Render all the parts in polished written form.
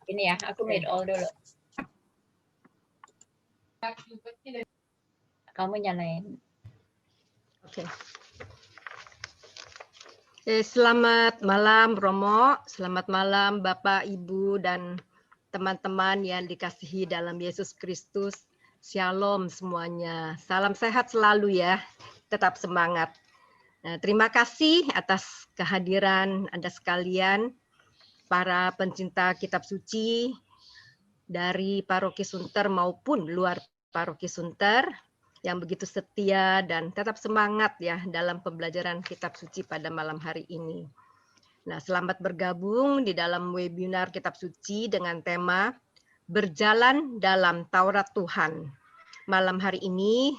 Ini ya, aku mute all dulu. Kamu nyalain. Oke. Selamat malam Romo, selamat malam Bapak, Ibu, dan teman-teman yang dikasihi dalam Yesus Kristus. Shalom semuanya, salam sehat selalu ya, tetap semangat. Nah, terima kasih atas kehadiran Anda sekalian, para pencinta kitab suci dari Paroki Sunter maupun luar Paroki Sunter, yang begitu setia dan tetap semangat ya dalam pembelajaran kitab suci pada malam hari ini. Nah, selamat bergabung di dalam webinar kitab suci dengan tema Berjalan dalam Taurat Tuhan. Malam hari ini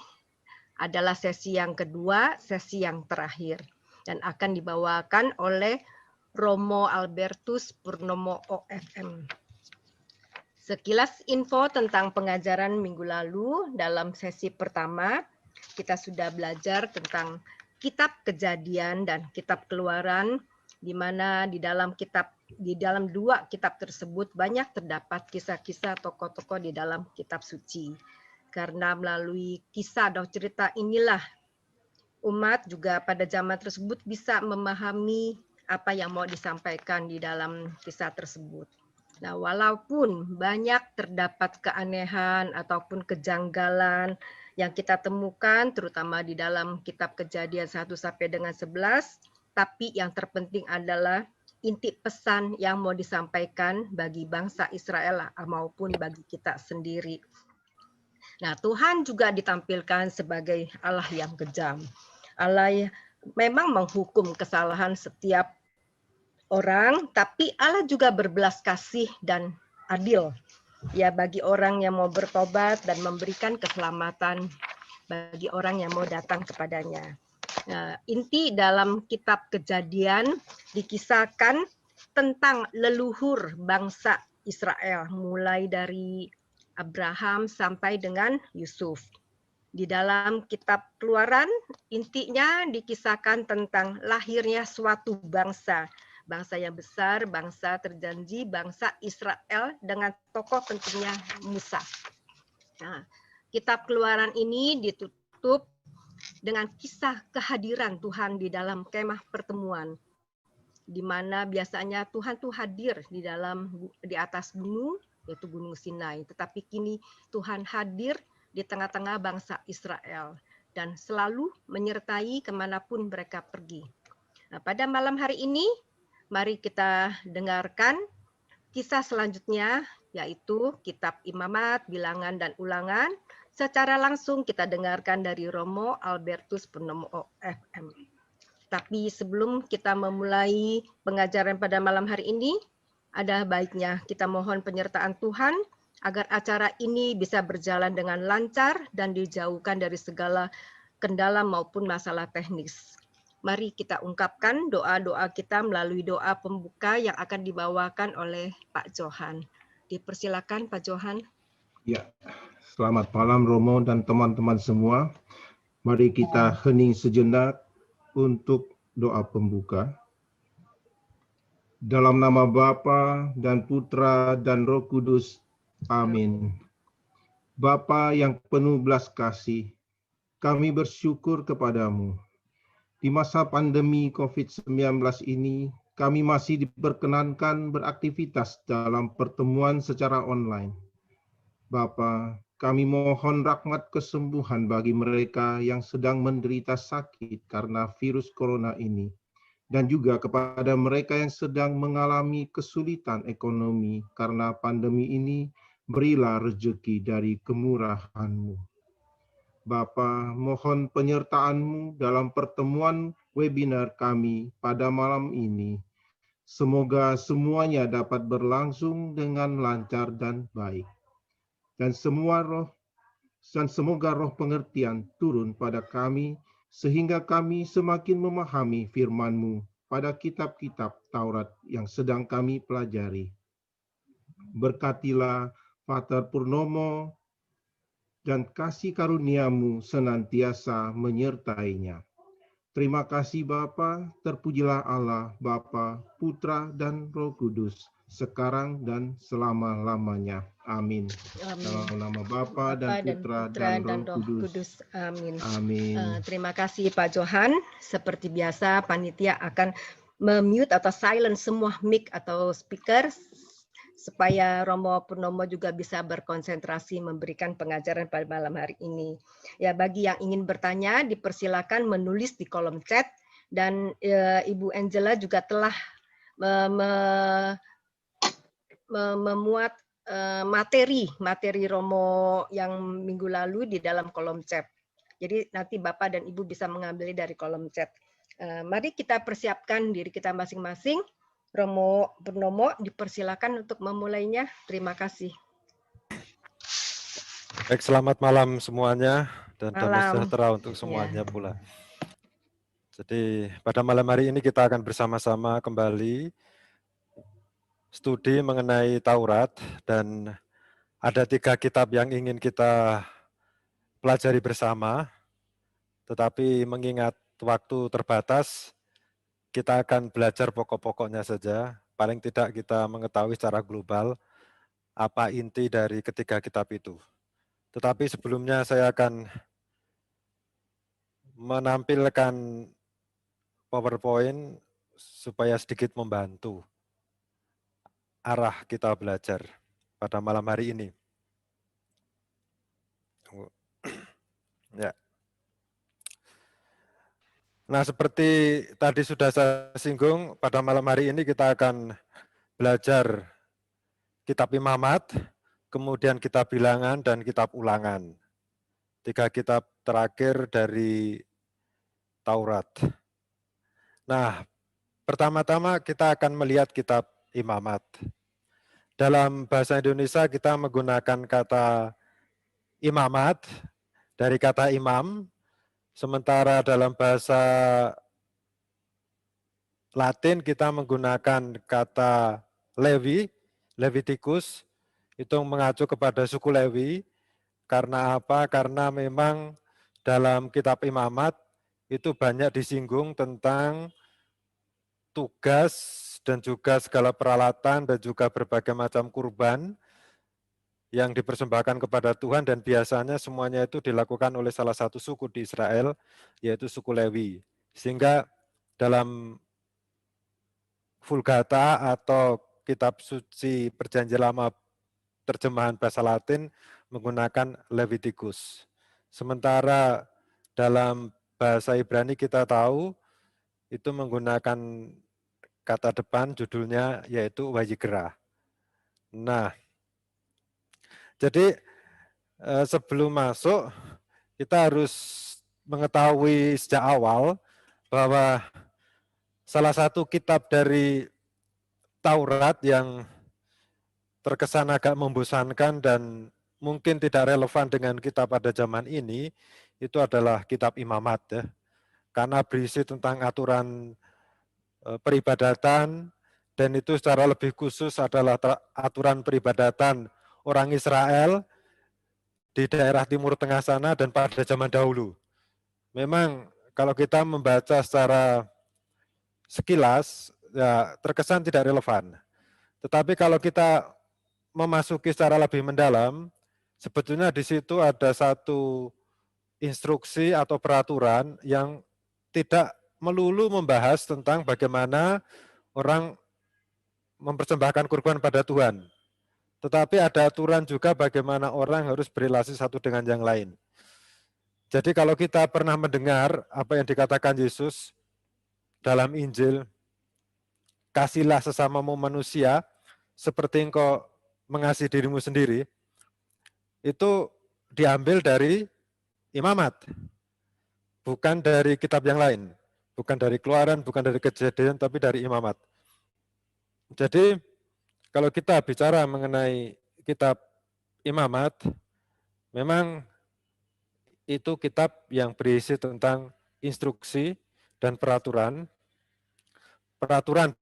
adalah sesi yang kedua, sesi yang terakhir, dan akan dibawakan oleh Romo Albertus Purnomo OFM. Sekilas info tentang pengajaran minggu lalu. Dalam sesi pertama, kita sudah belajar tentang kitab Kejadian dan kitab Keluaran, di mana di dalam dua kitab tersebut banyak terdapat kisah-kisah tokoh-tokoh di dalam kitab suci. Karena melalui kisah atau cerita inilah umat juga pada zaman tersebut bisa memahami apa yang mau disampaikan di dalam kisah tersebut. Nah, walaupun banyak terdapat keanehan ataupun kejanggalan yang kita temukan, terutama di dalam kitab Kejadian 1 sampai dengan 11, tapi yang terpenting adalah inti pesan yang mau disampaikan bagi bangsa Israel maupun bagi kita sendiri. Nah, Tuhan juga ditampilkan sebagai Allah yang kejam. Allah yang memang menghukum kesalahan setiap orang, tapi Allah juga berbelas kasih dan adil ya bagi orang yang mau bertobat dan memberikan keselamatan bagi orang yang mau datang kepadanya. Nah, inti dalam kitab Kejadian dikisahkan tentang leluhur bangsa Israel mulai dari Abraham sampai dengan Yusuf. Di dalam kitab Keluaran intinya dikisahkan tentang lahirnya suatu bangsa yang besar, bangsa terjanji, bangsa Israel dengan tokoh pentingnya Musa. Nah, kitab Keluaran ini ditutup dengan kisah kehadiran Tuhan di dalam kemah pertemuan, di mana biasanya Tuhan tuh hadir di atas gunung, yaitu Gunung Sinai. Tetapi kini Tuhan hadir di tengah-tengah bangsa Israel dan selalu menyertai kemanapun mereka pergi. Nah, pada malam hari ini, mari kita dengarkan kisah selanjutnya, yaitu kitab Imamat, Bilangan, dan Ulangan. Secara langsung kita dengarkan dari Romo Albertus Purnomo OFM. Tapi sebelum kita memulai pengajaran pada malam hari ini, ada baiknya kita mohon penyertaan Tuhan agar acara ini bisa berjalan dengan lancar dan dijauhkan dari segala kendala maupun masalah teknis. Mari kita ungkapkan doa-doa kita melalui doa pembuka yang akan dibawakan oleh Pak Johan. Dipersilakan Pak Johan. Ya, selamat malam Romo dan teman-teman semua. Mari kita hening sejenak untuk doa pembuka. Dalam nama Bapa dan Putra dan Roh Kudus. Amin. Bapa yang penuh belas kasih, kami bersyukur kepadamu. Di masa pandemi COVID-19 ini, kami masih diperkenankan beraktivitas dalam pertemuan secara online. Bapa, kami mohon rahmat kesembuhan bagi mereka yang sedang menderita sakit karena virus corona ini, dan juga kepada mereka yang sedang mengalami kesulitan ekonomi karena pandemi ini, berilah rezeki dari kemurahan-Mu. Bapa, mohon penyertaan-Mu dalam pertemuan webinar kami pada malam ini. Semoga semuanya dapat berlangsung dengan lancar dan baik. Dan semoga roh pengertian turun pada kami, sehingga kami semakin memahami firman-Mu pada kitab-kitab Taurat yang sedang kami pelajari. Berkatilah Pater Purnomo, dan kasih karunia-Mu senantiasa menyertainya. Terima kasih Bapa, terpujilah Allah, Bapa, Putra, dan Roh Kudus, sekarang dan selama-lamanya. Amin. Amin. Dalam nama Bapa dan Putra dan Roh Kudus. Amin. Amin. Terima kasih Pak Johan. Seperti biasa panitia akan memute atau silent semua mic atau speaker supaya Romo Purnomo juga bisa berkonsentrasi memberikan pengajaran pada malam hari ini. Ya, bagi yang ingin bertanya dipersilakan menulis di kolom chat, dan Ibu Angela juga telah memuat materi Romo yang minggu lalu di dalam kolom chat. Jadi nanti Bapak dan Ibu bisa mengambil dari kolom chat. Mari kita persiapkan diri kita masing-masing. Romo Purnomo dipersilakan untuk memulainya. Terima kasih. Baik, selamat malam semuanya dan damai Malam. sejahtera untuk semuanya pula. Jadi pada malam hari ini kita akan bersama-sama kembali studi mengenai Taurat, dan ada 3 kitab yang ingin kita pelajari bersama. Tetapi mengingat waktu terbatas, kita akan belajar pokok-pokoknya saja. Paling tidak kita mengetahui secara global apa inti dari ketiga kitab itu. Tetapi sebelumnya saya akan menampilkan PowerPoint supaya sedikit membantu arah kita belajar pada malam hari ini. Ya. Nah, seperti tadi sudah saya singgung, pada malam hari ini kita akan belajar kitab Imamat, kemudian kitab Bilangan, dan kitab Ulangan. 3 kitab terakhir dari Taurat. Nah, pertama-tama kita akan melihat kitab Imamat. Dalam bahasa Indonesia kita menggunakan kata imamat dari kata imam, sementara dalam bahasa Latin kita menggunakan kata Levi, Leviticus, itu mengacu kepada suku Lewi. Karena apa? Karena memang dalam kitab Imamat itu banyak disinggung tentang tugas dan juga segala peralatan dan juga berbagai macam kurban yang dipersembahkan kepada Tuhan, dan biasanya semuanya itu dilakukan oleh salah satu suku di Israel, yaitu suku Lewi. Sehingga dalam Vulgata atau kitab suci Perjanjian Lama terjemahan bahasa Latin menggunakan Leviticus. Sementara dalam bahasa Ibrani kita tahu itu menggunakan kata depan judulnya yaitu Vayikra. Nah, jadi sebelum masuk kita harus mengetahui sejak awal bahwa salah satu kitab dari Taurat yang terkesan agak membosankan dan mungkin tidak relevan dengan kita pada zaman ini, itu adalah kitab Imamat, ya. Karena berisi tentang aturan peribadatan, dan itu secara lebih khusus adalah aturan peribadatan orang Israel di daerah Timur Tengah sana dan pada zaman dahulu. Memang kalau kita membaca secara sekilas, ya terkesan tidak relevan. Tetapi kalau kita memasuki secara lebih mendalam, sebetulnya di situ ada satu instruksi atau peraturan yang tidak melulu membahas tentang bagaimana orang mempersembahkan kurban pada Tuhan. Tetapi ada aturan juga bagaimana orang harus berrelasi satu dengan yang lain. Jadi kalau kita pernah mendengar apa yang dikatakan Yesus dalam Injil, kasihlah sesamamu manusia seperti engkau mengasihi dirimu sendiri, itu diambil dari Imamat, bukan dari kitab yang lain, bukan dari Keluaran, bukan dari Kejadian, tapi dari Imamat. Jadi kalau kita bicara mengenai kitab Imamat, memang itu kitab yang berisi tentang instruksi dan peraturan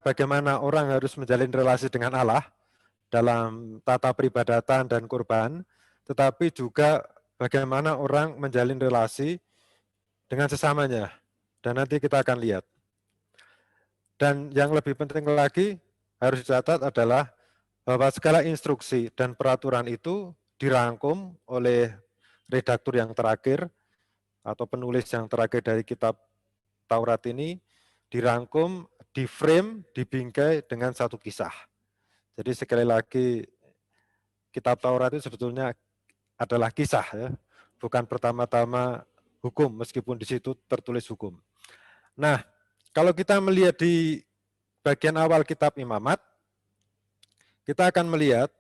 bagaimana orang harus menjalin relasi dengan Allah dalam tata peribadatan dan kurban, tetapi juga bagaimana orang menjalin relasi dengan sesamanya. Dan nanti kita akan lihat. Dan yang lebih penting lagi harus dicatat adalah bahwa segala instruksi dan peraturan itu dirangkum oleh redaktur yang terakhir atau penulis yang terakhir dari kitab Taurat ini, dirangkum, diframe, dibingkai dengan satu kisah. Jadi sekali lagi, kitab Taurat itu sebetulnya adalah kisah, ya, bukan pertama-tama hukum, meskipun di situ tertulis hukum. Nah, kalau kita melihat di bagian awal kitab Imamat, kita akan melihat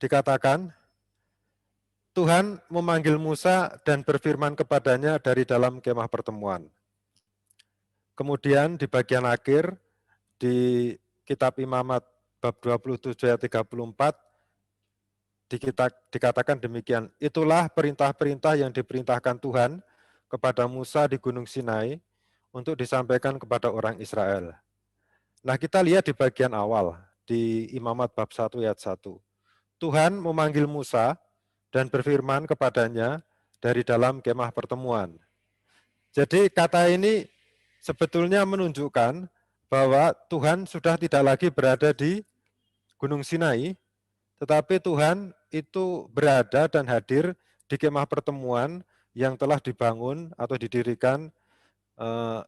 dikatakan Tuhan memanggil Musa dan berfirman kepadanya dari dalam kemah pertemuan. Kemudian di bagian akhir di kitab Imamat bab 27 ayat 34 dikatakan demikian, itulah perintah-perintah yang diperintahkan Tuhan kepada Musa di Gunung Sinai untuk disampaikan kepada orang Israel. Nah, kita lihat di bagian awal di Imamat bab 1 ayat 1. Tuhan memanggil Musa dan berfirman kepadanya dari dalam kemah pertemuan. Jadi kata ini sebetulnya menunjukkan bahwa Tuhan sudah tidak lagi berada di Gunung Sinai, tetapi Tuhan itu berada dan hadir di kemah pertemuan yang telah dibangun atau didirikan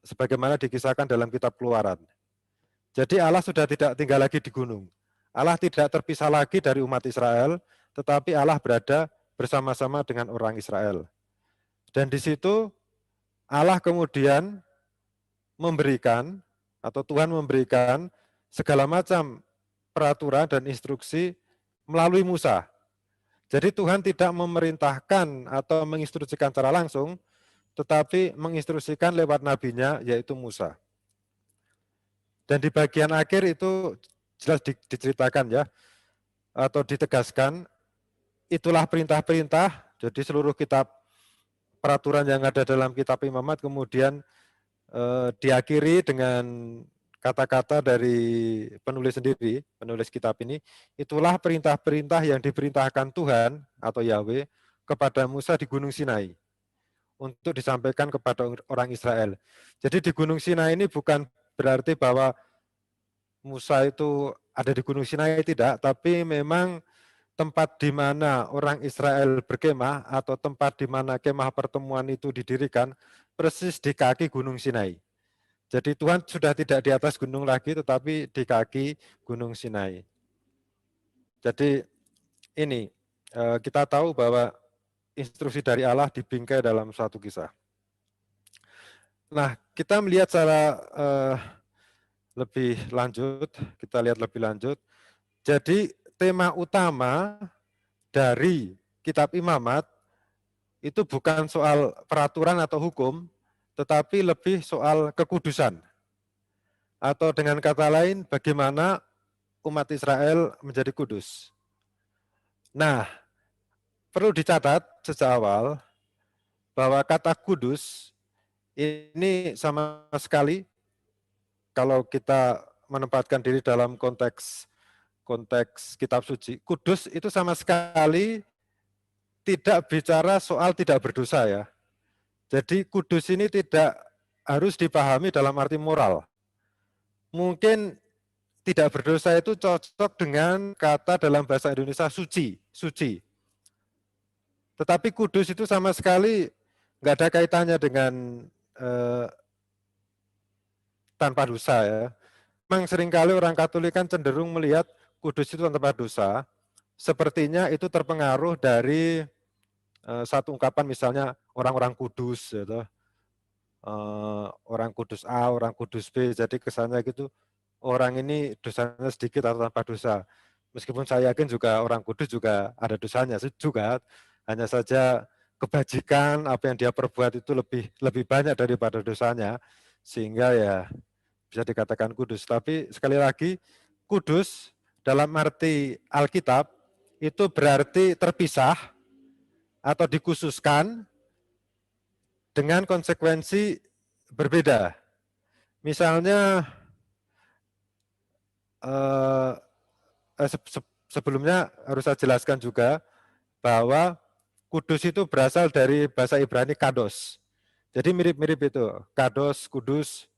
sebagaimana dikisahkan dalam kitab Keluaran. Jadi Allah sudah tidak tinggal lagi di gunung. Allah tidak terpisah lagi dari umat Israel, tetapi Allah berada bersama-sama dengan orang Israel. Dan di situ Allah kemudian memberikan, atau Tuhan memberikan segala macam peraturan dan instruksi melalui Musa. Jadi Tuhan tidak memerintahkan atau menginstruksikan secara langsung, tetapi menginstruksikan lewat nabinya, yaitu Musa. Dan di bagian akhir itu jelas diceritakan ya, atau ditegaskan, itulah perintah-perintah, jadi seluruh kitab peraturan yang ada dalam kitab Imamat kemudian diakhiri dengan kata-kata dari penulis sendiri, penulis kitab ini, itulah perintah-perintah yang diperintahkan Tuhan atau Yahweh kepada Musa di Gunung Sinai untuk disampaikan kepada orang Israel. Jadi di Gunung Sinai ini bukan berarti bahwa Musa itu ada di Gunung Sinai, tidak, tapi memang tempat di mana orang Israel berkemah atau tempat di mana kemah pertemuan itu didirikan persis di kaki Gunung Sinai. Jadi Tuhan sudah tidak di atas gunung lagi, tetapi di kaki Gunung Sinai. Jadi ini kita tahu bahwa instruksi dari Allah dibingkai dalam suatu kisah. Nah, kita melihat secara lebih lanjut, kita lihat lebih lanjut. Jadi tema utama dari kitab Imamat itu bukan soal peraturan atau hukum, tetapi lebih soal kekudusan. Atau dengan kata lain, bagaimana umat Israel menjadi kudus. Nah, perlu dicatat sejak awal bahwa kata kudus ini sama sekali kalau kita menempatkan diri dalam konteks kitab suci, kudus itu sama sekali tidak bicara soal tidak berdosa ya. Jadi kudus ini tidak harus dipahami dalam arti moral. Mungkin tidak berdosa itu cocok dengan kata dalam bahasa Indonesia suci. Tetapi kudus itu sama sekali nggak ada kaitannya dengan tanpa dosa ya. Memang seringkali orang Katolik kan cenderung melihat kudus itu tanpa dosa, sepertinya itu terpengaruh dari satu ungkapan misalnya orang-orang kudus, gitu. Orang kudus A, orang kudus B, jadi kesannya gitu, orang ini dosanya sedikit atau tanpa dosa. Meskipun saya yakin juga orang kudus juga ada dosanya juga, hanya saja kebajikan apa yang dia perbuat itu lebih banyak daripada dosanya, sehingga ya bisa dikatakan kudus. Tapi sekali lagi, kudus dalam arti Alkitab itu berarti terpisah atau dikhususkan dengan konsekuensi berbeda. Misalnya, sebelumnya harus saya jelaskan juga bahwa kudus itu berasal dari bahasa Ibrani kados. Jadi mirip-mirip itu, kados, kudus.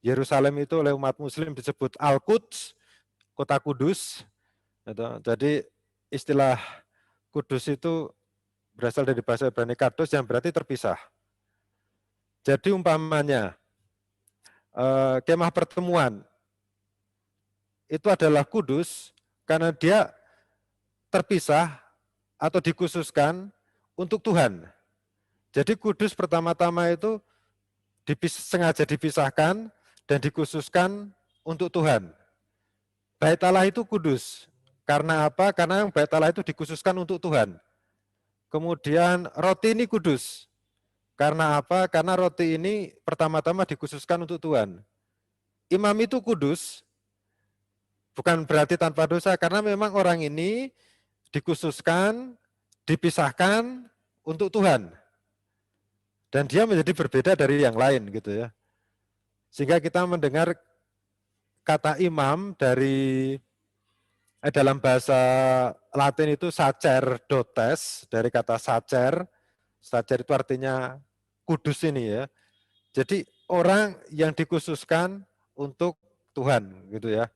Yerusalem itu oleh umat muslim disebut Al-Quds, kota kudus. Gitu. Jadi istilah kudus itu berasal dari bahasa Ibrani kados yang berarti terpisah. Jadi umpamanya kemah pertemuan itu adalah kudus karena dia terpisah atau dikhususkan untuk Tuhan. Jadi kudus pertama-tama itu sengaja dipisahkan dan dikhususkan untuk Tuhan. Bait Allah itu kudus. Karena apa? Karena yang bait Allah itu dikhususkan untuk Tuhan. Kemudian roti ini kudus. Karena apa? Karena roti ini pertama-tama dikhususkan untuk Tuhan. Imam itu kudus, bukan berarti tanpa dosa, karena memang orang ini dikhususkan, dipisahkan untuk Tuhan. Dan dia menjadi berbeda dari yang lain gitu ya. Sehingga kita mendengar kata imam dari dalam bahasa Latin itu sacerdotes, dari kata sacer. Sacer itu artinya kudus ini ya. Jadi orang yang dikhususkan untuk Tuhan gitu ya.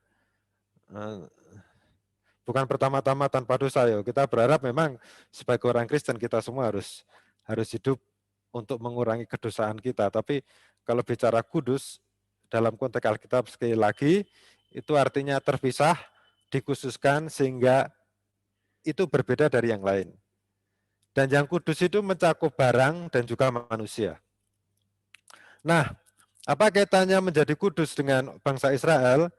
Bukan pertama-tama tanpa dosa ya. Kita berharap memang sebagai orang Kristen kita semua harus hidup untuk mengurangi kedosaan kita. Tapi kalau bicara kudus dalam konteks Alkitab sekali lagi itu artinya terpisah, dikhususkan sehingga itu berbeda dari yang lain. Dan yang kudus itu mencakup barang dan juga manusia. Nah, apa kaitannya menjadi kudus dengan bangsa Israel?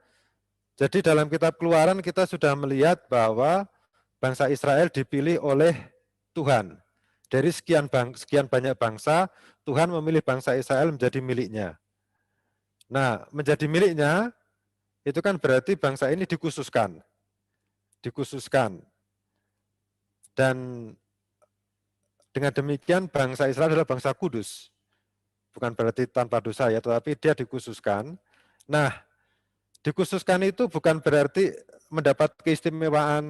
Jadi dalam kitab Keluaran kita sudah melihat bahwa bangsa Israel dipilih oleh Tuhan. Dari sekian banyak bangsa, Tuhan memilih bangsa Israel menjadi miliknya. Nah, menjadi miliknya itu kan berarti bangsa ini dikhususkan. Dan dengan demikian bangsa Israel adalah bangsa kudus. Bukan berarti tanpa dosa ya, tetapi dia dikhususkan. Nah, dikhususkan itu bukan berarti mendapat keistimewaan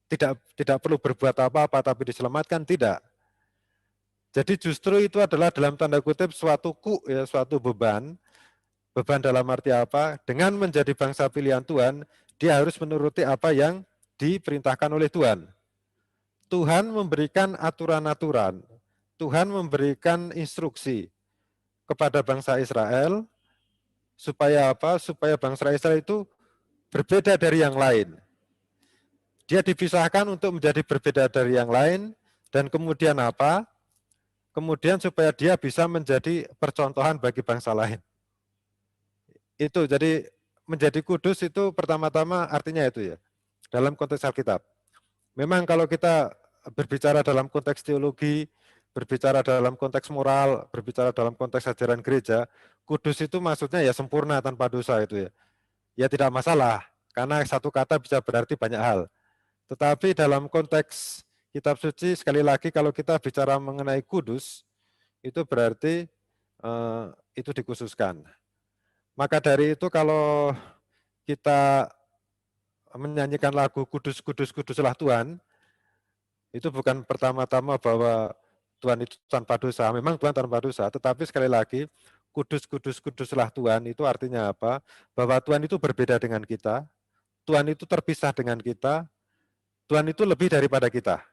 tidak perlu berbuat apa-apa tapi diselamatkan, tidak. Jadi justru itu adalah dalam tanda kutip suatu suatu beban dalam arti apa? Dengan menjadi bangsa pilihan Tuhan, dia harus menuruti apa yang diperintahkan oleh Tuhan. Tuhan memberikan aturan-aturan, Tuhan memberikan instruksi kepada bangsa Israel supaya apa? Supaya bangsa Israel itu berbeda dari yang lain. Dia dipisahkan untuk menjadi berbeda dari yang lain dan kemudian apa? Kemudian supaya dia bisa menjadi percontohan bagi bangsa lain. Itu jadi menjadi kudus itu pertama-tama artinya itu ya. Dalam konteks Alkitab. Memang kalau kita berbicara dalam konteks teologi, berbicara dalam konteks moral, berbicara dalam konteks ajaran gereja, kudus itu maksudnya ya sempurna tanpa dosa itu ya. Ya tidak masalah, karena satu kata bisa berarti banyak hal. Tetapi dalam konteks kitab suci, sekali lagi kalau kita bicara mengenai kudus, itu berarti itu dikhususkan. Maka dari itu kalau kita menyanyikan lagu kudus, kudus, kuduslah Tuhan, itu bukan pertama-tama bahwa Tuhan itu tanpa dosa. Memang Tuhan tanpa dosa, tetapi sekali lagi, kudus, kudus, kuduslah Tuhan itu artinya apa? Bahwa Tuhan itu berbeda dengan kita, Tuhan itu terpisah dengan kita, Tuhan itu lebih daripada kita.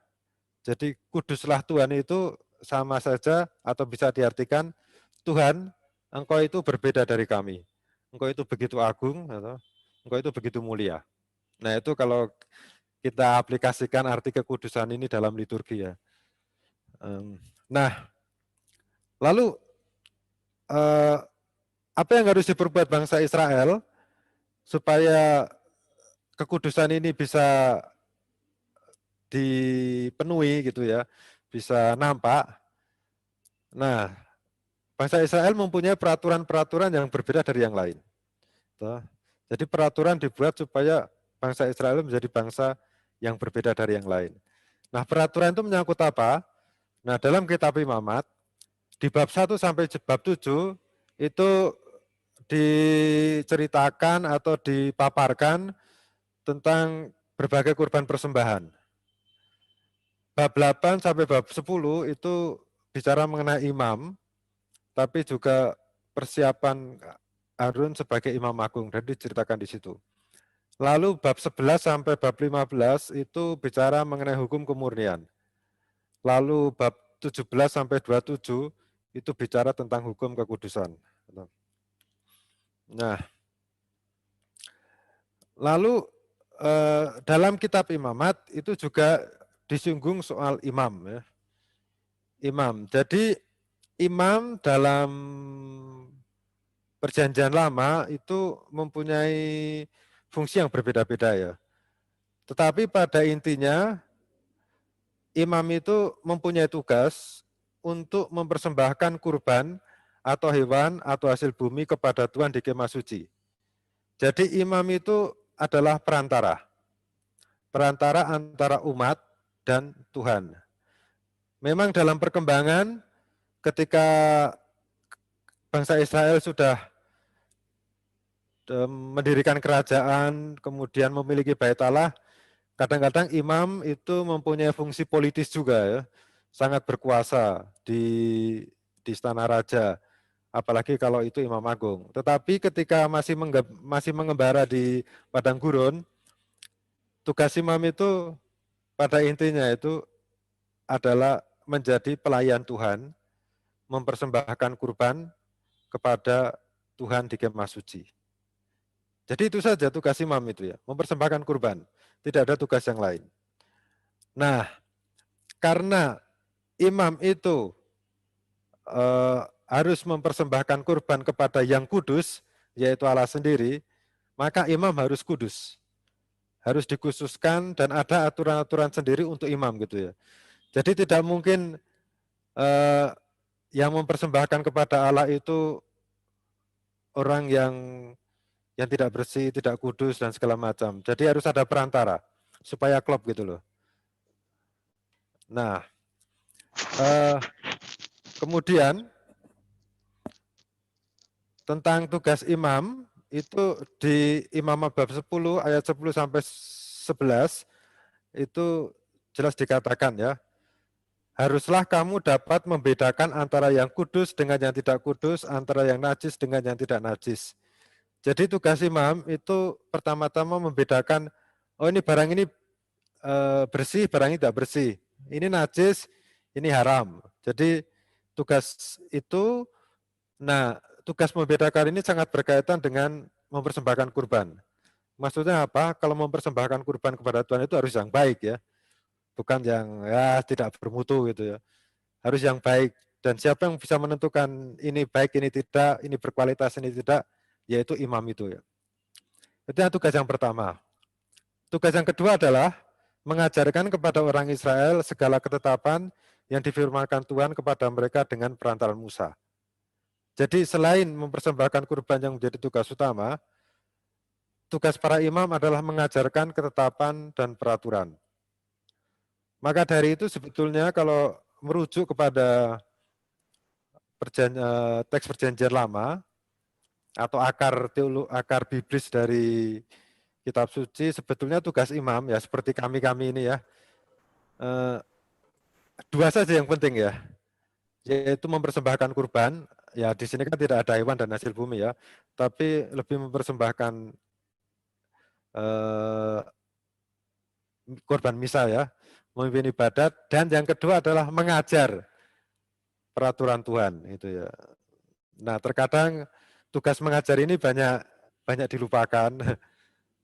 Jadi kuduslah Tuhan itu sama saja atau bisa diartikan, Tuhan, Engkau itu berbeda dari kami. Engkau itu begitu agung, atau Engkau itu begitu mulia. Nah itu kalau kita aplikasikan arti kekudusan ini dalam liturgi ya. Nah, lalu apa yang harus diperbuat bangsa Israel supaya kekudusan ini bisa dipenuhi gitu ya, bisa nampak. Nah, bangsa Israel mempunyai peraturan-peraturan yang berbeda dari yang lain. Jadi peraturan dibuat supaya bangsa Israel menjadi bangsa yang berbeda dari yang lain. Nah, peraturan itu menyangkut apa? Nah, dalam kitab Imamat, di bab 1 sampai bab 7, itu diceritakan atau dipaparkan tentang berbagai kurban persembahan. Bab 8 sampai bab 10 itu bicara mengenai imam, tapi juga persiapan Harun sebagai imam agung, dan diceritakan di situ. Lalu bab 11 sampai bab 15 itu bicara mengenai hukum kemurnian. Lalu bab 17 sampai 27 itu bicara tentang hukum kekudusan. Nah, lalu dalam kitab imamat itu juga disinggung soal imam. Ya. Imam. Jadi imam dalam Perjanjian Lama itu mempunyai fungsi yang berbeda-beda ya. Tetapi pada intinya imam itu mempunyai tugas untuk mempersembahkan kurban atau hewan atau hasil bumi kepada Tuhan di kemah suci. Jadi imam itu adalah perantara. Perantara antara umat dan Tuhan. Memang dalam perkembangan ketika bangsa Israel sudah mendirikan kerajaan, kemudian memiliki bait Allah, kadang-kadang imam itu mempunyai fungsi politis juga ya, sangat berkuasa di istana raja, apalagi kalau itu imam agung. Tetapi ketika masih mengembara di padang gurun, tugas imam itu pada intinya itu adalah menjadi pelayan Tuhan, mempersembahkan kurban kepada Tuhan di kemah suci. Jadi itu saja tugas imam itu ya, mempersembahkan kurban. Tidak ada tugas yang lain. Nah, karena imam itu harus mempersembahkan kurban kepada yang kudus, yaitu Allah sendiri, maka imam harus kudus. Harus dikhususkan dan ada aturan-aturan sendiri untuk imam gitu ya. Jadi tidak mungkin yang mempersembahkan kepada Allah itu orang yang tidak bersih, tidak kudus, dan segala macam. Jadi harus ada perantara, supaya klop gitu loh. Nah, kemudian tentang tugas imam, itu di Imamat bab 10 ayat 10 sampai 11, itu jelas dikatakan ya, haruslah kamu dapat membedakan antara yang kudus dengan yang tidak kudus, antara yang najis dengan yang tidak najis. Jadi tugas imam itu pertama-tama membedakan, oh ini barang ini bersih, barang ini tidak bersih. Ini najis, ini haram. Jadi tugas itu, nah tugas membedakan ini sangat berkaitan dengan mempersembahkan kurban. Maksudnya apa? Kalau mempersembahkan kurban kepada Tuhan itu harus yang baik ya. Bukan yang ya tidak bermutu gitu ya. Harus yang baik. Dan siapa yang bisa menentukan ini baik, ini tidak, ini berkualitas, ini tidak, yaitu imam itu ya. Itu yang tugas yang pertama. Tugas yang kedua adalah mengajarkan kepada orang Israel segala ketetapan yang difirmankan Tuhan kepada mereka dengan perantaran Musa. Jadi selain mempersembahkan kurban yang menjadi tugas utama, tugas para imam adalah mengajarkan ketetapan dan peraturan. Maka dari itu sebetulnya kalau merujuk kepada teks perjanjian lama, atau akar biblis dari kitab suci, sebetulnya tugas imam ya seperti kami ini ya, dua saja yang penting ya, yaitu mempersembahkan kurban. Ya di sini kan tidak ada hewan dan hasil bumi ya, tapi lebih mempersembahkan korban misa ya, memimpin ibadat, dan yang kedua adalah mengajar peraturan Tuhan itu ya. Nah terkadang tugas mengajar ini banyak dilupakan.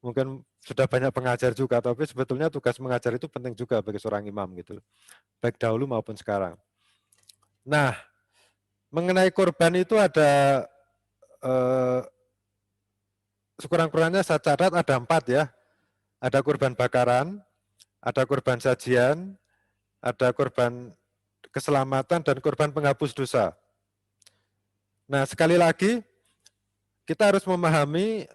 Mungkin sudah banyak pengajar juga, tapi sebetulnya tugas mengajar itu penting juga bagi seorang imam gitu, baik dahulu maupun sekarang. Nah, mengenai korban itu ada sekurang-kurangnya saya catat ada 4 ya. Ada korban bakaran, ada korban sajian, ada korban keselamatan, dan korban penghapus dosa. Nah, sekali lagi kita harus memahami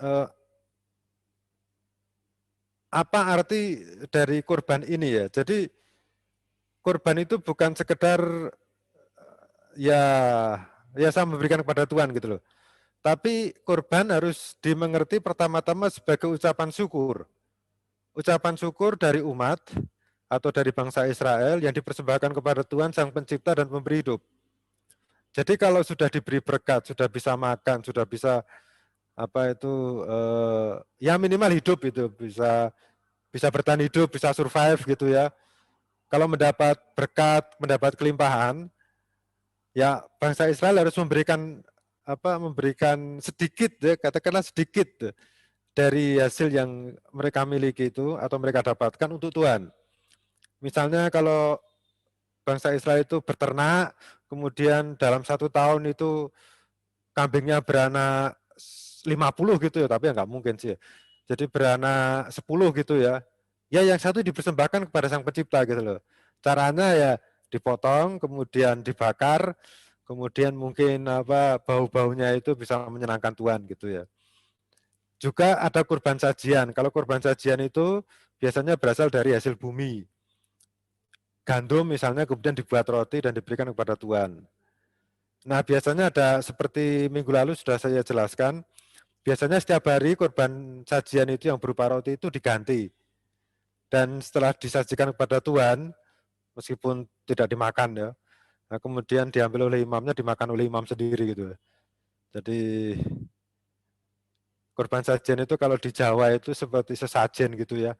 apa arti dari korban ini ya. Jadi korban itu bukan sekedar ya saya memberikan kepada Tuhan gitu loh. Tapi korban harus dimengerti pertama-tama sebagai ucapan syukur. Ucapan syukur dari umat atau dari bangsa Israel yang dipersembahkan kepada Tuhan Sang Pencipta dan Pemberi hidup. Jadi kalau sudah diberi berkat, sudah bisa makan, sudah bisa ya minimal hidup itu bisa bertahan hidup, bisa survive gitu ya. Kalau mendapat berkat, mendapat kelimpahan, ya bangsa Israel harus memberikan sedikit ya, katakanlah sedikit dari hasil yang mereka miliki itu atau mereka dapatkan untuk Tuhan. Misalnya kalau bangsa Israel itu beternak, kemudian dalam 1 tahun itu kambingnya beranak 50 gitu ya, tapi ya nggak mungkin sih. Jadi beranak 10 gitu ya. Ya yang satu dipersembahkan kepada Sang Pencipta gitu loh. Caranya ya dipotong, kemudian dibakar, kemudian mungkin bau-baunya itu bisa menyenangkan Tuhan gitu ya. Juga ada kurban sajian. Kalau kurban sajian itu biasanya berasal dari hasil bumi. Gandum misalnya kemudian dibuat roti dan diberikan kepada Tuhan. Nah biasanya ada seperti minggu lalu sudah saya jelaskan, biasanya setiap hari kurban sajian itu yang berupa roti itu diganti. Dan setelah disajikan kepada Tuhan, meskipun tidak dimakan ya, nah kemudian diambil oleh imamnya, dimakan oleh imam sendiri gitu. Jadi kurban sajian itu kalau di Jawa itu seperti sesajen gitu ya.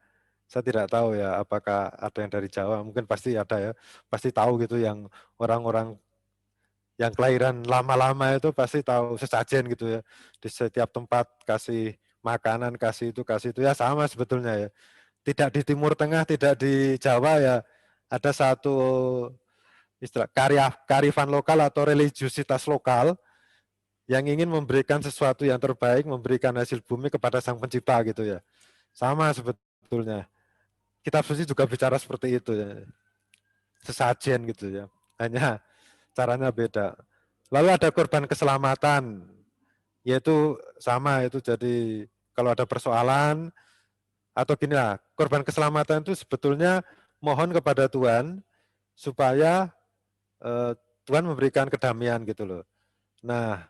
Saya tidak tahu ya apakah ada yang dari Jawa, mungkin pasti ada ya. Pasti tahu gitu yang orang-orang yang kelahiran lama-lama itu pasti tahu sesajen gitu ya. Di setiap tempat kasih makanan, kasih itu ya sama sebetulnya ya. Tidak di Timur Tengah, tidak di Jawa ya, ada satu istilah kearifan lokal atau religiusitas lokal yang ingin memberikan sesuatu yang terbaik, memberikan hasil bumi kepada Sang Pencipta gitu ya. Sama sebetulnya. Kitab suci juga bicara seperti itu ya. Sesajen gitu ya. Hanya caranya beda. Lalu ada korban keselamatan, yaitu sama itu. Jadi kalau ada persoalan atau gini lah, korban keselamatan itu sebetulnya mohon kepada Tuhan supaya Tuhan memberikan kedamaian gitu loh. Nah,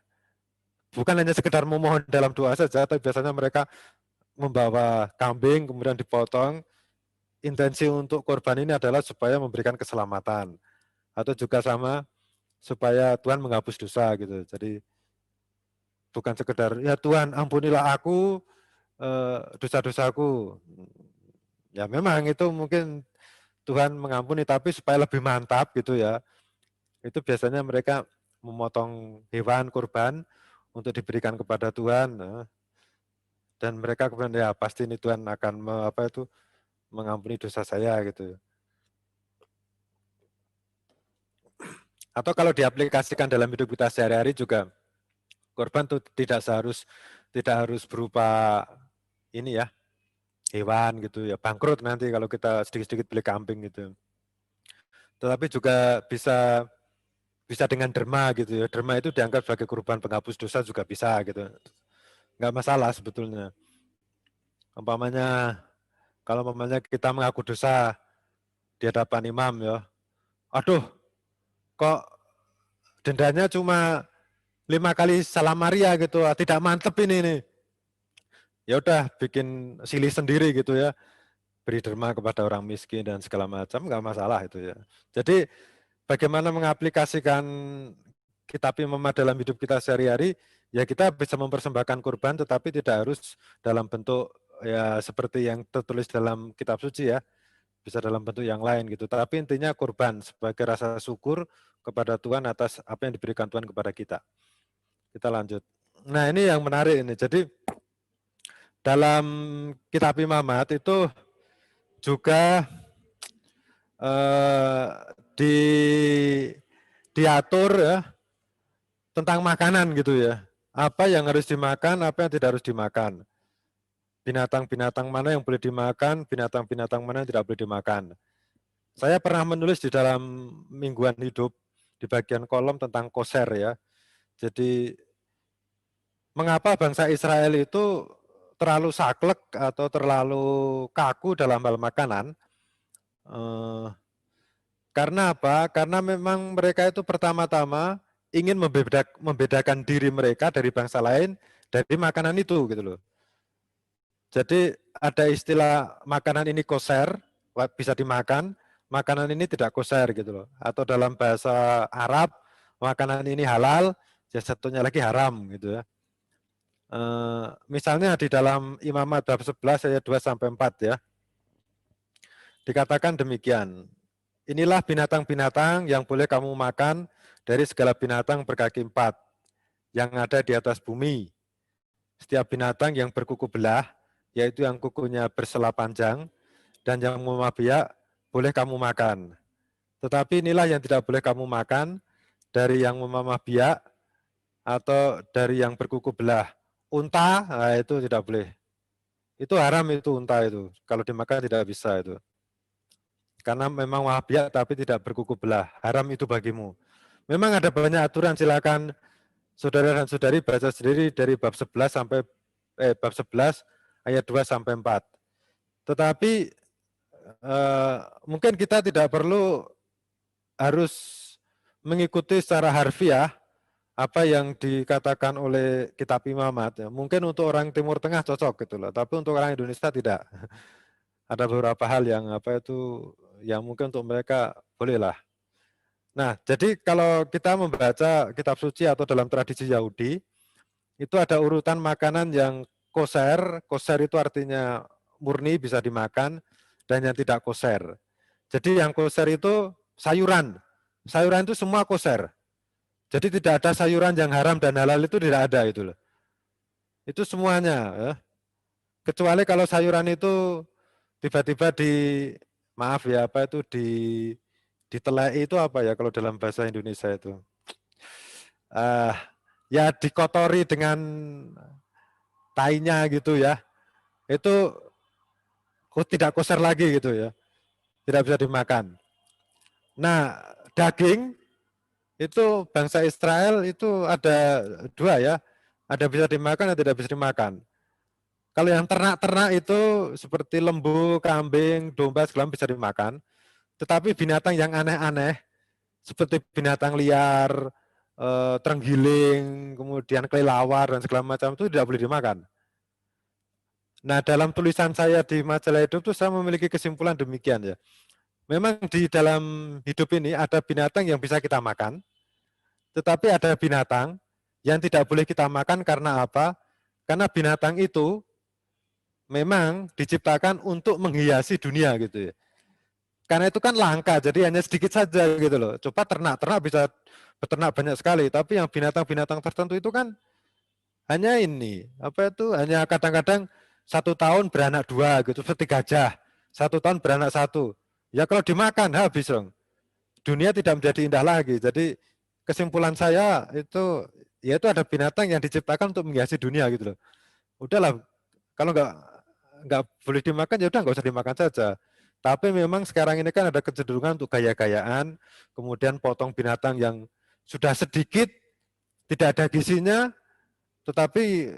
bukan hanya sekedar memohon dalam doa saja, tapi biasanya mereka membawa kambing kemudian dipotong. Intensi untuk korban ini adalah supaya memberikan keselamatan atau juga sama supaya Tuhan menghapus dosa gitu. Jadi bukan sekedar ya Tuhan ampunilah aku dosa-dosaku. Ya memang itu mungkin Tuhan mengampuni, tapi supaya lebih mantap gitu ya. Itu biasanya mereka memotong hewan kurban untuk diberikan kepada Tuhan. Dan mereka kemudian ya pasti ini Tuhan akan mengampuni dosa saya gitu. Atau kalau diaplikasikan dalam hidup kita sehari-hari juga korban itu tidak harus berupa ini ya hewan gitu ya, bangkrut nanti kalau kita sedikit-sedikit beli kambing gitu. Tetapi juga bisa dengan derma gitu ya. Derma itu dianggap sebagai kurban penghapus dosa juga bisa gitu. Enggak masalah sebetulnya. Kalau kita mengaku dosa di hadapan imam ya. Aduh, kok dendanya cuma 5 kali salam Maria gitu, tidak mantep ini nih. Ya udah bikin silih sendiri gitu ya. Beri derma kepada orang miskin dan segala macam, enggak masalah itu ya. Jadi bagaimana mengaplikasikan kitab imam dalam hidup kita sehari-hari, ya kita bisa mempersembahkan kurban tetapi tidak harus dalam bentuk ya seperti yang tertulis dalam kitab suci ya. Bisa dalam bentuk yang lain gitu. Tapi intinya kurban sebagai rasa syukur kepada Tuhan atas apa yang diberikan Tuhan kepada kita. Kita lanjut. Nah ini yang menarik ini. Jadi dalam kitab imamat itu juga diatur ya tentang makanan gitu ya. Apa yang harus dimakan, apa yang tidak harus dimakan. Binatang-binatang mana yang boleh dimakan, binatang-binatang mana yang tidak boleh dimakan. Saya pernah menulis di dalam mingguan hidup di bagian kolom tentang koser ya. Jadi mengapa bangsa Israel itu terlalu saklek atau terlalu kaku dalam hal makanan? Karena apa? Karena memang mereka itu pertama-tama ingin membedakan diri mereka dari bangsa lain dari makanan itu gitu loh. Jadi ada istilah makanan ini koser, bisa dimakan, makanan ini tidak koser gitu loh. Atau dalam bahasa Arab, makanan ini halal, ya satunya lagi haram gitu ya. Misalnya di dalam Imamat bab 11 ayat 2 sampai 4 ya. Dikatakan demikian. Inilah binatang-binatang yang boleh kamu makan dari segala binatang berkaki 4 yang ada di atas bumi. Setiap binatang yang berkuku belah, yaitu yang kukunya bersela panjang, dan yang memamah biak, boleh kamu makan. Tetapi inilah yang tidak boleh kamu makan, dari yang memamah biak, atau dari yang berkuku belah. Unta, nah itu tidak boleh. Itu haram itu unta itu. Kalau dimakan tidak bisa itu. Karena memang mamah biak tapi tidak berkuku belah. Haram itu bagimu. Memang ada banyak aturan, silakan saudara dan saudari baca sendiri dari bab 11 sampai bab 11 ayat 2 sampai 4. Tetapi mungkin kita tidak perlu harus mengikuti secara harfiah apa yang dikatakan oleh kitab Imamat. Ya. Mungkin untuk orang Timur Tengah cocok gitu loh, tapi untuk orang Indonesia tidak. Ada beberapa hal yang yang mungkin untuk mereka bolehlah. Nah, jadi kalau kita membaca kitab suci atau dalam tradisi Yahudi, itu ada urutan makanan yang kosher. Kosher itu artinya murni bisa dimakan, dan yang tidak kosher. Jadi yang kosher itu sayuran. Sayuran itu semua kosher. Jadi tidak ada sayuran yang haram dan halal, itu tidak ada itu loh. Itu semuanya. Ya. Kecuali kalau sayuran itu tiba-tiba ditelai itu apa ya kalau dalam bahasa Indonesia itu? Ya dikotori dengan tainya gitu ya. Itu tidak kosher lagi gitu ya. Tidak bisa dimakan. Nah, daging itu bangsa Israel itu ada dua ya, ada bisa dimakan dan tidak bisa dimakan. Kalau yang ternak-ternak itu seperti lembu, kambing, domba segala bisa dimakan. Tetapi binatang yang aneh-aneh seperti binatang liar, terenggiling, kemudian kelelawar dan segala macam itu tidak boleh dimakan. Nah, dalam tulisan saya di majalah Hidup itu saya memiliki kesimpulan demikian ya. Memang di dalam hidup ini ada binatang yang bisa kita makan, tetapi ada binatang yang tidak boleh kita makan karena apa? Karena binatang itu memang diciptakan untuk menghiasi dunia gitu ya. Karena itu kan langka, jadi hanya sedikit saja gitu loh. Coba ternak bisa beternak banyak sekali, tapi yang binatang-binatang tertentu itu kan hanya hanya kadang-kadang 1 tahun beranak 2 gitu, seperti gajah, 1 tahun beranak 1. Ya kalau dimakan habis dong. Dunia tidak menjadi indah lagi. Jadi kesimpulan saya itu, yaitu ada binatang yang diciptakan untuk menghiasi dunia gitu loh. Udahlah, kalau nggak boleh dimakan ya udah nggak usah dimakan saja. Tapi memang sekarang ini kan ada kecenderungan untuk gaya-gayaan, kemudian potong binatang yang sudah sedikit, tidak ada gizinya, tetapi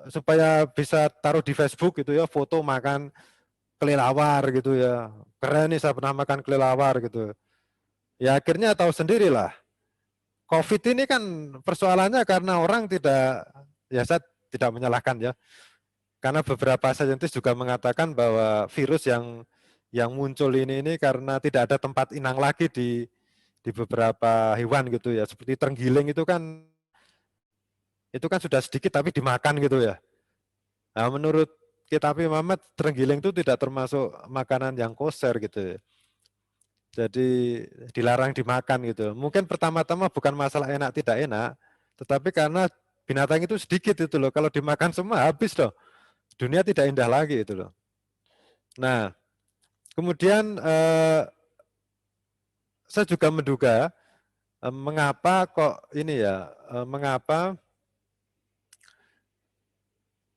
supaya bisa taruh di Facebook gitu ya, foto makan kelelawar gitu ya. Keren nih saya pernah makan kelelawar gitu. Ya akhirnya tahu sendirilah. COVID ini kan persoalannya karena orang saya tidak menyalahkan ya. Karena beberapa saintis juga mengatakan bahwa virus yang muncul ini karena tidak ada tempat inang lagi di beberapa hewan gitu ya. Seperti terenggiling itu kan sudah sedikit tapi dimakan gitu ya. Nah, menurut kitab Imamat, terenggiling itu tidak termasuk makanan yang kosher gitu ya. Jadi dilarang dimakan gitu. Mungkin pertama-tama bukan masalah enak tidak enak, tetapi karena binatang itu sedikit itu loh. Kalau dimakan semua habis loh. Dunia tidak indah lagi itu loh. Nah, kemudian saya juga menduga mengapa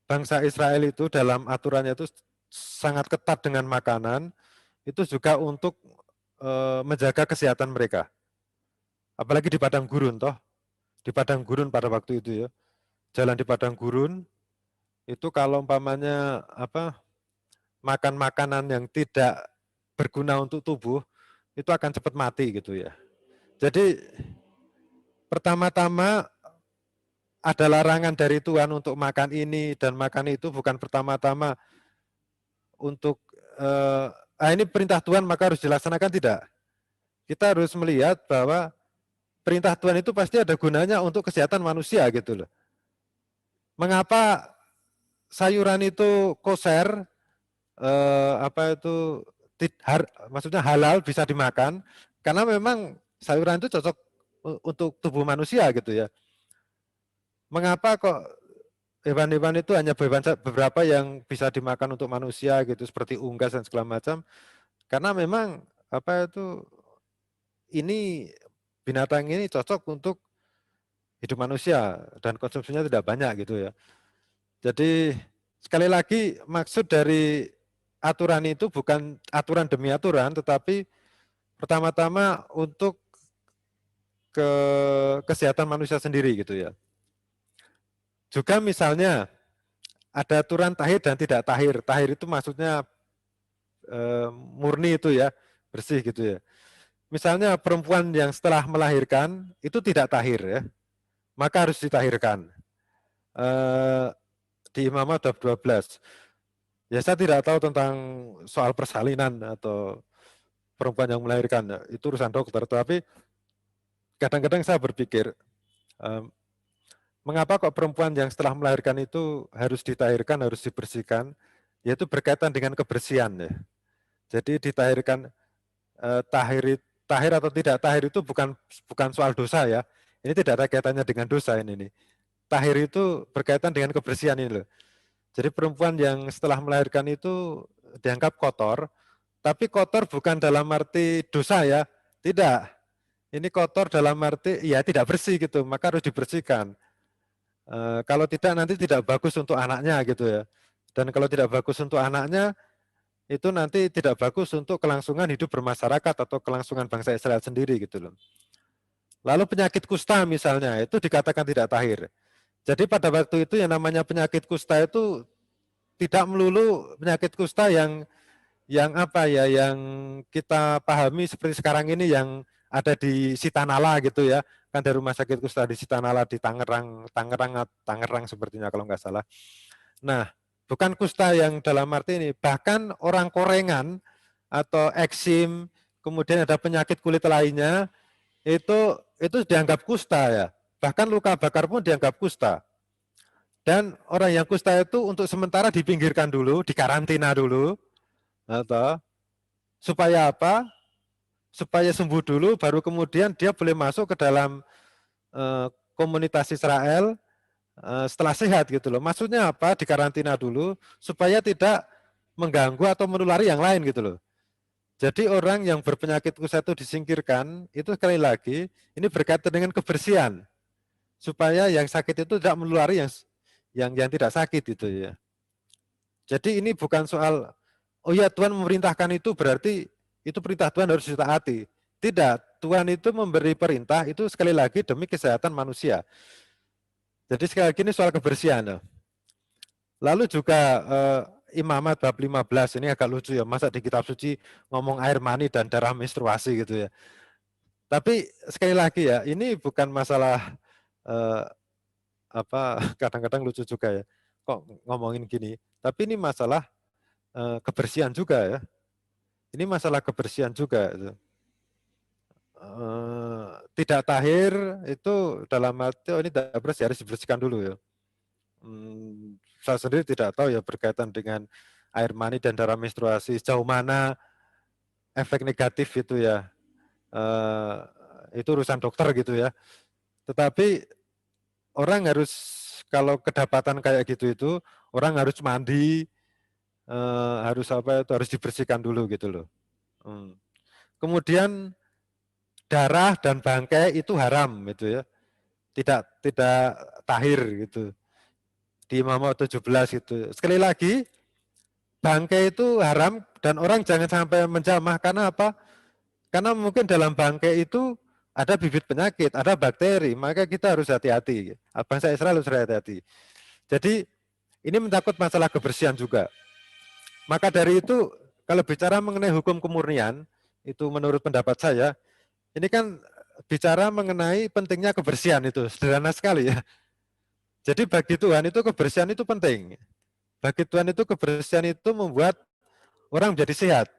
bangsa Israel itu dalam aturannya itu sangat ketat dengan makanan, itu juga untuk menjaga kesehatan mereka. Apalagi di padang gurun toh. Di padang gurun pada waktu itu ya. Jalan di padang gurun itu kalau umpamanya makan makanan yang tidak berguna untuk tubuh, itu akan cepat mati gitu ya. Jadi pertama-tama ada larangan dari Tuhan untuk makan ini dan makan itu, bukan pertama-tama untuk ini perintah Tuhan maka harus dilaksanakan, tidak. Kita harus melihat bahwa perintah Tuhan itu pasti ada gunanya untuk kesehatan manusia gitu loh. mengapa sayuran itu kosher, maksudnya halal, bisa dimakan, karena memang sayuran itu cocok untuk tubuh manusia gitu ya. Mengapa kok hewan-hewan itu hanya beberapa yang bisa dimakan untuk manusia gitu, seperti unggas dan segala macam? Karena memang ini binatang ini cocok untuk hidup manusia dan konsumsinya tidak banyak gitu ya. Jadi sekali lagi maksud dari aturan itu bukan aturan demi aturan, tetapi pertama-tama untuk kesehatan manusia sendiri gitu ya. Juga misalnya ada aturan tahir dan tidak tahir. Tahir itu maksudnya murni itu ya, bersih gitu ya. Misalnya perempuan yang setelah melahirkan itu tidak tahir ya, maka harus ditahirkan. Di Imamat bab 12. Ya saya tidak tahu tentang soal persalinan atau perempuan yang melahirkan, itu urusan dokter. Tapi kadang-kadang saya berpikir, mengapa kok perempuan yang setelah melahirkan itu harus ditahirkan, harus dibersihkan? Yaitu berkaitan dengan kebersihan ya. Jadi ditahirkan, tahir atau tidak tahir itu bukan soal dosa ya. Ini tidak ada kaitannya dengan dosa ini. Tahir itu berkaitan dengan kebersihan ini loh. Jadi perempuan yang setelah melahirkan itu dianggap kotor, tapi kotor bukan dalam arti dosa ya, tidak. Ini kotor dalam arti ya tidak bersih gitu, maka harus dibersihkan. Kalau tidak nanti tidak bagus untuk anaknya gitu ya. Dan kalau tidak bagus untuk anaknya, itu nanti tidak bagus untuk kelangsungan hidup bermasyarakat atau kelangsungan bangsa Israel sendiri gitu loh. Lalu penyakit kusta misalnya, itu dikatakan tidak tahir. Jadi pada waktu itu yang namanya penyakit kusta itu tidak melulu penyakit kusta yang kita pahami seperti sekarang ini yang ada di Sitanala gitu ya. Kan dari rumah sakit kusta di Sitanala di Tangerang sepertinya kalau nggak salah. Nah, bukan kusta yang dalam arti ini, bahkan orang korengan atau eksim, kemudian ada penyakit kulit lainnya, itu dianggap kusta ya. Bahkan luka bakar pun dianggap kusta. Dan orang yang kusta itu untuk sementara dipinggirkan dulu, dikarantina dulu, atau supaya apa? Supaya sembuh dulu, baru kemudian dia boleh masuk ke dalam komunitas Israel setelah sehat gitu loh. Maksudnya apa? Dikarantina dulu supaya tidak mengganggu atau menulari yang lain gitu loh. Jadi orang yang berpenyakit kusta itu disingkirkan, itu sekali lagi ini berkaitan dengan kebersihan. Supaya yang sakit itu tidak menulari yang tidak sakit gitu ya. Jadi ini bukan soal oh ya Tuhan memerintahkan itu berarti itu perintah Tuhan harus ditaati. Tidak, Tuhan itu memberi perintah itu sekali lagi demi kesehatan manusia. Jadi sekali lagi ini soal kebersihan. Lalu juga Imamat bab 15 ini agak lucu ya, masa di kitab suci ngomong air mani dan darah menstruasi gitu ya. Tapi sekali lagi ya, ini bukan masalah kadang-kadang lucu juga ya. Kok ngomongin gini? Tapi ini masalah kebersihan juga ya. Ini masalah kebersihan juga. Tidak tahir itu dalam arti ini tidak bersih, harus dibersihkan dulu ya. Saya sendiri tidak tahu ya berkaitan dengan air mani dan darah menstruasi sejauh mana efek negatif itu ya. Itu urusan dokter gitu ya. Tetapi orang harus kalau kedapatan kayak gitu itu orang harus mandi, harus dibersihkan dulu gitu loh. Kemudian darah dan bangkai itu haram itu ya, tidak tahir gitu. Di Imamat 17 itu. Sekali lagi bangkai itu haram dan orang jangan sampai menjamah karena apa? Karena mungkin dalam bangkai itu ada bibit penyakit, ada bakteri, maka kita harus hati-hati. Bangsa Israel harus hati-hati. Jadi ini menyangkut masalah kebersihan juga. Maka dari itu kalau bicara mengenai hukum kemurnian, itu menurut pendapat saya, ini kan bicara mengenai pentingnya kebersihan itu, sederhana sekali ya. Jadi bagi Tuhan itu kebersihan itu penting. Bagi Tuhan itu kebersihan itu membuat orang menjadi sehat.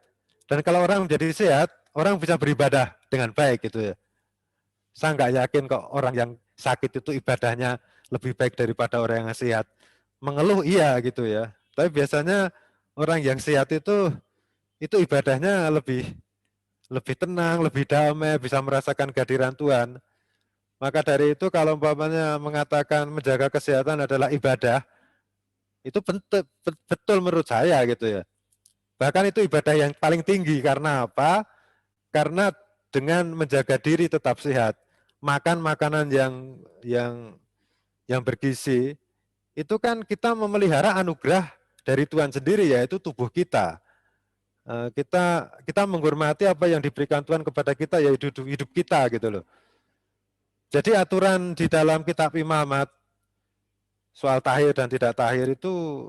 Dan kalau orang menjadi sehat, orang bisa beribadah dengan baik gitu ya. Saya nggak yakin kok orang yang sakit itu ibadahnya lebih baik daripada orang yang sehat. Mengeluh iya gitu ya. Tapi biasanya orang yang sehat itu ibadahnya lebih tenang, lebih damai, bisa merasakan kehadiran Tuhan. Maka dari itu kalau umpamanya mengatakan menjaga kesehatan adalah ibadah, itu betul menurut saya gitu ya. Bahkan itu ibadah yang paling tinggi. Karena apa? Karena dengan menjaga diri tetap sehat, makan makanan yang bergizi, itu kan kita memelihara anugerah dari Tuhan sendiri, yaitu tubuh kita. Kita menghormati apa yang diberikan Tuhan kepada kita, yaitu hidup kita gitu loh. Jadi aturan di dalam kitab Imamat soal tahir dan tidak tahir itu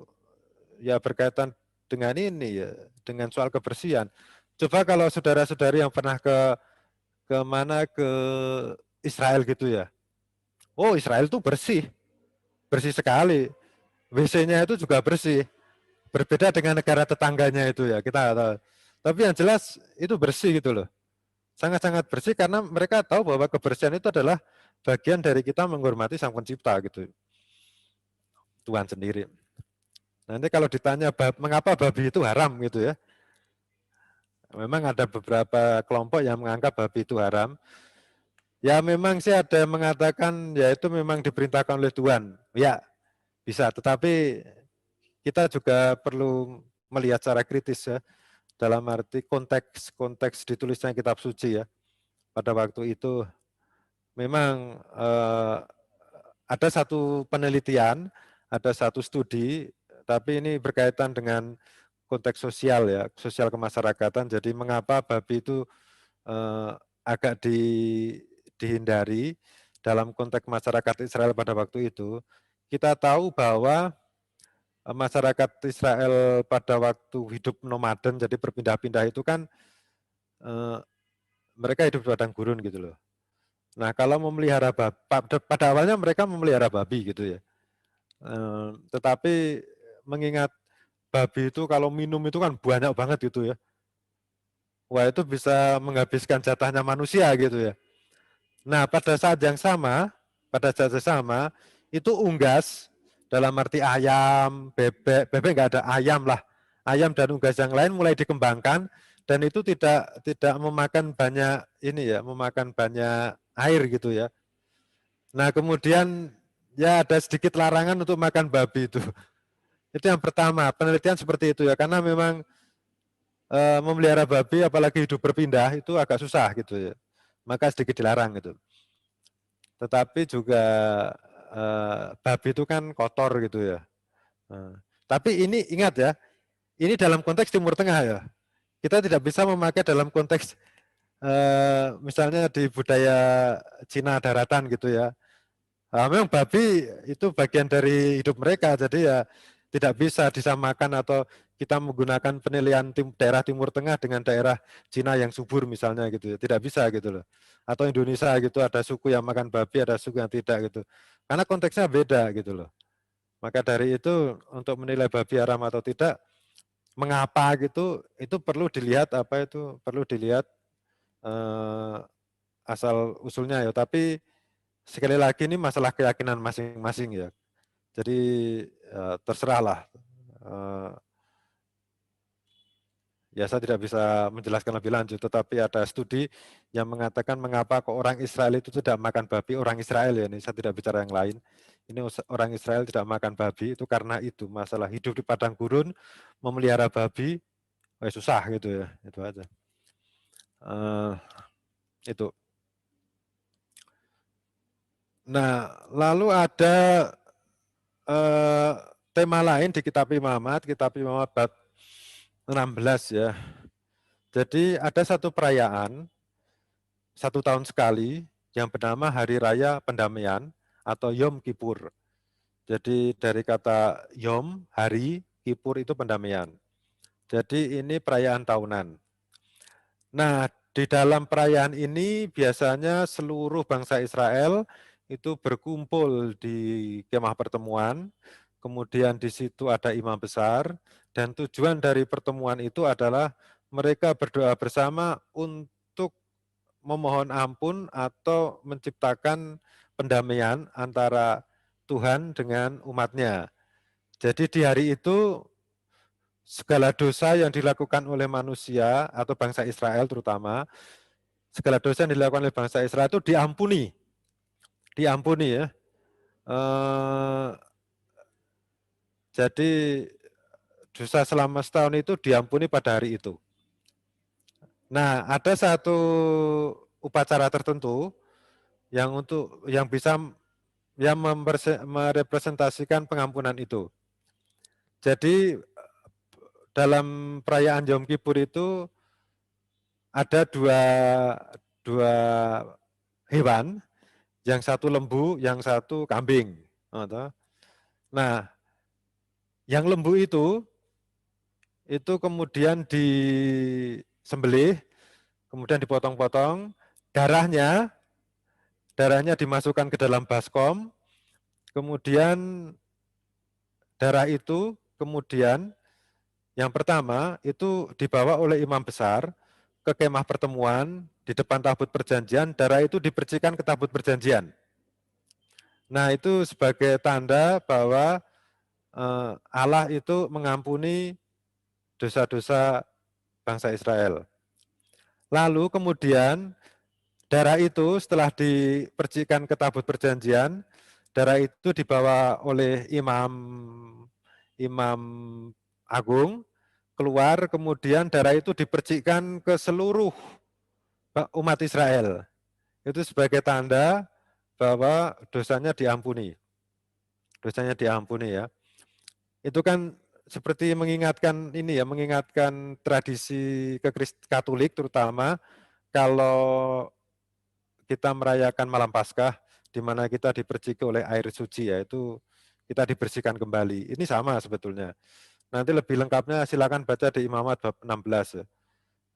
ya berkaitan dengan ini ya, dengan soal kebersihan. Coba kalau saudara-saudari yang pernah ke mana, ke Israel gitu ya. Oh, Israel itu bersih. Bersih sekali. WC-nya itu juga bersih. Berbeda dengan negara tetangganya itu ya, kita tahu. Tapi yang jelas itu bersih gitu loh. Sangat-sangat bersih karena mereka tahu bahwa kebersihan itu adalah bagian dari kita menghormati Sang Pencipta gitu. Tuhan sendiri. Nanti kalau ditanya mengapa babi itu haram gitu ya. Memang ada beberapa kelompok yang menganggap babi itu haram. Ya memang sih ada yang mengatakan ya itu memang diperintahkan oleh Tuhan. Ya bisa, tetapi kita juga perlu melihat secara kritis ya. Dalam arti konteks ditulisnya kitab suci ya. Pada waktu itu memang ada satu penelitian, ada satu studi, tapi ini berkaitan dengan konteks sosial ya, sosial kemasyarakatan. Jadi mengapa babi itu agak dihindari dalam konteks masyarakat Israel pada waktu itu. Kita tahu bahwa masyarakat Israel pada waktu hidup nomaden, jadi berpindah-pindah itu kan mereka hidup di padang gurun gitu loh. Nah kalau memelihara babi, pada awalnya mereka memelihara babi gitu ya. Tetapi mengingat babi itu kalau minum itu kan banyak banget gitu ya. Wah itu bisa menghabiskan jatahnya manusia gitu ya. Nah pada saat yang sama, itu unggas dalam arti ayam, bebek nggak ada, ayam lah. Ayam dan unggas yang lain mulai dikembangkan dan itu tidak memakan banyak ini ya, memakan banyak air gitu ya. Nah kemudian ya ada sedikit larangan untuk makan babi itu. Itu yang pertama, penelitian seperti itu ya, karena memang memelihara babi apalagi hidup berpindah itu agak susah gitu ya. Maka sedikit dilarang gitu. Tetapi juga babi itu kan kotor gitu ya. Tapi ini ingat ya, ini dalam konteks Timur Tengah ya. Kita tidak bisa memakai dalam konteks misalnya di budaya Cina daratan gitu ya. Memang babi itu bagian dari hidup mereka, jadi ya tidak bisa disamakan atau kita menggunakan penilaian daerah Timur Tengah dengan daerah Cina yang subur misalnya gitu ya. Tidak bisa gitu loh. Atau Indonesia gitu, ada suku yang makan babi, ada suku yang tidak gitu. Karena konteksnya beda gitu loh. Maka dari itu untuk menilai babi haram atau tidak, mengapa gitu, itu perlu dilihat perlu dilihat asal usulnya ya. Tapi sekali lagi ini masalah keyakinan masing-masing ya. Jadi terserahlah. Ya saya tidak bisa menjelaskan lebih lanjut, tetapi ada studi yang mengatakan mengapa kok orang Israel itu tidak makan babi, orang Israel ya, ini saya tidak bicara yang lain. Ini orang Israel tidak makan babi itu karena itu masalah hidup di padang gurun, memelihara babi, susah gitu ya, itu aja. Itu. Nah, lalu ada tema lain di kitab Imamat bab 16 ya. Jadi ada satu perayaan, 1 tahun sekali, yang bernama Hari Raya Pendamaian atau Yom Kippur. Jadi dari kata Yom, hari, Kippur itu pendamaian. Jadi ini perayaan tahunan. Nah, di dalam perayaan ini biasanya seluruh bangsa Israel itu berkumpul di kemah pertemuan, kemudian di situ ada imam besar, dan tujuan dari pertemuan itu adalah mereka berdoa bersama untuk memohon ampun atau menciptakan pendamaian antara Tuhan dengan umatnya. Jadi di hari itu segala dosa yang dilakukan oleh manusia atau bangsa Israel terutama, segala dosa yang dilakukan oleh bangsa Israel itu diampuni. Diampuni ya. Jadi dosa selama setahun itu diampuni pada hari itu. Nah, ada satu upacara tertentu yang bisa yang merepresentasikan pengampunan itu. Jadi dalam perayaan Yom Kippur itu ada dua hewan, yang satu lembu, yang satu kambing. Nah, yang lembu itu kemudian disembelih, kemudian dipotong-potong, darahnya dimasukkan ke dalam baskom, kemudian darah itu kemudian yang pertama itu dibawa oleh imam besar ke kemah pertemuan di depan tabut perjanjian, darah itu dipercikan ke tabut perjanjian. Nah, itu sebagai tanda bahwa Allah itu mengampuni dosa-dosa bangsa Israel. Lalu kemudian darah itu setelah dipercikan ke tabut perjanjian, darah itu dibawa oleh imam agung keluar, kemudian darah itu dipercikkan ke seluruh umat Israel. Itu sebagai tanda bahwa dosanya diampuni. Dosanya diampuni ya. Itu kan seperti mengingatkan ini ya, mengingatkan tradisi Katolik terutama kalau kita merayakan malam Paskah di mana kita diperciki oleh air suci, yaitu kita dibersihkan kembali. Ini sama sebetulnya. Nanti lebih lengkapnya silakan baca di Imamat bab 16 ya.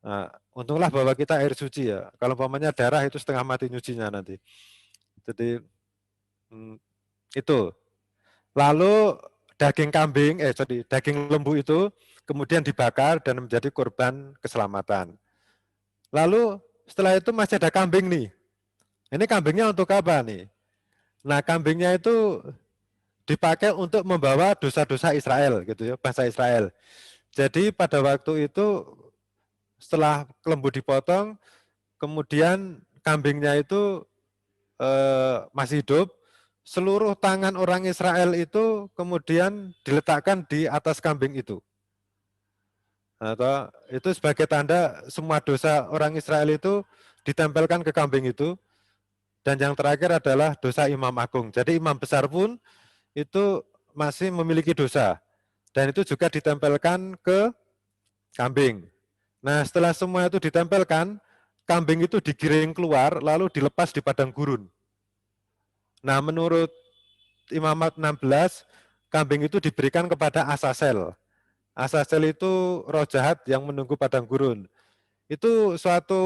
Nah, untunglah bahwa kita air suci ya. Kalau umpamanya darah itu setengah mati nyucinya nanti. Jadi itu. Lalu daging lembu itu kemudian dibakar dan menjadi korban keselamatan. Lalu setelah itu masih ada kambing nih. Ini kambingnya untuk apa nih? Nah, kambingnya itu dipakai untuk membawa dosa-dosa Israel gitu ya, bangsa Israel. Jadi pada waktu itu setelah lembu dipotong, kemudian kambingnya itu masih hidup, seluruh tangan orang Israel itu kemudian diletakkan di atas kambing itu. Atau itu sebagai tanda semua dosa orang Israel itu ditempelkan ke kambing itu. Dan yang terakhir adalah dosa imam agung. Jadi imam besar pun itu masih memiliki dosa. Dan itu juga ditempelkan ke kambing. Nah, setelah semua itu ditempelkan, kambing itu digiring keluar lalu dilepas di padang gurun. Nah, menurut Imamat 16, kambing itu diberikan kepada Asasel. Asasel itu roh jahat yang menunggu padang gurun. Itu suatu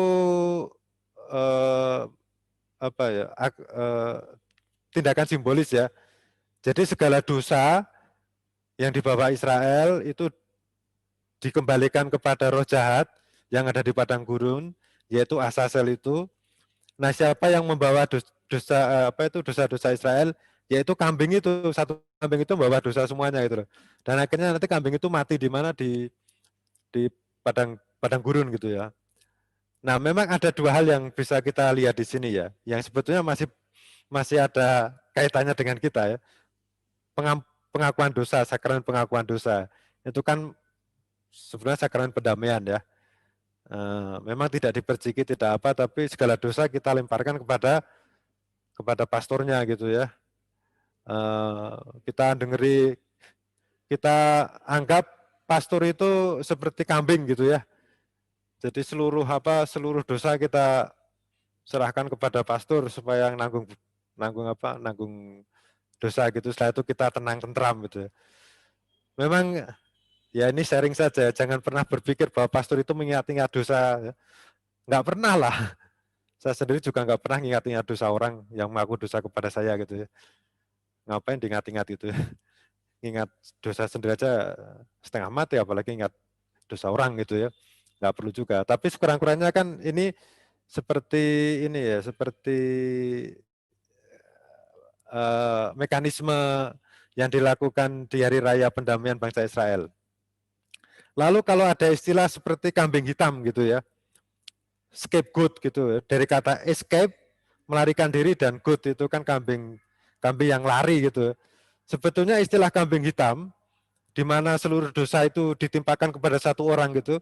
tindakan simbolis ya. Jadi segala dosa yang dibawa Israel itu dikembalikan kepada roh jahat yang ada di padang gurun, yaitu Asasel itu. Nah, siapa yang membawa dosa-dosa Israel, yaitu kambing itu, satu kambing itu membawa dosa semuanya gitu loh. Dan akhirnya nanti kambing itu mati di mana di padang gurun gitu ya. Nah, memang ada dua hal yang bisa kita lihat di sini ya, yang sebetulnya masih ada kaitannya dengan kita ya. Pengakuan dosa, sakramen pengakuan dosa. Itu kan sebenarnya sakramen pendamaian ya. Memang tidak diperciki, tidak apa, tapi segala dosa kita lemparkan kepada pastornya gitu ya. Kita anggap pastor itu seperti kambing gitu ya. Jadi seluruh dosa kita serahkan kepada pastor supaya nanggung dosa gitu. Setelah itu kita tenang tentram gitu. Memang ya ini sharing saja, jangan pernah berpikir bahwa pastor itu mengingat-ingat dosa. Enggak pernah lah. Saya sendiri juga enggak pernah mengingat-ingat dosa orang yang mengaku dosa kepada saya gitu ya. Ngapain diingat-ingat itu ya. Ingat dosa sendiri aja setengah mati, apalagi ingat dosa orang gitu ya. Enggak perlu juga. Tapi sekurang-kurangnya kan ini seperti mekanisme yang dilakukan di Hari Raya Pendamaian bangsa Israel. Lalu kalau ada istilah seperti kambing hitam gitu ya, scapegoat gitu, dari kata escape, melarikan diri, dan goat itu kan kambing yang lari gitu. Sebetulnya istilah kambing hitam, di mana seluruh dosa itu ditimpakan kepada satu orang gitu,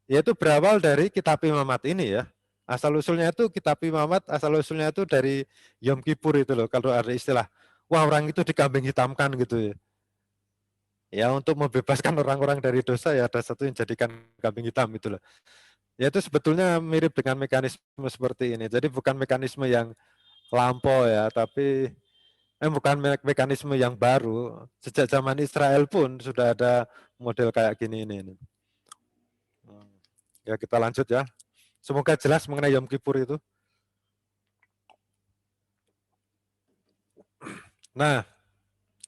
yaitu berawal dari Kitab Imamat ini ya. Asal usulnya itu Kitab Imamat, asal usulnya itu dari Yom Kippur itu loh. Kalau ada istilah, wah orang itu dikambing hitamkan gitu ya. Ya untuk membebaskan orang-orang dari dosa ya ada satu yang jadikan kambing hitam gitu loh. Ya itu sebetulnya mirip dengan mekanisme seperti ini. Jadi bukan mekanisme yang lampau ya, tapi bukan mekanisme yang baru. Sejak zaman Israel pun sudah ada model kayak gini ini. Ya kita lanjut ya. Semoga jelas mengenai Yom Kippur itu. Nah,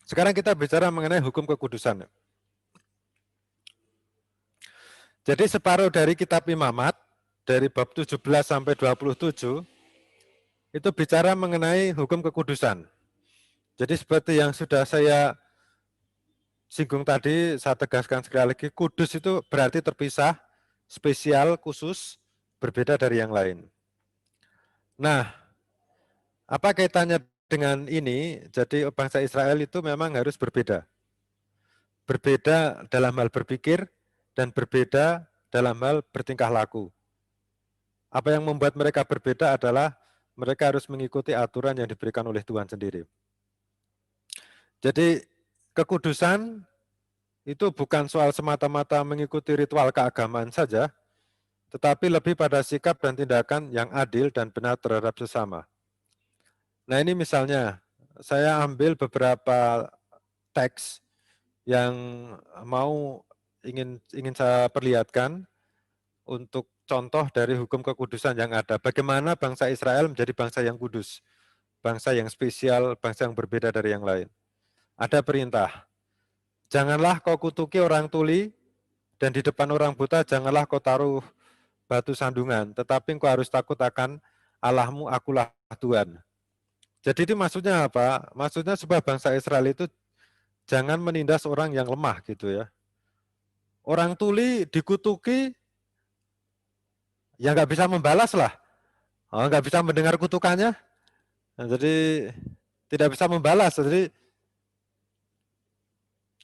sekarang kita bicara mengenai hukum kekudusan. Jadi separuh dari Kitab Imamat, dari bab 17 sampai 27, itu bicara mengenai hukum kekudusan. Jadi seperti yang sudah saya singgung tadi, saya tegaskan sekali lagi, kudus itu berarti terpisah, spesial, khusus, berbeda dari yang lain. Nah, apa kaitannya dengan ini? Jadi bangsa Israel itu memang harus berbeda. Berbeda dalam hal berpikir dan berbeda dalam hal bertingkah laku. Apa yang membuat mereka berbeda adalah mereka harus mengikuti aturan yang diberikan oleh Tuhan sendiri. Jadi kekudusan itu bukan soal semata-mata mengikuti ritual keagamaan saja, tetapi lebih pada sikap dan tindakan yang adil dan benar terhadap sesama. Nah ini misalnya, saya ambil beberapa teks yang ingin saya perlihatkan untuk contoh dari hukum kekudusan yang ada. Bagaimana bangsa Israel menjadi bangsa yang kudus, bangsa yang spesial, bangsa yang berbeda dari yang lain. Ada perintah, janganlah kau kutuki orang tuli, dan di depan orang buta janganlah kau taruh batu sandungan, tetapi kau harus takut akan Allahmu, akulah Tuhan. Jadi itu maksudnya apa? Maksudnya supaya bangsa Israel itu jangan menindas orang yang lemah gitu ya. Orang tuli dikutuki, ya nggak bisa membalas lah. Nggak bisa mendengar kutukannya. Nah, jadi tidak bisa membalas. Jadi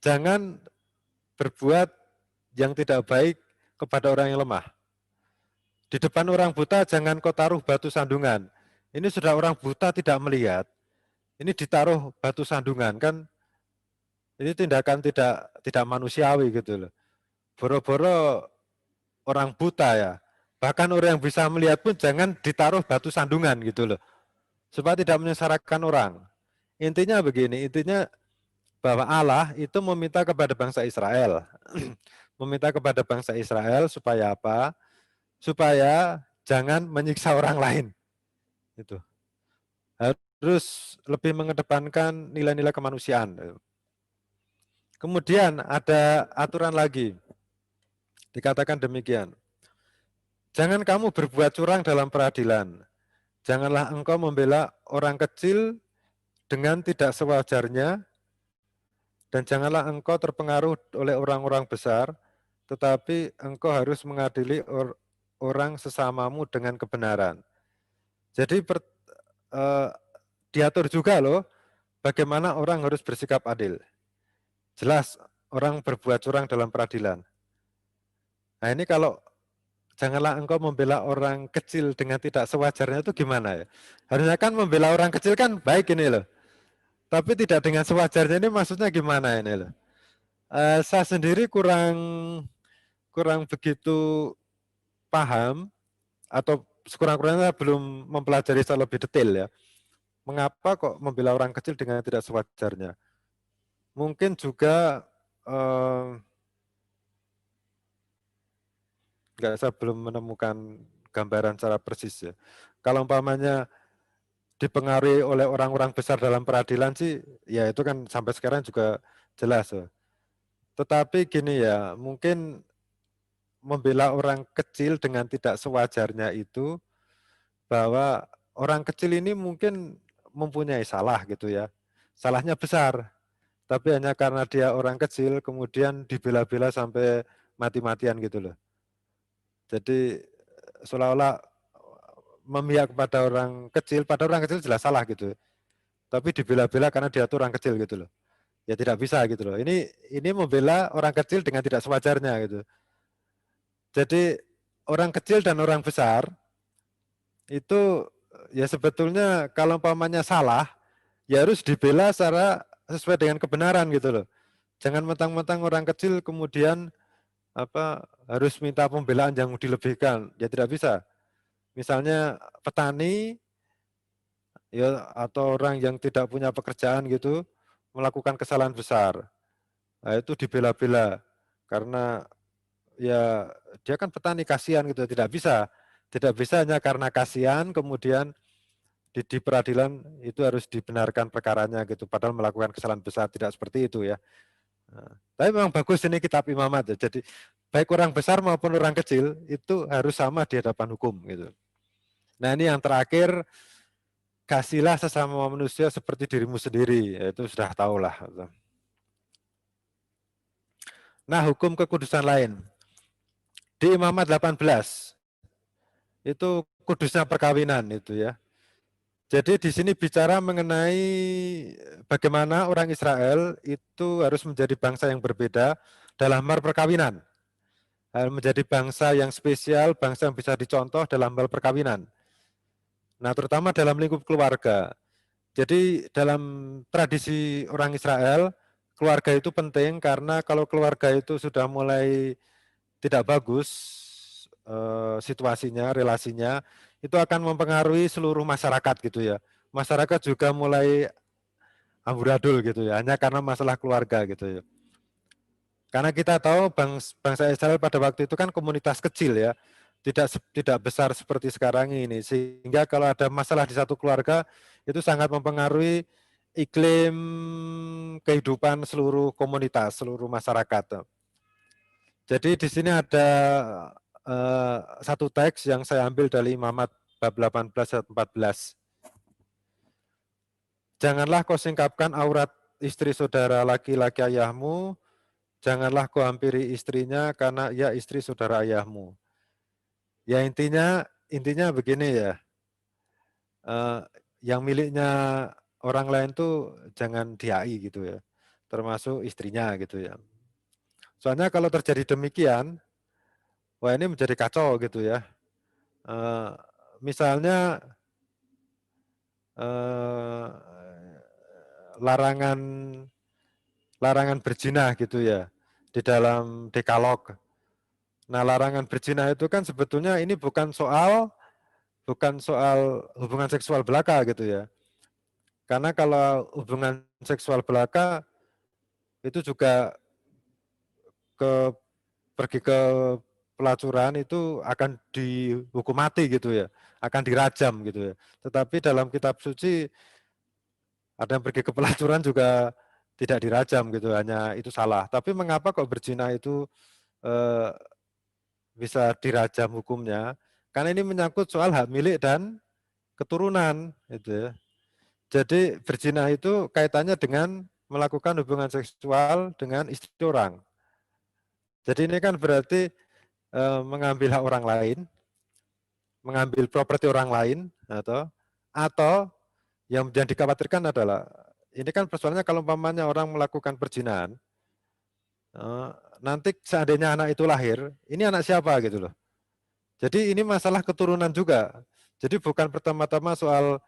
jangan berbuat yang tidak baik kepada orang yang lemah. Di depan orang buta jangan kau taruh batu sandungan. Ini sudah orang buta tidak melihat. Ini ditaruh batu sandungan kan? Ini tindakan tidak manusiawi gitu loh. Boro-boro orang buta ya. Bahkan orang yang bisa melihat pun jangan ditaruh batu sandungan gitu loh. Supaya tidak menyengsarakan orang. Intinya begini, intinya bahwa Allah itu meminta kepada bangsa Israel. Meminta kepada bangsa Israel supaya apa? Supaya jangan menyiksa orang lain. Itu. Harus lebih mengedepankan nilai-nilai kemanusiaan. Kemudian ada aturan lagi. Dikatakan demikian. Jangan kamu berbuat curang dalam peradilan. Janganlah engkau membela orang kecil dengan tidak sewajarnya, dan janganlah engkau terpengaruh oleh orang-orang besar, tetapi engkau harus mengadili orang sesamamu dengan kebenaran. Jadi diatur juga loh, bagaimana orang harus bersikap adil. Jelas orang berbuat curang dalam peradilan. Nah ini kalau janganlah engkau membela orang kecil dengan tidak sewajarnya itu gimana ya? Harusnya kan membela orang kecil kan baik ini loh. Tapi tidak dengan sewajarnya ini maksudnya gimana ini loh? Saya sendiri kurang begitu paham atau sekurang-kurangnya belum mempelajari secara lebih detail ya. Mengapa kok membela orang kecil dengan tidak sewajarnya? Mungkin juga saya belum menemukan gambaran secara persis ya. Kalau umpamanya dipengaruhi oleh orang-orang besar dalam peradilan sih, ya itu kan sampai sekarang juga jelas ya. Tetapi gini ya, mungkin membela orang kecil dengan tidak sewajarnya itu bahwa orang kecil ini mungkin mempunyai salah gitu ya. Salahnya besar, tapi hanya karena dia orang kecil kemudian dibela-bela sampai mati-matian gitu loh. Jadi seolah-olah memihak kepada orang kecil, pada orang kecil jelas salah gitu. Tapi dibela-bela karena dia tuh orang kecil gitu loh. Ya tidak bisa gitu loh. Ini membela orang kecil dengan tidak sewajarnya gitu. Jadi orang kecil dan orang besar itu ya sebetulnya kalau umpamanya salah, ya harus dibela secara sesuai dengan kebenaran gitu loh. Jangan mentang-mentang orang kecil kemudian harus minta pembelaan yang dilebihkan. Ya tidak bisa. Misalnya petani ya atau orang yang tidak punya pekerjaan gitu melakukan kesalahan besar. Nah, itu dibela-bela karena ya dia kan petani, kasihan gitu, tidak bisa hanya karena kasihan kemudian di peradilan itu harus dibenarkan perkaranya gitu, padahal melakukan kesalahan besar, tidak seperti itu ya. Nah, tapi memang bagus ini kitab imamat ya, jadi baik orang besar maupun orang kecil itu harus sama di hadapan hukum gitu. Nah ini yang terakhir, kasihlah sesama manusia seperti dirimu sendiri, ya, itu sudah tahulah. Nah hukum kekudusan lain. Di Imamat 18, itu kudusnya perkawinan itu ya. Jadi di sini bicara mengenai bagaimana orang Israel itu harus menjadi bangsa yang berbeda dalam hal perkawinan. Menjadi bangsa yang spesial, bangsa yang bisa dicontoh dalam hal perkawinan. Nah terutama dalam lingkup keluarga. Jadi dalam tradisi orang Israel, keluarga itu penting karena kalau keluarga itu sudah mulai tidak bagus situasinya, relasinya, itu akan mempengaruhi seluruh masyarakat gitu ya. Masyarakat juga mulai amburadul gitu ya, hanya karena masalah keluarga gitu ya. Karena kita tahu bangsa Israel pada waktu itu kan komunitas kecil ya, tidak besar seperti sekarang ini, sehingga kalau ada masalah di satu keluarga itu sangat mempengaruhi iklim kehidupan seluruh komunitas, seluruh masyarakat. Jadi di sini ada satu teks yang saya ambil dari Imamat bab 18 ayat 14. Janganlah kau singkapkan aurat istri saudara laki-laki ayahmu, janganlah kau hampiri istrinya karena ia istri saudara ayahmu. Ya intinya begini ya, yang miliknya orang lain tuh jangan diai gitu ya, termasuk istrinya gitu ya. Soalnya kalau terjadi demikian, wah ini menjadi kacau gitu ya. Misalnya larangan berzina gitu ya di dalam Dekalog. Nah, larangan berzina itu kan sebetulnya ini bukan soal hubungan seksual belaka gitu ya. Karena kalau hubungan seksual belaka itu juga pergi ke pelacuran itu akan dihukum mati gitu ya, akan dirajam gitu ya. Tetapi dalam kitab suci ada yang pergi ke pelacuran juga tidak dirajam gitu, hanya itu salah. Tapi mengapa kok berzina itu bisa dirajam hukumnya? Karena ini menyangkut soal hak milik dan keturunan gitu ya. Jadi berzina itu kaitannya dengan melakukan hubungan seksual dengan istri orang. Jadi ini kan berarti mengambil hak orang lain, mengambil properti orang lain, atau yang dikhawatirkan adalah, ini kan persoalannya kalau umpamanya orang melakukan perzinahan, nanti seandainya anak itu lahir, ini anak siapa gitu loh. Jadi ini masalah keturunan juga. Jadi bukan pertama-tama soal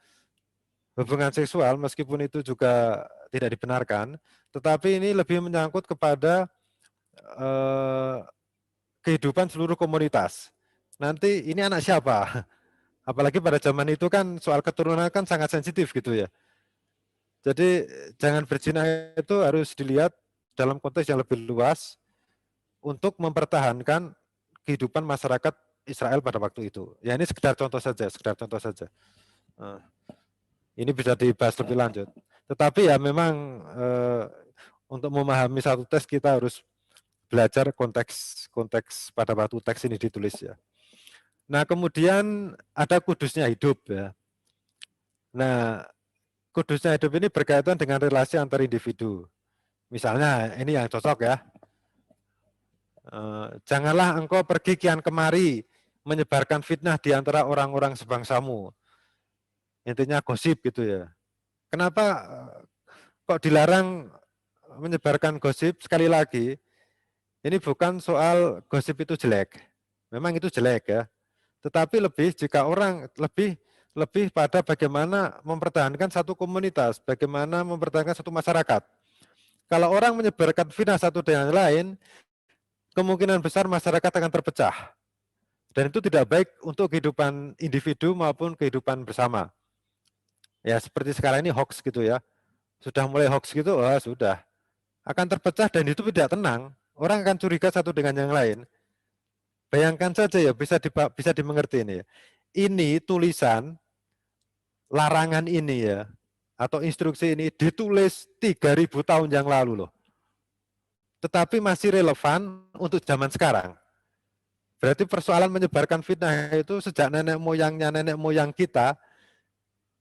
hubungan seksual, meskipun itu juga tidak dibenarkan, tetapi ini lebih menyangkut kepada kehidupan seluruh komunitas. Nanti ini anak siapa? Apalagi pada zaman itu kan soal keturunan kan sangat sensitif gitu ya. Jadi jangan berzina itu harus dilihat dalam konteks yang lebih luas untuk mempertahankan kehidupan masyarakat Israel pada waktu itu. Ya ini sekedar contoh saja. Ini bisa dibahas lebih lanjut. Tetapi ya memang untuk memahami satu teks kita harus belajar konteks pada waktu teks ini ditulis ya. Nah kemudian ada kudusnya hidup ya. Nah kudusnya hidup ini berkaitan dengan relasi antar individu. Misalnya, ini yang cocok ya. Janganlah engkau pergi kian kemari menyebarkan fitnah di antara orang-orang sebangsamu. Intinya gosip gitu ya. Kenapa kok dilarang menyebarkan gosip? Sekali lagi, ini bukan soal gosip itu jelek. Memang itu jelek ya. Tetapi lebih jika orang lebih pada bagaimana mempertahankan satu komunitas, bagaimana mempertahankan satu masyarakat. Kalau orang menyebarkan fitnah satu dengan lain, kemungkinan besar masyarakat akan terpecah. Dan itu tidak baik untuk kehidupan individu maupun kehidupan bersama. Ya seperti sekarang ini hoax gitu ya. Sudah mulai hoax gitu, sudah. Akan terpecah dan itu tidak tenang. Orang akan curiga satu dengan yang lain. Bayangkan saja ya, bisa dimengerti ini. Ini tulisan larangan ini ya, atau instruksi ini ditulis 3.000 tahun yang lalu loh. Tetapi masih relevan untuk zaman sekarang. Berarti persoalan menyebarkan fitnah itu sejak nenek moyang kita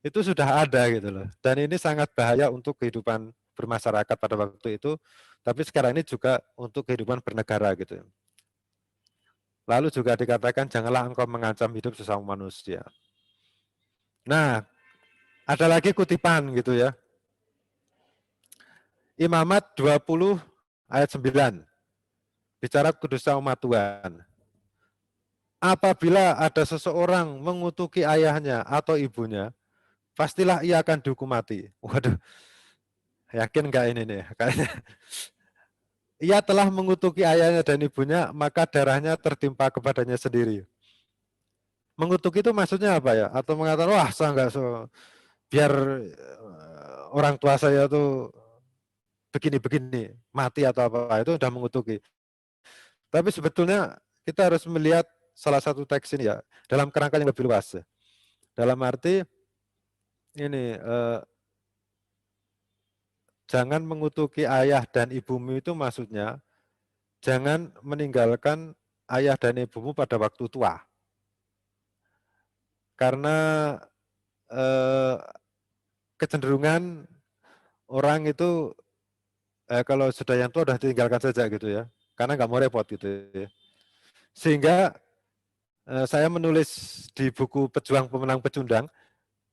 itu sudah ada gitu loh. Dan ini sangat bahaya untuk kehidupan bermasyarakat pada waktu itu, tapi sekarang ini juga untuk kehidupan bernegara gitu. Lalu juga dikatakan janganlah engkau mengancam hidup sesama manusia. Nah, ada lagi kutipan gitu ya. Imamat 20 ayat 9. Bicara kudusnya umat Tuhan. Apabila ada seseorang mengutuki ayahnya atau ibunya, pastilah ia akan dihukum mati. Waduh, yakin nggak ini nih? Kayaknya ia telah mengutuki ayahnya dan ibunya, maka darahnya tertimpa kepadanya sendiri. Mengutuk itu maksudnya apa ya? Atau mengatakan, wah saya nggak biar orang tua saya tuh begini-begini, mati atau apa, itu udah mengutuki. Tapi sebetulnya kita harus melihat salah satu teks ini ya, dalam kerangka yang lebih luas. Dalam arti, ini, jangan mengutuki ayah dan ibumu itu maksudnya, jangan meninggalkan ayah dan ibumu pada waktu tua. Karena kecenderungan orang itu kalau sudah yang tua sudah tinggalkan saja gitu ya, karena nggak mau repot gitu ya. Sehingga saya menulis di buku Pejuang Pemenang Pecundang,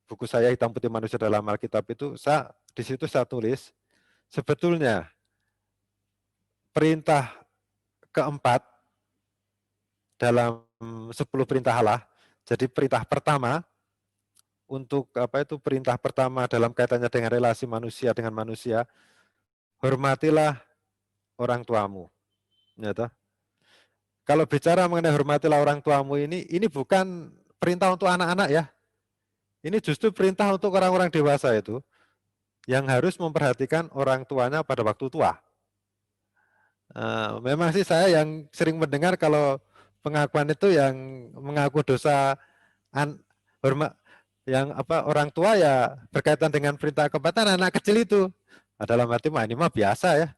buku saya Hitam Putih Manusia dalam Alkitab itu, di situ saya tulis sebetulnya perintah keempat dalam 10 perintah Allah. Jadi perintah pertama untuk perintah pertama dalam kaitannya dengan relasi manusia dengan manusia, hormatilah orang tuamu. Ya, toh? Kalau bicara mengenai hormatilah orang tuamu ini bukan perintah untuk anak-anak ya. Ini justru perintah untuk orang-orang dewasa itu yang harus memperhatikan orang tuanya pada waktu tua. Memang sih saya yang sering mendengar kalau pengakuan itu yang mengaku dosa hormat yang orang tua ya berkaitan dengan perintah keempat anak kecil itu. Dalam arti ini mah biasa ya.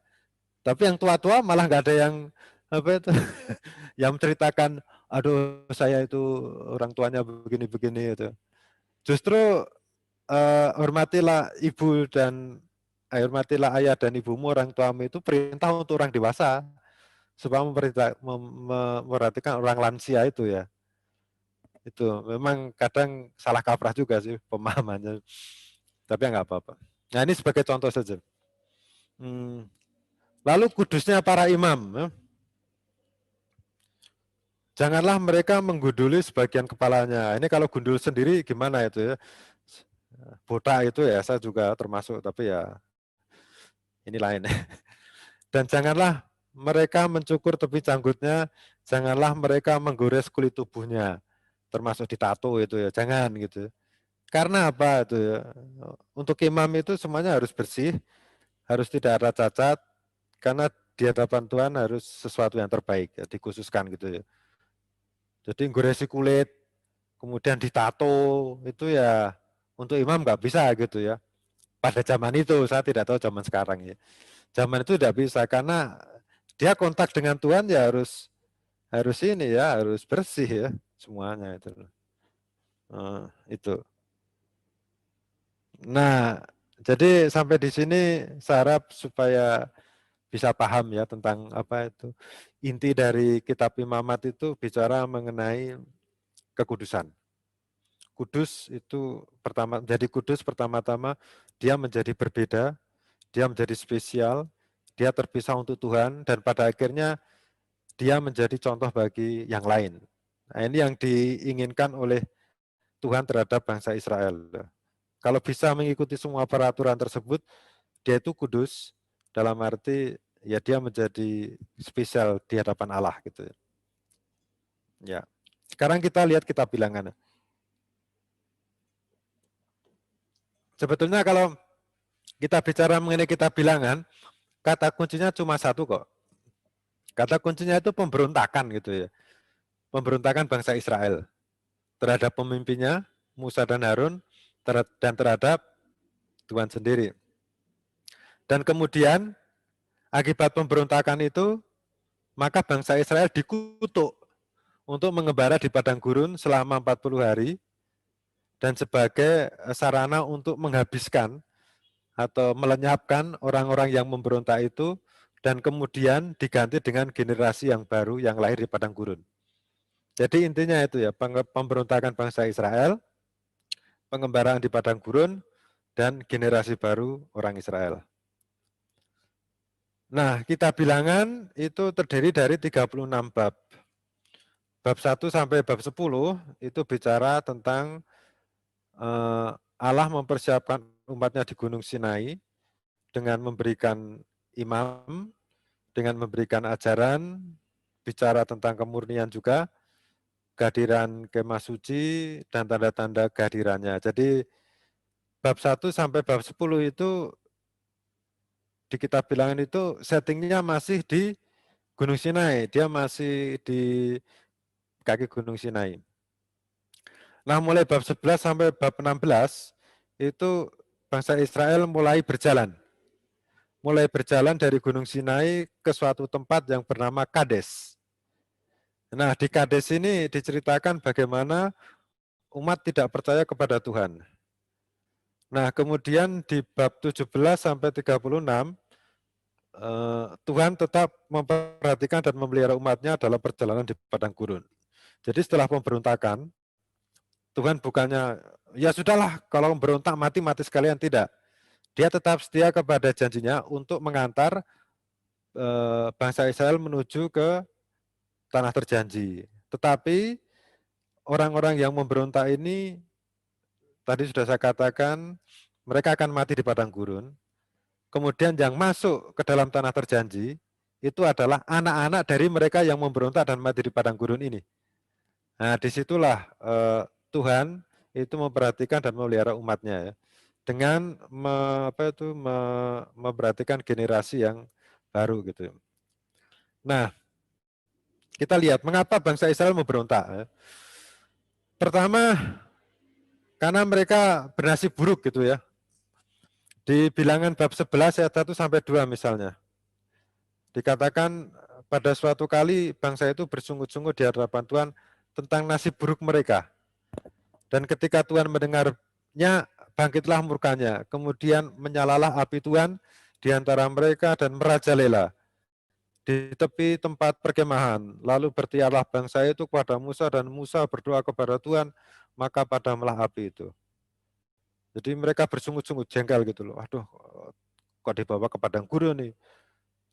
Tapi yang tua-tua malah nggak ada yang yang menceritakan, aduh saya itu orang tuanya begini-begini itu. Justru hormatilah ibu dan hormatilah ayah dan ibumu, orang tuamu itu perintah untuk orang dewasa supaya memperhatikan orang lansia itu ya. Itu memang kadang salah kaprah juga sih pemahamannya, tapi nggak apa-apa. Nah ini sebagai contoh saja. Lalu kudusnya para imam. Janganlah mereka menggunduli sebagian kepalanya. Ini kalau gundul sendiri gimana itu ya? Botak itu ya saya juga termasuk, tapi ya ini lain. Dan janganlah mereka mencukur tepi janggutnya, janganlah mereka menggores kulit tubuhnya, termasuk ditato itu ya, jangan gitu. Karena apa itu ya? Untuk imam itu semuanya harus bersih, harus tidak ada cacat, karena di hadapan Tuhan harus sesuatu yang terbaik, ya, dikhususkan gitu ya. Jadi goresi kulit, kemudian ditato, itu ya untuk imam nggak bisa gitu ya. Pada zaman itu, saya tidak tahu zaman sekarang ya. Zaman itu tidak bisa, karena dia kontak dengan Tuhan ya harus ini ya, harus bersih ya semuanya itu. Itu. Nah, jadi sampai di sini saya harap supaya bisa paham ya tentang apa itu inti dari kitab Imamat itu bicara mengenai kekudusan. Kudus itu pertama-tama dia menjadi berbeda, dia menjadi spesial, dia terpisah untuk Tuhan dan pada akhirnya dia menjadi contoh bagi yang lain. Nah, ini yang diinginkan oleh Tuhan terhadap bangsa Israel. Kalau bisa mengikuti semua peraturan tersebut, dia itu kudus dalam arti ya dia menjadi spesial di hadapan Allah gitu. Ya. Sekarang kita lihat kitab Bilangan. Sebetulnya kalau kita bicara mengenai kitab Bilangan, kata kuncinya cuma satu kok. Kata kuncinya itu pemberontakan gitu ya. Pemberontakan bangsa Israel terhadap pemimpinnya Musa dan Harun dan terhadap Tuhan sendiri. Dan kemudian akibat pemberontakan itu maka bangsa Israel dikutuk untuk mengembara di padang gurun selama 40 hari dan sebagai sarana untuk menghabiskan atau melenyapkan orang-orang yang memberontak itu dan kemudian diganti dengan generasi yang baru yang lahir di padang gurun. Jadi intinya itu ya, pemberontakan bangsa Israel, pengembaraan di padang gurun, dan generasi baru orang Israel. Nah, kitab Bilangan itu terdiri dari 36 bab. Bab 1 sampai bab 10 itu bicara tentang Allah mempersiapkan umatnya di Gunung Sinai dengan memberikan imam, dengan memberikan ajaran, bicara tentang kemurnian juga, kehadiran kemah suci, dan tanda-tanda kehadirannya. Jadi bab 1 sampai bab 10 itu di kitab Bilangan itu settingnya masih di Gunung Sinai, dia masih di kaki Gunung Sinai. Nah, mulai bab 11 sampai bab 16 itu bangsa Israel mulai berjalan. Mulai berjalan dari Gunung Sinai ke suatu tempat yang bernama Kades. Nah, di Kades ini diceritakan bagaimana umat tidak percaya kepada Tuhan. Nah, kemudian di bab 17 sampai 36 Tuhan tetap memperhatikan dan memelihara umatnya dalam perjalanan di padang gurun. Jadi setelah pemberontakan, Tuhan bukannya, ya sudahlah kalau memberontak mati sekalian, tidak. Dia tetap setia kepada janjinya untuk mengantar bangsa Israel menuju ke tanah terjanji. Tetapi orang-orang yang memberontak ini, tadi sudah saya katakan, mereka akan mati di padang gurun. Kemudian yang masuk ke dalam tanah terjanji, itu adalah anak-anak dari mereka yang memberontak dan mati di padang gurun ini. Nah, disitulah Tuhan itu memperhatikan dan memelihara umatnya ya, dengan memperhatikan generasi yang baru gitu. Nah, kita lihat mengapa bangsa Israel memberontak. Ya. Pertama, karena mereka bernasib buruk gitu ya. Di Bilangan bab 11 ayat 1 sampai 2 misalnya. Dikatakan pada suatu kali bangsa itu bersungut-sungut di hadapan Tuhan tentang nasib buruk mereka. Dan ketika Tuhan mendengarnya, bangkitlah murkanya. Kemudian menyalalah api Tuhan di antara mereka dan merajalela di tepi tempat perkemahan. Lalu bertiarlah bangsa itu kepada Musa dan Musa berdoa kepada Tuhan, maka padamlah api itu. Jadi mereka bersungut-sungut jengkel gitu loh. Aduh, kok dibawa ke padang gurun nih.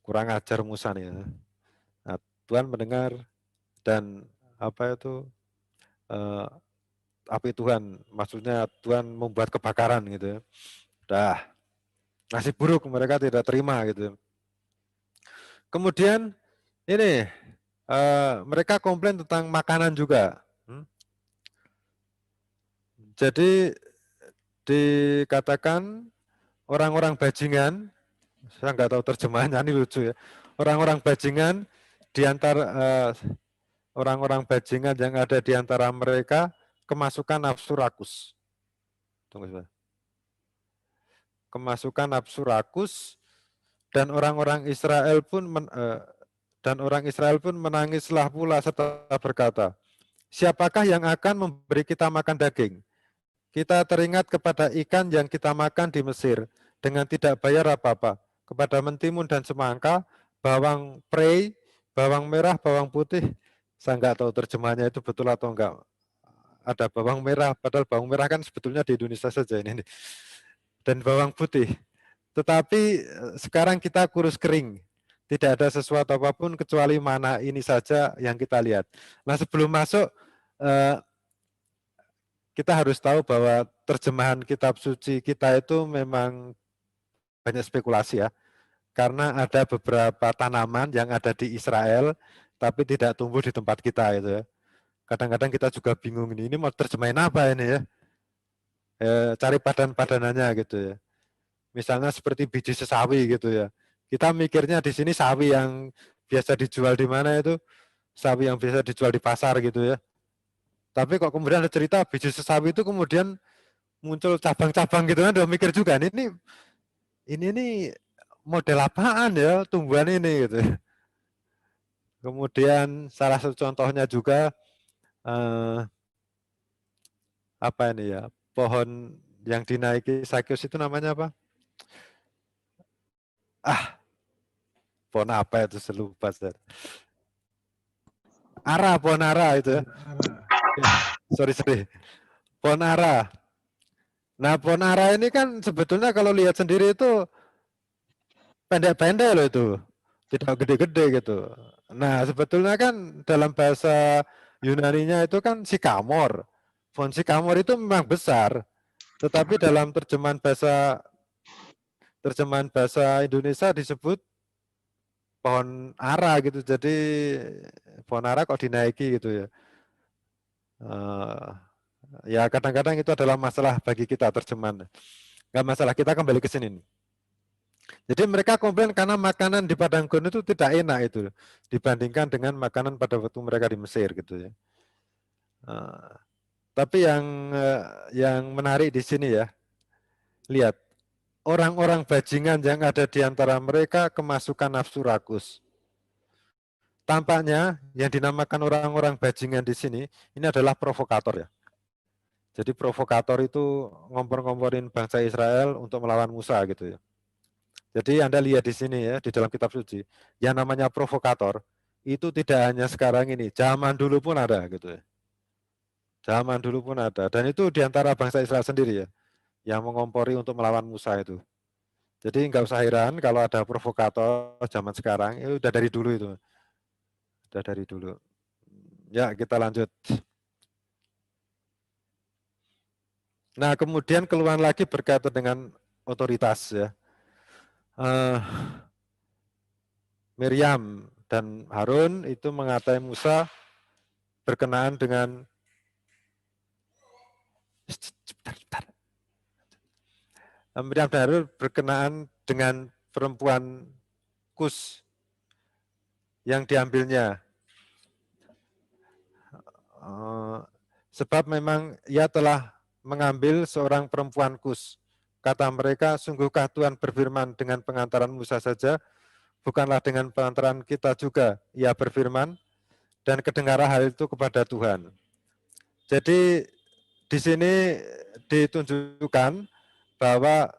Kurang ajar Musa nih. Nah, Tuhan mendengar dan api Tuhan, maksudnya Tuhan membuat kebakaran gitu. Dah, nasib buruk mereka tidak terima gitu. Kemudian ini mereka komplain tentang makanan juga. Jadi dikatakan orang-orang bajingan, saya nggak tahu terjemahannya, ini lucu ya. Orang-orang bajingan di antara orang-orang bajingan yang ada di antara mereka kemasukan nafsu rakus. Tunggu sebentar. Kemasukan nafsu rakus dan orang-orang Israel pun menangislah pula serta berkata, siapakah yang akan memberi kita makan daging? Kita teringat kepada ikan yang kita makan di Mesir dengan tidak bayar apa-apa, kepada mentimun dan semangka, bawang prei, bawang merah, bawang putih. Saya nggak tahu terjemahannya itu betul atau enggak. Ada bawang merah, padahal bawang merah kan sebetulnya di Indonesia saja ini. Dan bawang putih. Tetapi sekarang kita kurus kering. Tidak ada sesuatu apapun kecuali mana ini saja yang kita lihat. Nah, sebelum masuk, kita harus tahu bahwa terjemahan kitab suci kita itu memang banyak spekulasi ya. Karena ada beberapa tanaman yang ada di Israel, tapi tidak tumbuh di tempat kita itu ya. Kadang-kadang kita juga bingung ini mau terjemahin apa ini ya. Cari padan-padanannya gitu ya. Misalnya seperti biji sesawi gitu ya. Kita mikirnya di sini sawi yang biasa dijual di mana itu, sawi yang biasa dijual di pasar gitu ya. Tapi kok kemudian ada cerita biji sesawi itu kemudian muncul cabang-cabang gitu kan, udah mikir juga ini nih model apaan ya tumbuhan ini gitu. Kemudian salah satu contohnya juga apa ini ya, pohon yang dinaiki Sakyus itu namanya apa? Pohon apa itu selupa. Pohon ara itu ya. Sorry. Pohon ara. Nah, pohon ara ini kan sebetulnya kalau lihat sendiri itu pendek-pendek loh itu. Tidak gede-gede gitu. Nah, sebetulnya kan dalam bahasa Yunaninya itu kan sikamor. Pohon sikamor itu memang besar. Tetapi dalam terjemahan bahasa Indonesia disebut pohon ara gitu. Jadi pohon ara kok dinaiki gitu ya. Ya kadang-kadang itu adalah masalah bagi kita terjemahan. Enggak masalah, kita kembali ke sini. Jadi mereka komplain karena makanan di padang gurun itu tidak enak itu dibandingkan dengan makanan pada waktu mereka di Mesir gitu ya. Tapi yang menarik di sini ya, lihat orang-orang bajingan yang ada di antara mereka kemasukan nafsu rakus. Tampaknya yang dinamakan orang-orang bajingan di sini ini adalah provokator ya. Jadi provokator itu ngompor-ngomporin bangsa Israel untuk melawan Musa gitu ya. Jadi Anda lihat di sini ya, di dalam kitab suci, yang namanya provokator itu tidak hanya sekarang ini, zaman dulu pun ada gitu ya. Zaman dulu pun ada, dan itu di antara bangsa Israel sendiri ya, yang mengompori untuk melawan Musa itu. Jadi nggak usah heran kalau ada provokator zaman sekarang, itu udah dari dulu itu. Udah dari dulu. Ya, kita lanjut. Nah, kemudian keluhan lagi berkaitan dengan otoritas ya. Miriam dan Harun itu mengatai Musa berkenaan dengan Miriam dan Harun berkenaan dengan perempuan Kus yang diambilnya. Sebab memang ia telah mengambil seorang perempuan Kus. Kata mereka, sungguhkah Tuhan berfirman dengan pengantaran Musa saja, bukanlah dengan pengantaran kita juga ia berfirman, dan kedengaran hal itu kepada Tuhan. Jadi di sini ditunjukkan bahwa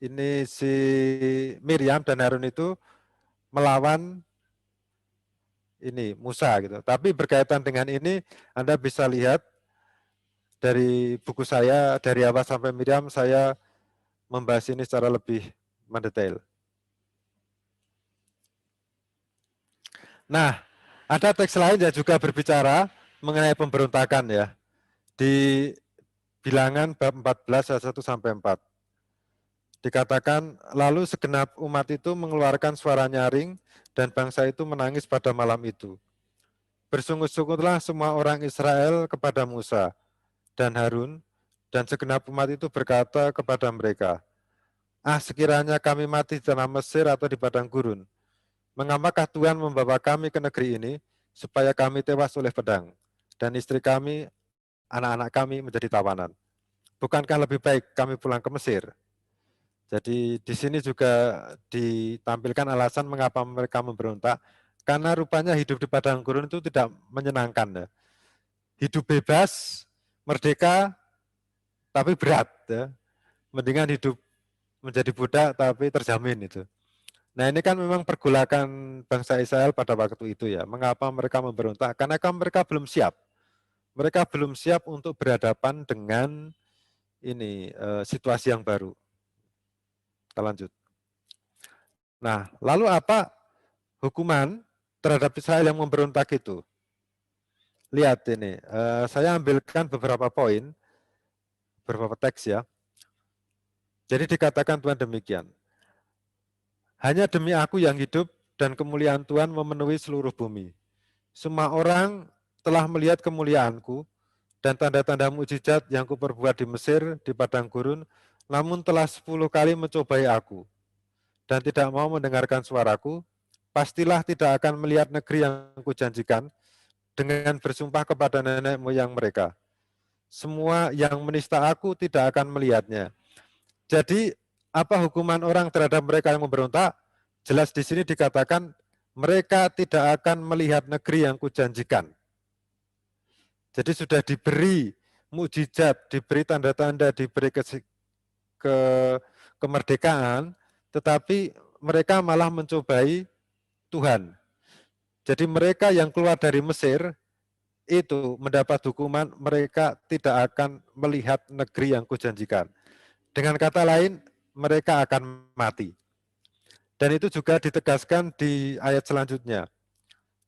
ini si Miriam dan Harun itu melawan ini Musa gitu. Tapi berkaitan dengan ini Anda bisa lihat dari buku saya dari awal sampai Miriam saya membahas ini secara lebih mendetail. Nah, ada teks lain yang juga berbicara mengenai pemberontakan ya. Di Bilangan bab 14 ayat 1 sampai 4. Dikatakan, lalu segenap umat itu mengeluarkan suara nyaring dan bangsa itu menangis pada malam itu. Bersungut-sungutlah semua orang Israel kepada Musa dan Harun, dan segenap umat itu berkata kepada mereka, sekiranya kami mati di tanah Mesir atau di padang gurun, mengapakah Tuhan membawa kami ke negeri ini, supaya kami tewas oleh pedang, dan istri kami, anak-anak kami menjadi tawanan. Bukankah lebih baik kami pulang ke Mesir? Jadi di sini juga ditampilkan alasan mengapa mereka memberontak, karena rupanya hidup di padang gurun itu tidak menyenangkan ya. hidup bebas, merdeka, tapi berat. Ya. Mendingan hidup menjadi budak tapi terjamin itu. Nah ini kan memang pergulakan bangsa Israel pada waktu itu ya. Mengapa mereka memberontak? Karena mereka belum siap. Mereka belum siap untuk berhadapan dengan ini situasi yang baru. Kita lanjut. Nah, lalu apa hukuman terhadap Israel yang memberontak itu? Lihat ini, saya ambilkan beberapa poin, beberapa teks ya. Jadi dikatakan Tuhan demikian. Hanya demi aku yang hidup dan kemuliaan Tuhan memenuhi seluruh bumi. Semua orang telah melihat kemuliaanku dan tanda-tanda mukjizat yang kuperbuat di Mesir, di padang gurun, namun telah 10 kali mencobai aku dan tidak mau mendengarkan suaraku, pastilah tidak akan melihat negeri yang kujanjikan dengan bersumpah kepada nenek moyang mereka. Semua yang menista aku tidak akan melihatnya. Jadi apa hukuman orang terhadap mereka yang memberontak? Jelas di sini dikatakan mereka tidak akan melihat negeri yang kujanjikan. Jadi sudah diberi mukjizat, diberi tanda-tanda, diberi kemerdekaan, tetapi mereka malah mencobai Tuhan. Jadi mereka yang keluar dari Mesir itu mendapat hukuman, mereka tidak akan melihat negeri yang kujanjikan. Dengan kata lain, mereka akan mati. Dan itu juga ditegaskan di ayat selanjutnya.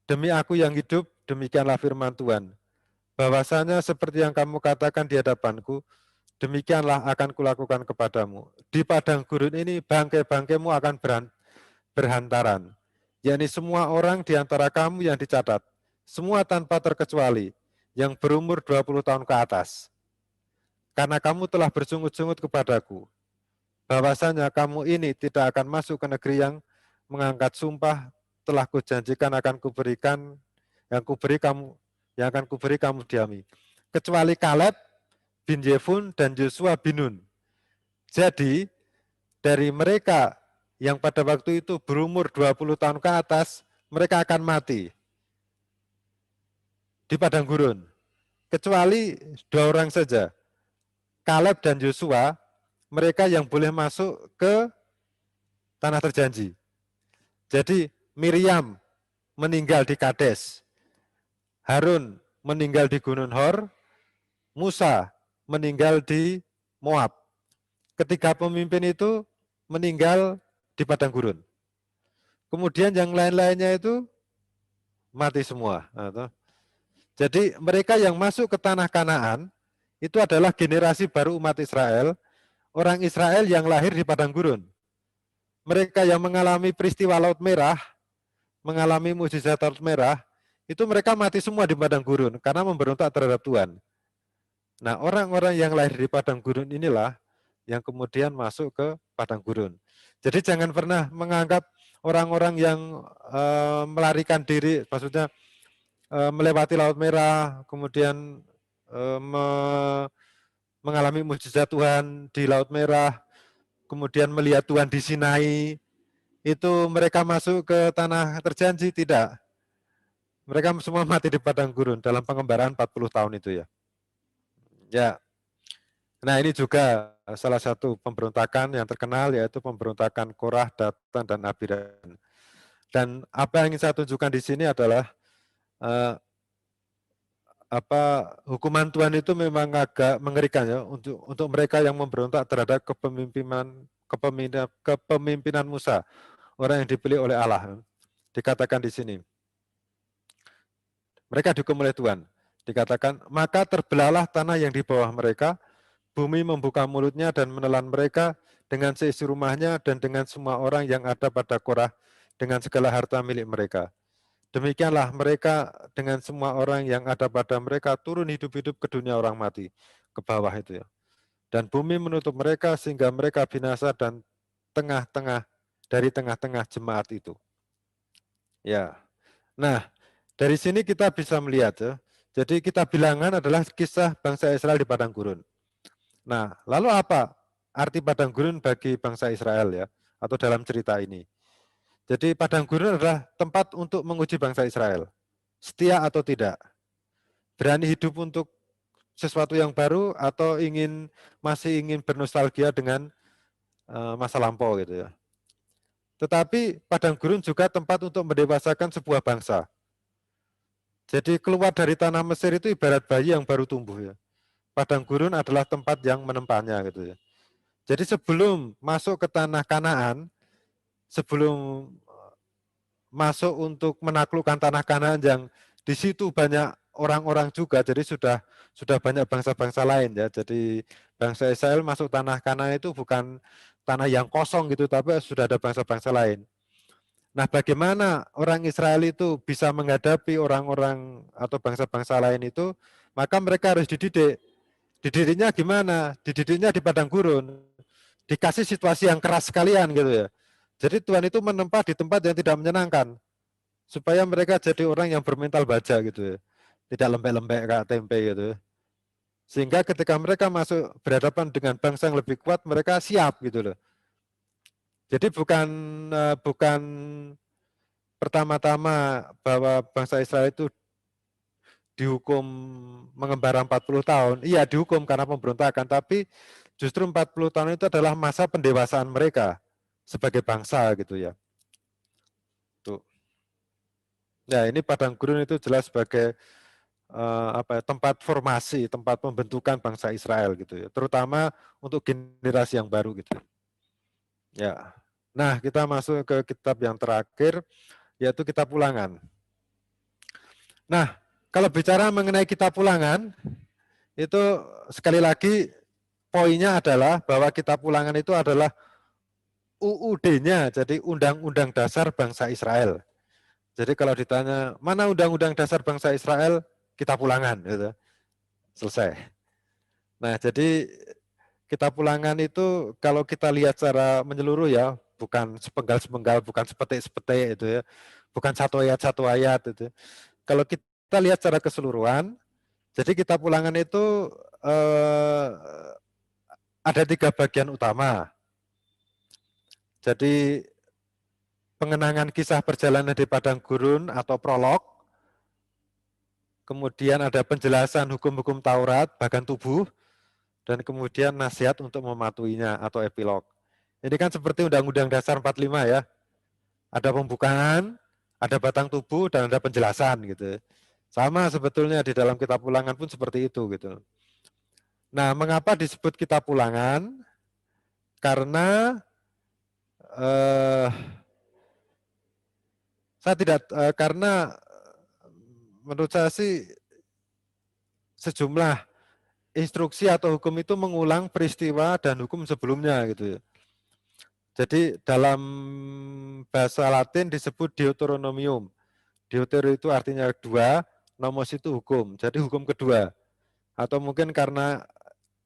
Demi aku yang hidup, demikianlah firman Tuhan. Bahwasanya seperti yang kamu katakan di hadapanku, demikianlah akan kulakukan kepadamu. Di padang gurun ini bangkai-bangkaimu akan berhantaran. Yakni semua orang di antara kamu yang dicatat, semua tanpa terkecuali, yang berumur 20 tahun ke atas. Karena kamu telah bersungut-sungut kepadaku, bahwasanya kamu ini tidak akan masuk ke negeri yang mengangkat sumpah telah kujanjikan akan kuberikan, yang akan kuberi kamu diami. Kecuali Kaleb bin Yefun dan Yosua bin Nun. Jadi dari mereka yang pada waktu itu berumur 20 tahun ke atas, mereka akan mati di padang gurun. Kecuali 2 orang saja, Kaleb dan Yosua, mereka yang boleh masuk ke tanah terjanji. Jadi Miriam meninggal di Kades, Harun meninggal di Gunung Hor, Musa meninggal di Moab. Ketiga pemimpin itu meninggal di padang gurun. Kemudian yang lain-lainnya itu mati semua. Jadi mereka yang masuk ke tanah Kanaan itu adalah generasi baru umat Israel, orang Israel yang lahir di padang gurun. Mereka yang mengalami peristiwa Laut Merah, mengalami mukjizat Laut Merah, itu mereka mati semua di padang gurun karena memberontak terhadap Tuhan. Nah, orang-orang yang lahir di padang gurun inilah yang kemudian masuk ke padang gurun. Jadi jangan pernah menganggap orang-orang yang melarikan diri, maksudnya melewati Laut Merah, kemudian mengalami mukjizat Tuhan di Laut Merah, kemudian melihat Tuhan di Sinai, itu mereka masuk ke tanah terjanji, tidak. Mereka semua mati di padang gurun dalam pengembaraan 40 tahun itu ya. Ya. Nah ini juga salah satu pemberontakan yang terkenal, yaitu pemberontakan Korah, Datan, dan Abiram. Dan apa yang ingin saya tunjukkan di sini adalah hukuman Tuhan itu memang agak mengerikan ya untuk mereka yang memberontak terhadap kepemimpinan Musa, orang yang dipilih oleh Allah. Dikatakan di sini, mereka dihukum oleh Tuhan. Dikatakan, maka terbelahlah tanah yang di bawah mereka, bumi membuka mulutnya dan menelan mereka dengan seisi rumahnya dan dengan semua orang yang ada pada Korah, dengan segala harta milik mereka. Demikianlah mereka dengan semua orang yang ada pada mereka turun hidup-hidup ke dunia orang mati, ke bawah itu ya. Dan bumi menutup mereka sehingga mereka binasa dan dari tengah-tengah jemaat itu. Ya. Nah, dari sini kita bisa melihat ya. Jadi kita bilangan adalah kisah bangsa Israel di padang gurun. Nah, lalu apa arti padang gurun bagi bangsa Israel ya, atau dalam cerita ini? Jadi padang gurun adalah tempat untuk menguji bangsa Israel, setia atau tidak. berani hidup untuk sesuatu yang baru atau masih ingin bernostalgia dengan masa lampau gitu ya. Tetapi padang gurun juga tempat untuk mendewasakan sebuah bangsa. Jadi keluar dari tanah Mesir itu ibarat bayi yang baru tumbuh ya. Padang gurun adalah tempat yang menempanya gitu ya. Jadi sebelum masuk ke tanah Kanaan, sebelum masuk untuk menaklukkan tanah Kanaan yang di situ banyak orang-orang juga, jadi sudah banyak bangsa-bangsa lain ya. Jadi bangsa Israel masuk tanah Kanaan itu bukan tanah yang kosong gitu, tapi sudah ada bangsa-bangsa lain. Nah, bagaimana orang Israel itu bisa menghadapi orang-orang atau bangsa-bangsa lain itu? Maka mereka harus dididik. Dididiknya gimana? Dididiknya di padang gurun. Dikasih situasi yang keras sekalian gitu ya. Jadi Tuhan itu menempa di tempat yang tidak menyenangkan. Supaya mereka jadi orang yang bermental baja gitu ya. Tidak lembek-lembek kayak tempe gitu ya. Sehingga ketika mereka masuk berhadapan dengan bangsa yang lebih kuat, mereka siap gitu loh. Jadi bukan pertama-tama bahwa bangsa Israel itu dihukum mengembara 40 tahun. Iya dihukum karena pemberontakan, tapi justru 40 tahun itu adalah masa pendewasaan mereka sebagai bangsa gitu ya. Tuh. Ya, ini padang gurun itu jelas sebagai tempat formasi, tempat pembentukan bangsa Israel gitu ya, terutama untuk generasi yang baru gitu. Ya. Nah, kita masuk ke kitab yang terakhir, yaitu kitab Ulangan. Nah, kalau bicara mengenai kitab Ulangan, itu sekali lagi poinnya adalah bahwa kitab Ulangan itu adalah UUD-nya, jadi Undang-Undang Dasar Bangsa Israel. Jadi kalau ditanya, mana Undang-Undang Dasar Bangsa Israel, kitab Ulangan. Gitu. Selesai. Nah, jadi kitab Ulangan itu kalau kita lihat secara menyeluruh ya, bukan sepenggal-sepenggal, bukan sepetik-sepetik itu ya, bukan satu ayat itu. Kalau kita lihat secara keseluruhan, jadi kitab Ulangan itu ada 3 bagian utama. Jadi pengenangan kisah perjalanan di padang gurun atau prolog, kemudian ada penjelasan hukum-hukum Taurat, bahkan tubuh, dan kemudian nasihat untuk mematuhinya atau epilog. Ini kan seperti Undang-Undang Dasar 45 ya. Ada pembukaan, ada batang tubuh, dan ada penjelasan gitu. Sama sebetulnya di dalam kitab Ulangan pun seperti itu gitu. Nah, mengapa disebut kitab Ulangan? Karena karena menurut saya sih sejumlah instruksi atau hukum itu mengulang peristiwa dan hukum sebelumnya gitu ya. Jadi dalam bahasa Latin disebut Deuteronomium. Deutero itu artinya 2, nomos itu hukum. Jadi hukum kedua. Atau mungkin karena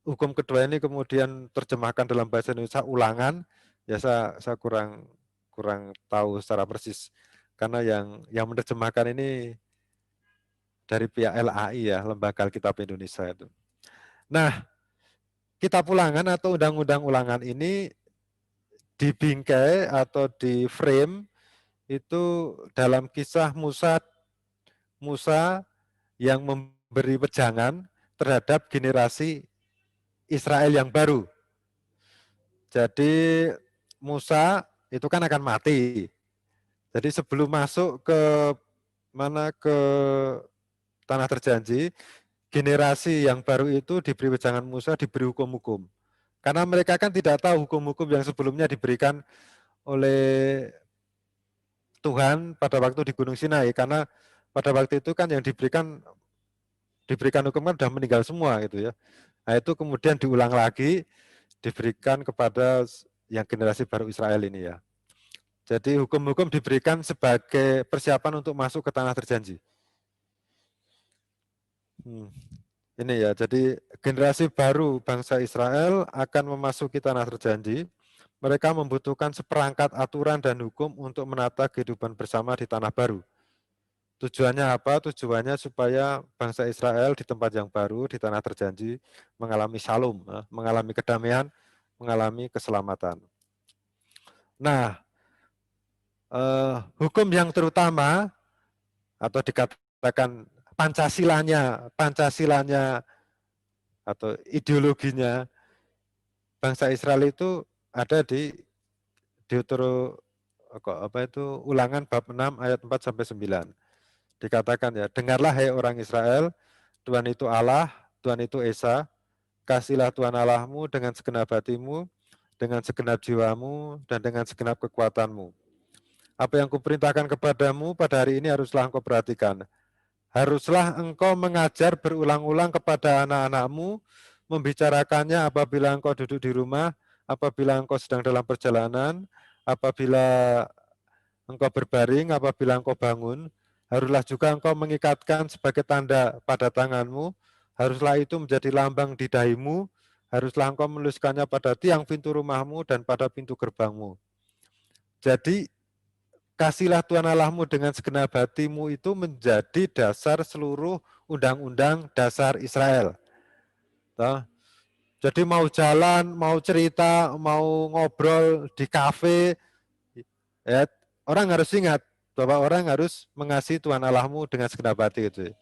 hukum kedua ini kemudian terjemahkan dalam bahasa Indonesia ulangan, ya saya kurang tahu secara persis. Karena yang menerjemahkan ini dari pihak LAI ya, Lembaga Alkitab Indonesia itu. Nah, kitab Ulangan atau Undang-Undang Ulangan ini dibingkai atau di frame itu dalam kisah Musa yang memberi wejangan terhadap generasi Israel yang baru. Jadi Musa itu kan akan mati. Jadi sebelum masuk ke tanah terjanji, generasi yang baru itu diberi wejangan Musa, diberi hukum-hukum. Karena mereka kan tidak tahu hukum-hukum yang sebelumnya diberikan oleh Tuhan pada waktu di Gunung Sinai, karena pada waktu itu kan yang diberikan hukum kan sudah meninggal semua gitu ya. Nah itu kemudian diulang lagi, diberikan kepada yang generasi baru Israel ini ya. Jadi hukum-hukum diberikan sebagai persiapan untuk masuk ke tanah terjanji. Ini ya, jadi generasi baru bangsa Israel akan memasuki tanah terjanji. Mereka membutuhkan seperangkat aturan dan hukum untuk menata kehidupan bersama di tanah baru. Tujuannya apa? Tujuannya supaya bangsa Israel di tempat yang baru, di tanah terjanji, mengalami shalom, mengalami kedamaian, mengalami keselamatan. Nah, hukum yang terutama, atau dikatakan Pancasilanya atau ideologinya bangsa Israel itu ada di Ulangan bab 6 ayat 4 sampai 9. Dikatakan ya, dengarlah hai orang Israel, Tuhan itu Allah, Tuhan itu Esa, kasihlah Tuhan Allahmu dengan segenap hatimu, dengan segenap jiwamu, dan dengan segenap kekuatanmu. Apa yang kuperintahkan kepadamu pada hari ini haruslah engkau perhatikan. Haruslah engkau mengajar berulang-ulang kepada anak-anakmu, membicarakannya apabila engkau duduk di rumah, apabila engkau sedang dalam perjalanan, apabila engkau berbaring, apabila engkau bangun. Haruslah juga engkau mengikatkan sebagai tanda pada tanganmu, haruslah itu menjadi lambang di dahimu, haruslah engkau menuliskannya pada tiang pintu rumahmu dan pada pintu gerbangmu. Jadi, kasihlah Tuhan Allahmu dengan segenap hatimu itu menjadi dasar seluruh undang-undang dasar Israel. Jadi mau jalan, mau cerita, mau ngobrol di kafe, ya, orang harus ingat bahwa orang harus mengasihi Tuhan Allahmu dengan segenap hati gitu.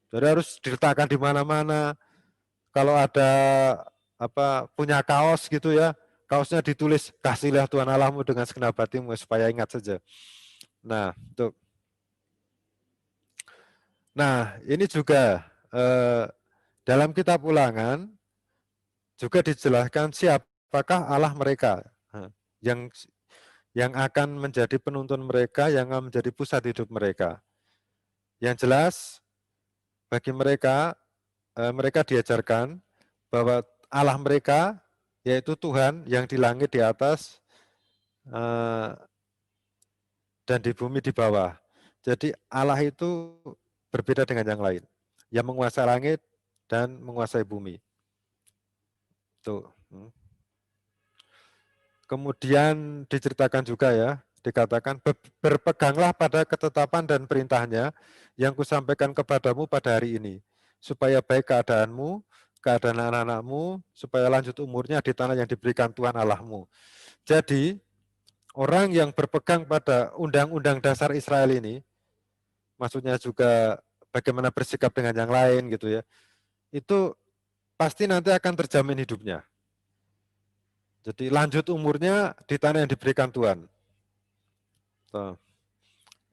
Jadi harus diletakkan di mana-mana. Kalau ada punya kaos gitu ya, kaosnya ditulis kasihlah Tuhan Allahmu dengan segenap hatimu supaya ingat saja. Nah, ini juga dalam kitab Ulangan juga dijelaskan siapakah Allah mereka yang akan menjadi penuntun mereka, yang akan menjadi pusat hidup mereka. Yang jelas, bagi mereka, mereka diajarkan bahwa Allah mereka, yaitu Tuhan yang di langit di atas dan di bumi di bawah. Jadi Allah itu berbeda dengan yang lain, yang menguasai langit dan menguasai bumi. Tuh. Kemudian diceritakan juga ya, dikatakan berpeganglah pada ketetapan dan perintahnya yang kusampaikan kepadamu pada hari ini, supaya baik keadaanmu, keadaan anak-anakmu, supaya lanjut umurnya di tanah yang diberikan Tuhan Allahmu. Jadi, orang yang berpegang pada undang-undang dasar Israel ini, maksudnya juga bagaimana bersikap dengan yang lain gitu ya, itu pasti nanti akan terjamin hidupnya. Jadi lanjut umurnya di tanah yang diberikan Tuhan.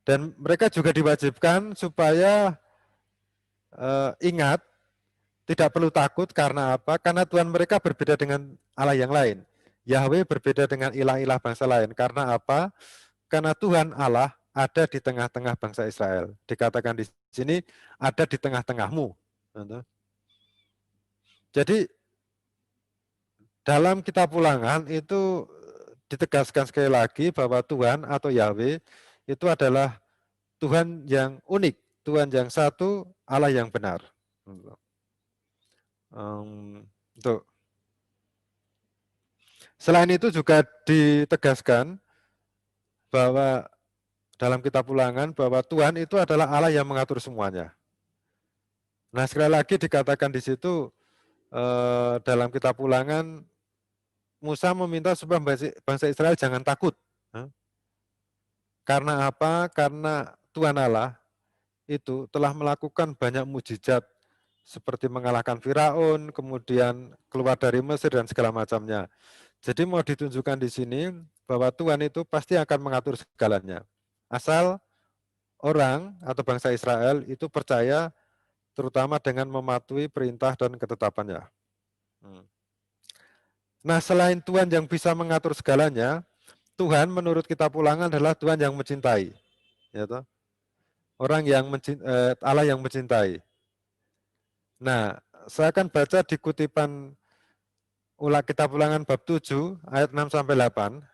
Dan mereka juga diwajibkan supaya ingat, tidak perlu takut karena apa? Karena Tuhan mereka berbeda dengan Allah yang lain. Yahweh berbeda dengan ilah-ilah bangsa lain. Karena apa? Karena Tuhan Allah ada di tengah-tengah bangsa Israel. Dikatakan di sini, ada di tengah-tengahmu. Jadi, dalam kitab Ulangan itu ditegaskan sekali lagi bahwa Tuhan atau Yahweh itu adalah Tuhan yang unik, Tuhan yang satu, Allah yang benar. Selain itu juga ditegaskan bahwa dalam kitab Ulangan bahwa Tuhan itu adalah Allah yang mengatur semuanya. Nah, sekali lagi dikatakan di situ dalam kitab Ulangan, Musa meminta supaya bangsa Israel jangan takut. Karena apa? Karena Tuhan Allah itu telah melakukan banyak mukjizat seperti mengalahkan Firaun, kemudian keluar dari Mesir dan segala macamnya. Jadi mau ditunjukkan di sini bahwa Tuhan itu pasti akan mengatur segalanya. Asal orang atau bangsa Israel itu percaya terutama dengan mematuhi perintah dan ketetapannya. Nah, selain Tuhan yang bisa mengatur segalanya, Tuhan menurut kitab Ulangan adalah Tuhan yang mencintai. Ya toh? Allah yang mencintai. Nah, saya akan baca di kutipan kitab Ulangan bab 7 ayat 6 sampai 8.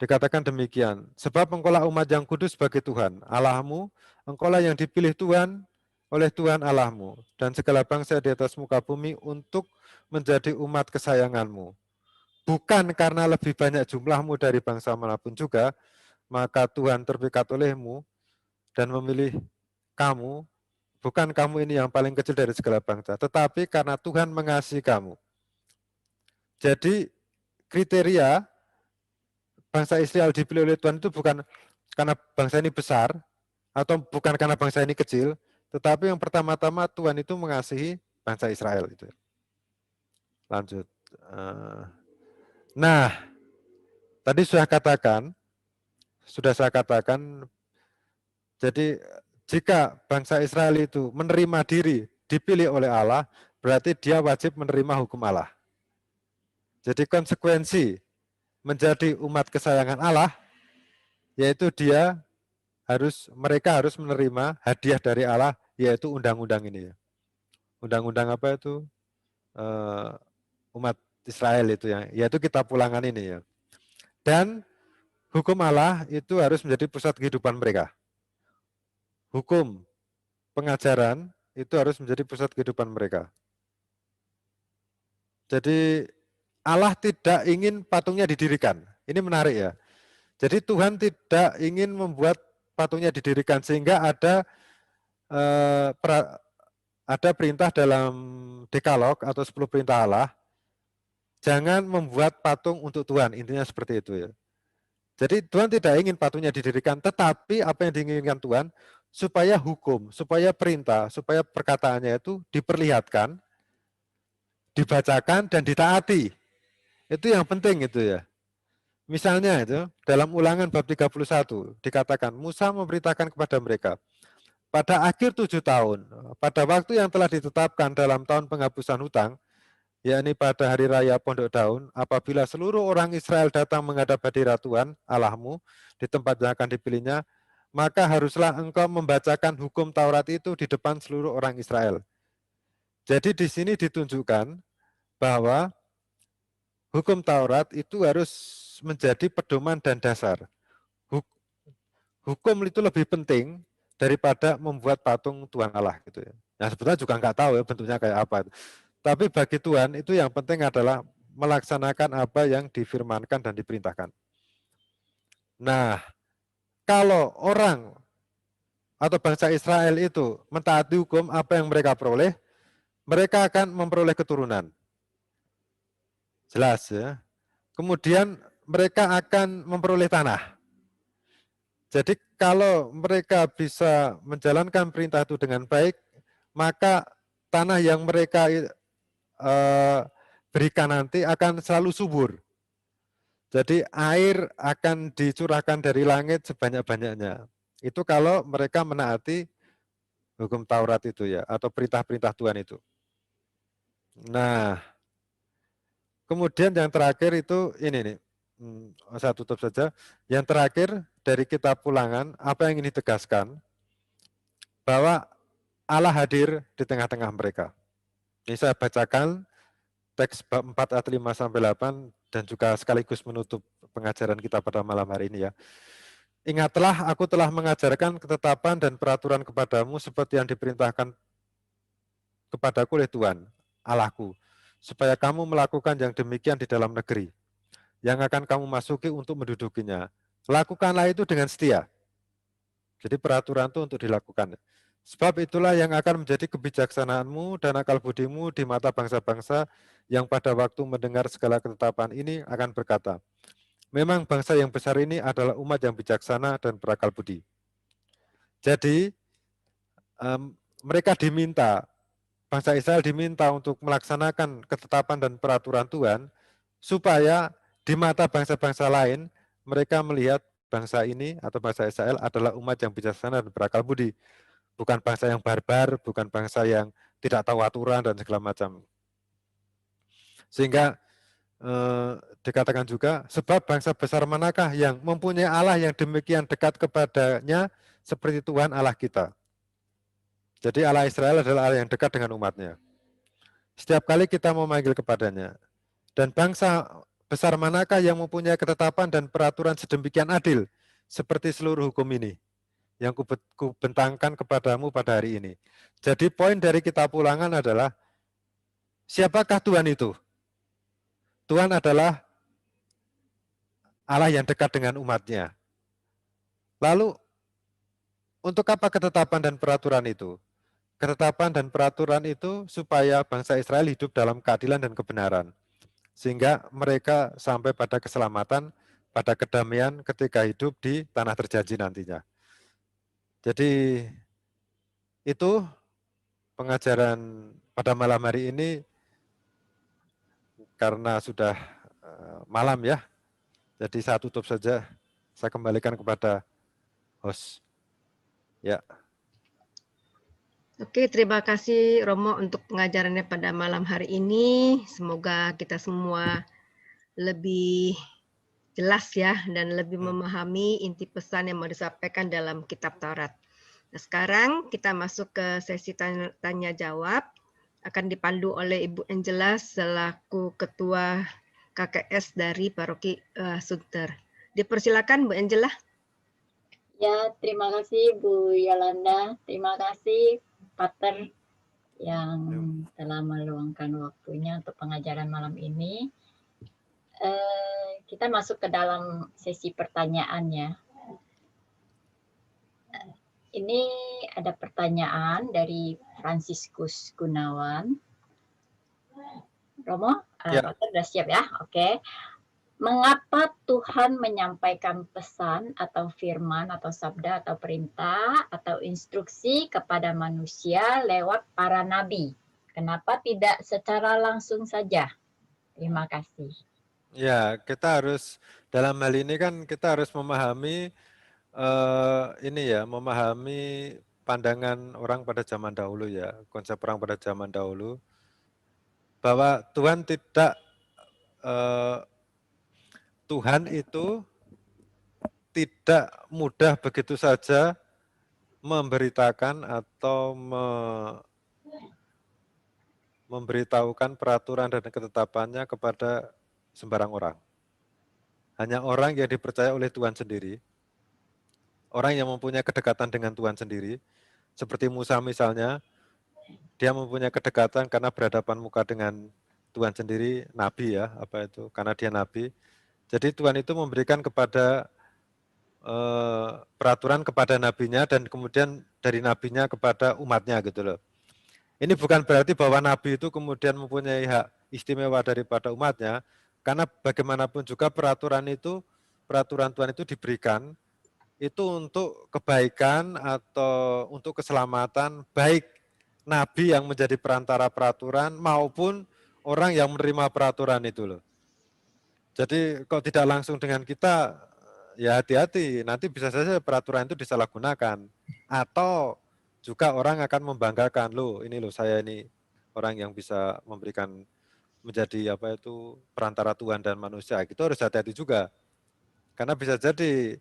Dikatakan demikian, sebab engkaulah umat yang kudus bagi Tuhan Allahmu, engkaulah yang dipilih Tuhan oleh Tuhan Allahmu dan segala bangsa di atas muka bumi untuk menjadi umat kesayanganmu. Bukan karena lebih banyak jumlahmu dari bangsa manapun juga, maka Tuhan terpikat olehmu dan memilih kamu, bukan kamu ini yang paling kecil dari segala bangsa, tetapi karena Tuhan mengasihi kamu. Jadi kriteria bangsa Israel dipilih oleh Tuhan itu bukan karena bangsa ini besar, atau bukan karena bangsa ini kecil, tetapi yang pertama-tama Tuhan itu mengasihi bangsa Israel itu. Lanjut. Nah, tadi sudah saya katakan, jadi jika bangsa Israel itu menerima diri dipilih oleh Allah, berarti dia wajib menerima hukum Allah. Jadi konsekuensi menjadi umat kesayangan Allah, yaitu mereka harus menerima hadiah dari Allah, yaitu undang-undang ini. Undang-undang apa itu? Umat Israel itu ya, yaitu kitab Ulangan ini ya. Dan hukum Allah itu harus menjadi pusat kehidupan mereka. Hukum, pengajaran itu harus menjadi pusat kehidupan mereka. Jadi Allah tidak ingin patungnya didirikan. Ini menarik ya. Jadi Tuhan tidak ingin membuat patungnya didirikan sehingga ada perintah dalam Dekalog atau 10 perintah Allah, jangan membuat patung untuk Tuhan, intinya seperti itu ya. Jadi Tuhan tidak ingin patungnya didirikan, tetapi apa yang diinginkan Tuhan, supaya hukum, supaya perintah, supaya perkataannya itu diperlihatkan, dibacakan, dan ditaati. Itu yang penting itu ya. Misalnya itu, dalam Ulangan bab 31, dikatakan, Musa memberitakan kepada mereka, pada akhir 7 tahun, pada waktu yang telah ditetapkan dalam tahun penghapusan hutang, yakni pada hari raya Pondok Daun, apabila seluruh orang Israel datang menghadap hadirat Tuhan, Allahmu, di tempat yang akan dipilihnya, maka haruslah engkau membacakan hukum Taurat itu di depan seluruh orang Israel. Jadi di sini ditunjukkan bahwa hukum Taurat itu harus menjadi pedoman dan dasar. Hukum itu lebih penting daripada membuat patung Tuhan Allah gitu ya. Nah sebetulnya juga nggak tahu ya bentuknya kayak apa. Tapi bagi Tuhan itu yang penting adalah melaksanakan apa yang difirmankan dan diperintahkan. Nah, kalau orang atau bangsa Israel itu mentaati hukum, apa yang mereka peroleh? Mereka akan memperoleh keturunan. Jelas ya. Kemudian mereka akan memperoleh tanah. Jadi kalau mereka bisa menjalankan perintah itu dengan baik, maka tanah yang mereka berikan nanti akan selalu subur. Jadi air akan dicurahkan dari langit sebanyak-banyaknya. Itu kalau mereka menaati hukum Taurat itu ya, atau perintah-perintah Tuhan itu. Nah, kemudian yang terakhir itu ini nih, saya tutup saja. Yang terakhir dari kitab Ulangan, apa yang ini ditegaskan? Bahwa Allah hadir di tengah-tengah mereka. Ini saya bacakan teks bab 4 ayat 5 sampai 8 dan juga sekaligus menutup pengajaran kita pada malam hari ini ya. Ingatlah, aku telah mengajarkan ketetapan dan peraturan kepadamu seperti yang diperintahkan kepadaku oleh Tuhan, Allahku, supaya kamu melakukan yang demikian di dalam negeri, yang akan kamu masuki untuk mendudukinya. Lakukanlah itu dengan setia. Jadi peraturan itu untuk dilakukan. Sebab itulah yang akan menjadi kebijaksanaanmu dan akal budimu di mata bangsa-bangsa yang pada waktu mendengar segala ketetapan ini akan berkata, memang bangsa yang besar ini adalah umat yang bijaksana dan berakal budi. Jadi mereka diminta, bangsa Israel diminta untuk melaksanakan ketetapan dan peraturan Tuhan, supaya di mata bangsa-bangsa lain, mereka melihat bangsa ini atau bangsa Israel adalah umat yang bijaksana dan berakal budi. Bukan bangsa yang barbar, bukan bangsa yang tidak tahu aturan dan segala macam. Sehingga dikatakan juga, sebab bangsa besar manakah yang mempunyai Allah yang demikian dekat kepadanya seperti Tuhan Allah kita. Jadi Allah Israel adalah Allah yang dekat dengan umatnya. Setiap kali kita memanggil kepadanya. Dan bangsa besar manakah yang mempunyai ketetapan dan peraturan sedemikian adil seperti seluruh hukum ini yang kubentangkan kepadamu pada hari ini. Jadi poin dari kitab Ulangan adalah, siapakah Tuhan itu? Tuhan adalah Allah yang dekat dengan umatnya. Lalu, untuk apa ketetapan dan peraturan itu? Ketetapan dan peraturan itu supaya bangsa Israel hidup dalam keadilan dan kebenaran. Sehingga mereka sampai pada keselamatan, pada kedamaian ketika hidup di tanah terjanji nantinya. Jadi itu pengajaran pada malam hari ini, karena sudah malam ya. Jadi saya tutup saja. Saya kembalikan kepada host. Ya. Oke, terima kasih Romo untuk pengajarannya pada malam hari ini. Semoga kita semua lebih jelas ya dan lebih memahami inti pesan yang mau disampaikan dalam kitab Taurat. Nah, sekarang kita masuk ke sesi tanya jawab. Akan dipandu oleh Ibu Angela selaku Ketua KKS dari Paroki Sunter. Dipersilakan Bu Angela. Ya, terima kasih Bu Yolanda. Terima kasih Pater yang telah meluangkan waktunya untuk pengajaran malam ini. Kita masuk ke dalam sesi pertanyaan ya. Ini ada pertanyaan dari Franciscus Gunawan. Romo, Ya. Pater sudah siap ya? Oke. Mengapa Tuhan menyampaikan pesan atau firman atau sabda atau perintah atau instruksi kepada manusia lewat para nabi? Kenapa tidak secara langsung saja? Terima kasih. Ya, kita harus dalam hal ini kan kita harus memahami memahami pandangan orang pada zaman dahulu ya, konsep orang pada zaman dahulu bahwa Tuhan Tuhan itu tidak mudah begitu saja memberitakan atau memberitahukan peraturan dan ketetapannya kepada sembarang orang. Hanya orang yang dipercaya oleh Tuhan sendiri, orang yang mempunyai kedekatan dengan Tuhan sendiri, seperti Musa misalnya, dia mempunyai kedekatan karena berhadapan muka dengan Tuhan sendiri, nabi ya, karena dia nabi. Jadi Tuhan itu memberikan kepada peraturan kepada nabinya dan kemudian dari nabinya kepada umatnya gitu loh. Ini bukan berarti bahwa nabi itu kemudian mempunyai hak istimewa daripada umatnya, karena bagaimanapun juga peraturan Tuhan itu diberikan itu untuk kebaikan atau untuk keselamatan baik nabi yang menjadi perantara peraturan maupun orang yang menerima peraturan itu loh. Jadi kalau tidak langsung dengan kita, ya hati-hati, nanti bisa saja peraturan itu disalahgunakan. Atau juga orang akan membanggakan, saya ini orang yang bisa memberikan menjadi perantara Tuhan dan manusia. Itu harus hati-hati juga. Karena bisa jadi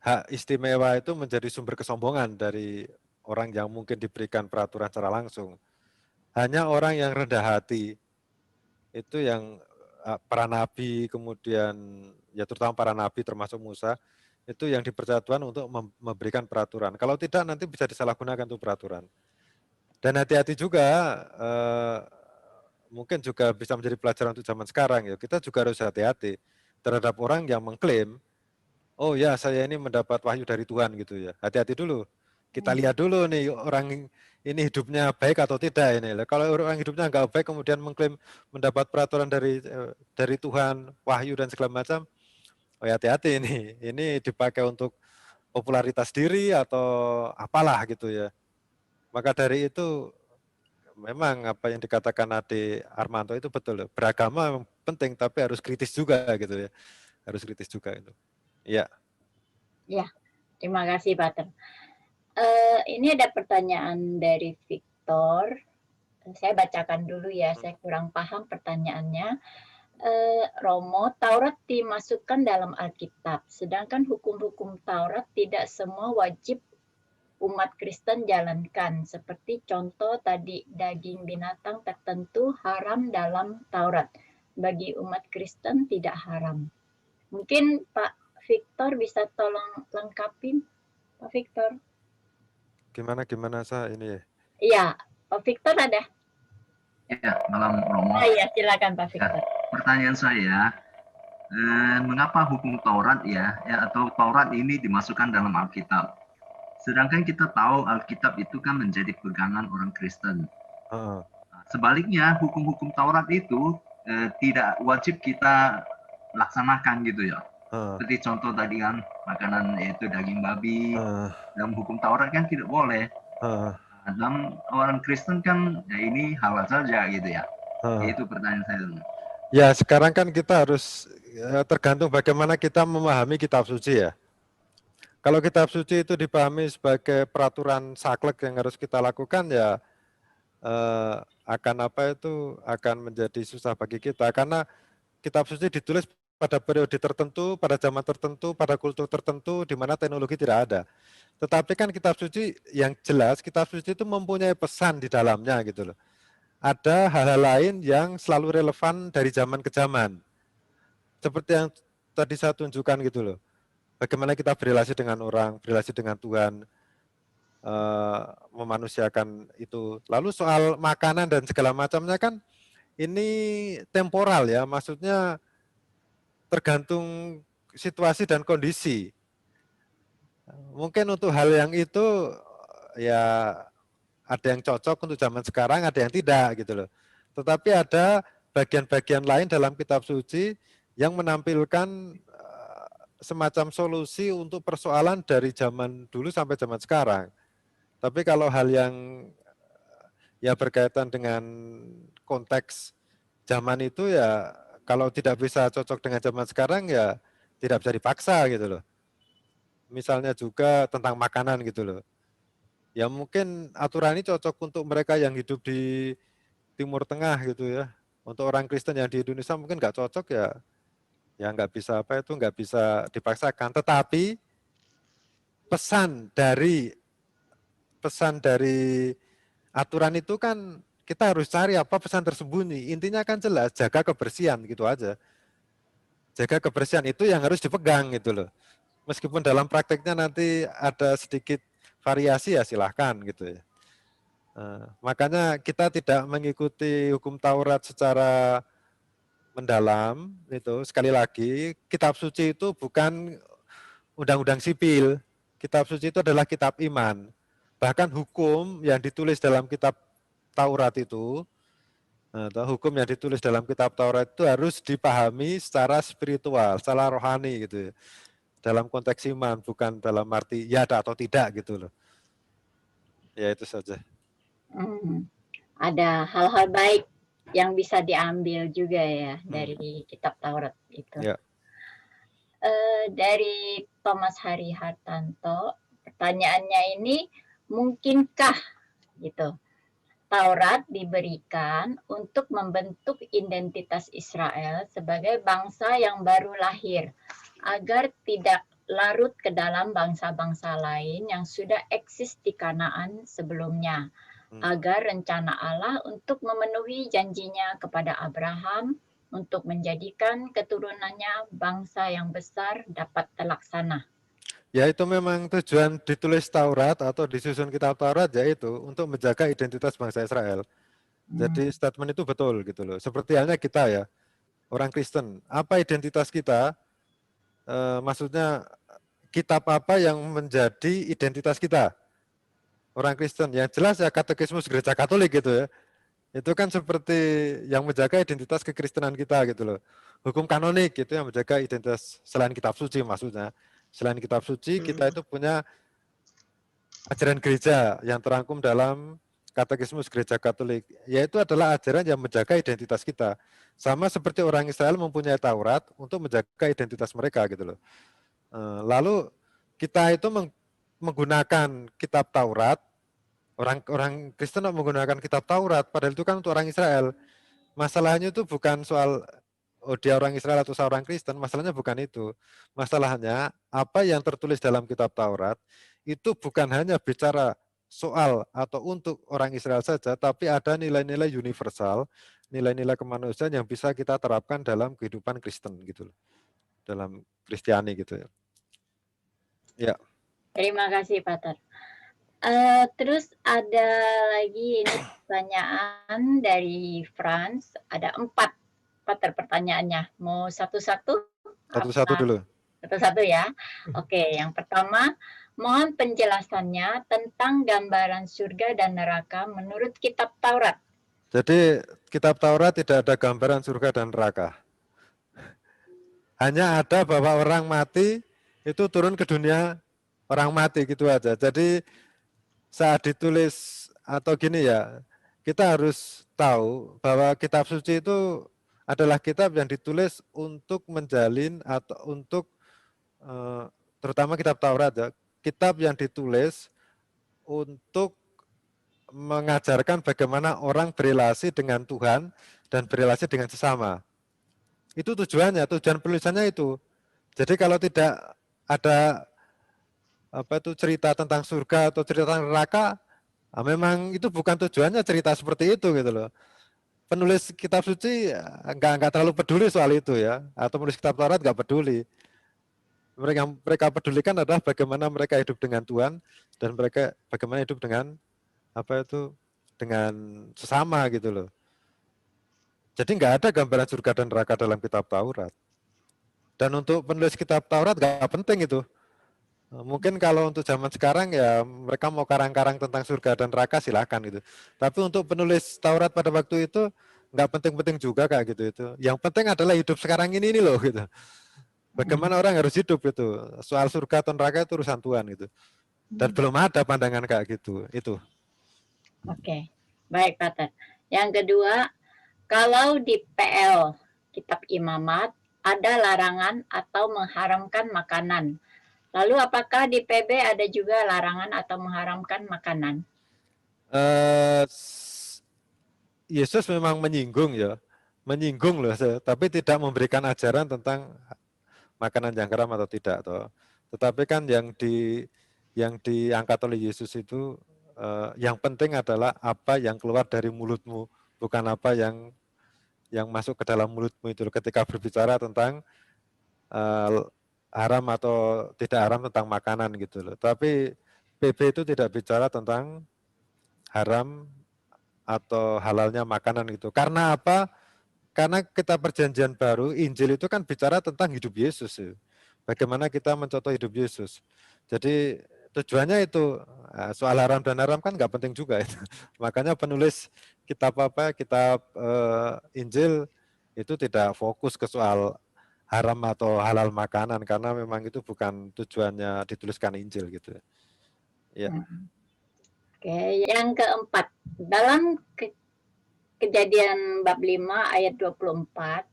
hak istimewa itu menjadi sumber kesombongan dari orang yang mungkin diberikan peraturan secara langsung. Hanya orang yang rendah hati, itu yang para nabi, kemudian ya terutama para nabi termasuk Musa, itu yang dipercaya Tuhan untuk memberikan peraturan. Kalau tidak nanti bisa disalahgunakan tuh peraturan. Dan hati-hati juga, mungkin juga bisa menjadi pelajaran untuk zaman sekarang ya. Kita juga harus hati-hati terhadap orang yang mengklaim, oh ya saya ini mendapat wahyu dari Tuhan gitu ya. Hati-hati dulu. Kita lihat dulu nih orang ini hidupnya baik atau tidak ini. Kalau orang hidupnya nggak baik kemudian mengklaim mendapat peraturan dari Tuhan, wahyu dan segala macam, oh ya hati-hati ini. Ini dipakai untuk popularitas diri atau apalah gitu ya. Maka dari itu memang apa yang dikatakan Ade Armanto itu betul. Beragama penting tapi harus kritis juga gitu ya. Harus kritis juga itu. Iya. Ya, terima kasih Pater. Ini ada pertanyaan dari Victor. Saya bacakan dulu ya, saya kurang paham pertanyaannya. Romo, Taurat dimasukkan dalam Alkitab, sedangkan hukum-hukum Taurat tidak semua wajib umat Kristen jalankan. Seperti contoh tadi, daging binatang tertentu haram dalam Taurat. Bagi umat Kristen tidak haram. Mungkin Pak Victor bisa tolong lengkapin, Pak Victor. Gimana saya ini? Iya, Pak Victor ada? Ya, malam Romo. Iya, silakan Pak Victor. Pertanyaan saya, mengapa hukum Taurat atau Taurat ini dimasukkan dalam Alkitab? Sedangkan kita tahu Alkitab itu kan menjadi pegangan orang Kristen. Sebaliknya, hukum-hukum Taurat itu tidak wajib kita laksanakan gitu ya. Seperti contoh tadi kan, makanan yaitu daging babi, dalam hukum Taurat kan tidak boleh. Dalam orang Kristen kan ya ini halal saja gitu ya. Itu pertanyaan saya. Ya, sekarang kan kita harus tergantung bagaimana kita memahami kitab suci ya. Kalau kitab suci itu dipahami sebagai peraturan saklek yang harus kita lakukan ya akan menjadi susah bagi kita karena kitab suci ditulis pada periode tertentu, pada zaman tertentu, pada kultur tertentu di mana teknologi tidak ada. Tetapi kan kitab suci yang jelas, kitab suci itu mempunyai pesan di dalamnya gitu loh. Ada hal-hal lain yang selalu relevan dari zaman ke zaman. Seperti yang tadi saya tunjukkan gitu loh. Bagaimana kita berrelasi dengan orang, berrelasi dengan Tuhan, memanusiakan itu. Lalu soal makanan dan segala macamnya kan ini temporal ya, maksudnya tergantung situasi dan kondisi. Mungkin untuk hal yang itu ya ada yang cocok untuk zaman sekarang, ada yang tidak gitu loh. Tetapi ada bagian-bagian lain dalam kitab suci yang menampilkan semacam solusi untuk persoalan dari zaman dulu sampai zaman sekarang. Tapi kalau hal yang ya berkaitan dengan konteks zaman itu ya kalau tidak bisa cocok dengan zaman sekarang ya tidak bisa dipaksa gitu loh. Misalnya juga tentang makanan gitu loh. Ya mungkin aturan ini cocok untuk mereka yang hidup di Timur Tengah gitu ya. Untuk orang Kristen yang di Indonesia mungkin nggak cocok ya nggak bisa dipaksakan. Tetapi pesan dari aturan itu kan kita harus cari apa pesan tersembunyi. Intinya kan jelas, jaga kebersihan gitu aja. Jaga kebersihan itu yang harus dipegang gitu loh. Meskipun dalam prakteknya nanti ada sedikit variasi ya silahkan gitu ya. Makanya kita tidak mengikuti hukum Taurat secara mendalam itu. Sekali lagi, kitab suci itu bukan undang-undang sipil. Kitab suci itu adalah kitab iman. Bahkan hukum yang ditulis dalam kitab Taurat itu, hukum yang ditulis dalam kitab Taurat itu harus dipahami secara spiritual, secara rohani gitu ya. Dalam konteks iman, bukan dalam arti ya atau tidak gitu loh. Ya itu saja. Ada hal-hal baik yang bisa diambil juga ya dari kitab Taurat itu. Ya. Dari Thomas Hari Hartanto, pertanyaannya ini, mungkinkah gitu Taurat diberikan untuk membentuk identitas Israel sebagai bangsa yang baru lahir, agar tidak larut ke dalam bangsa-bangsa lain yang sudah eksis di Kanaan sebelumnya, agar rencana Allah untuk memenuhi janjinya kepada Abraham untuk menjadikan keturunannya bangsa yang besar dapat terlaksana. Ya itu memang tujuan ditulis Taurat atau disusun kitab Taurat yaitu untuk menjaga identitas bangsa Israel. Jadi statement itu betul gitu loh. Seperti halnya kita ya, orang Kristen. Apa identitas kita? Maksudnya kitab apa yang menjadi identitas kita? Orang Kristen. Yang jelas ya katekismus gereja Katolik gitu ya. Itu kan seperti yang menjaga identitas kekristenan kita gitu loh. Hukum kanonik itu yang menjaga identitas selain kitab suci maksudnya. Selain kitab suci, kita itu punya ajaran gereja yang terangkum dalam katekismus gereja Katolik. Yaitu adalah ajaran yang menjaga identitas kita. Sama seperti orang Israel mempunyai Taurat untuk menjaga identitas mereka gitu loh. Lalu kita itu menggunakan kitab Taurat, orang Kristen menggunakan kitab Taurat, padahal itu kan untuk orang Israel. Masalahnya itu bukan soal dia orang Israel atau seorang Kristen, masalahnya bukan itu. Masalahnya apa yang tertulis dalam kitab Taurat itu bukan hanya bicara soal atau untuk orang Israel saja, tapi ada nilai-nilai universal, nilai-nilai kemanusiaan yang bisa kita terapkan dalam kehidupan Kristen gitu loh. Dalam Kristiani gitu ya. Ya. Terima kasih, Pater. Terus ada lagi ini pertanyaan dari Franz, ada 4 Pater pertanyaannya. Mau satu-satu? Satu-satu dulu. Satu-satu ya. Oke, yang pertama, mohon penjelasannya tentang gambaran surga dan neraka menurut kitab Taurat. Jadi kitab Taurat tidak ada gambaran surga dan neraka. Hanya ada bahwa orang mati itu turun ke dunia orang mati gitu aja. Jadi saat ditulis atau gini ya, kita harus tahu bahwa kitab suci itu adalah kitab yang ditulis untuk menjalin atau untuk terutama kitab Taurat ya, kitab yang ditulis untuk mengajarkan bagaimana orang berelasi dengan Tuhan dan berelasi dengan sesama. Itu tujuannya, tujuan penulisannya itu. Jadi kalau tidak ada cerita tentang surga atau cerita tentang neraka, memang itu bukan tujuannya cerita seperti itu gitu loh. Penulis kitab suci nggak terlalu peduli soal itu ya, atau penulis kitab Taurat nggak peduli. Mereka pedulikan adalah bagaimana mereka hidup dengan Tuhan dan mereka bagaimana hidup dengan dengan sesama gitu loh. Jadi nggak ada gambaran surga dan neraka dalam kitab Taurat. Dan untuk penulis kitab Taurat nggak penting itu. Mungkin kalau untuk zaman sekarang ya mereka mau karang-karang tentang surga dan neraka silahkan gitu. Tapi untuk penulis Taurat pada waktu itu nggak penting-penting juga kayak gitu itu. Yang penting adalah hidup sekarang ini loh gitu. Bagaimana orang harus hidup itu. Soal surga atau neraka itu urusan Tuhan gitu. Dan belum ada pandangan kayak gitu. Itu. Oke, baik Pater. Yang kedua, kalau di PL Kitab Imamat ada larangan atau mengharamkan makanan, lalu apakah di PB ada juga larangan atau mengharamkan makanan? Yesus memang menyinggung loh, tapi tidak memberikan ajaran tentang makanan yang haram atau tidak toh. Tetapi kan yang diangkat oleh Yesus itu yang penting adalah apa yang keluar dari mulutmu, bukan apa yang masuk ke dalam mulutmu itu. Ketika berbicara tentang haram atau tidak haram tentang makanan gitu loh. Tapi PB itu tidak bicara tentang haram atau halalnya makanan gitu. Karena apa? Karena kita perjanjian baru, Injil itu kan bicara tentang hidup Yesus. Ya. Bagaimana kita mencontoh hidup Yesus. Jadi tujuannya itu, soal haram dan haram kan nggak penting juga. Itu. Makanya penulis kitab Injil itu tidak fokus ke soal haram atau halal makanan, karena memang itu bukan tujuannya dituliskan Injil gitu. Ya. Oke, yang keempat, dalam Kejadian bab 5 ayat 24,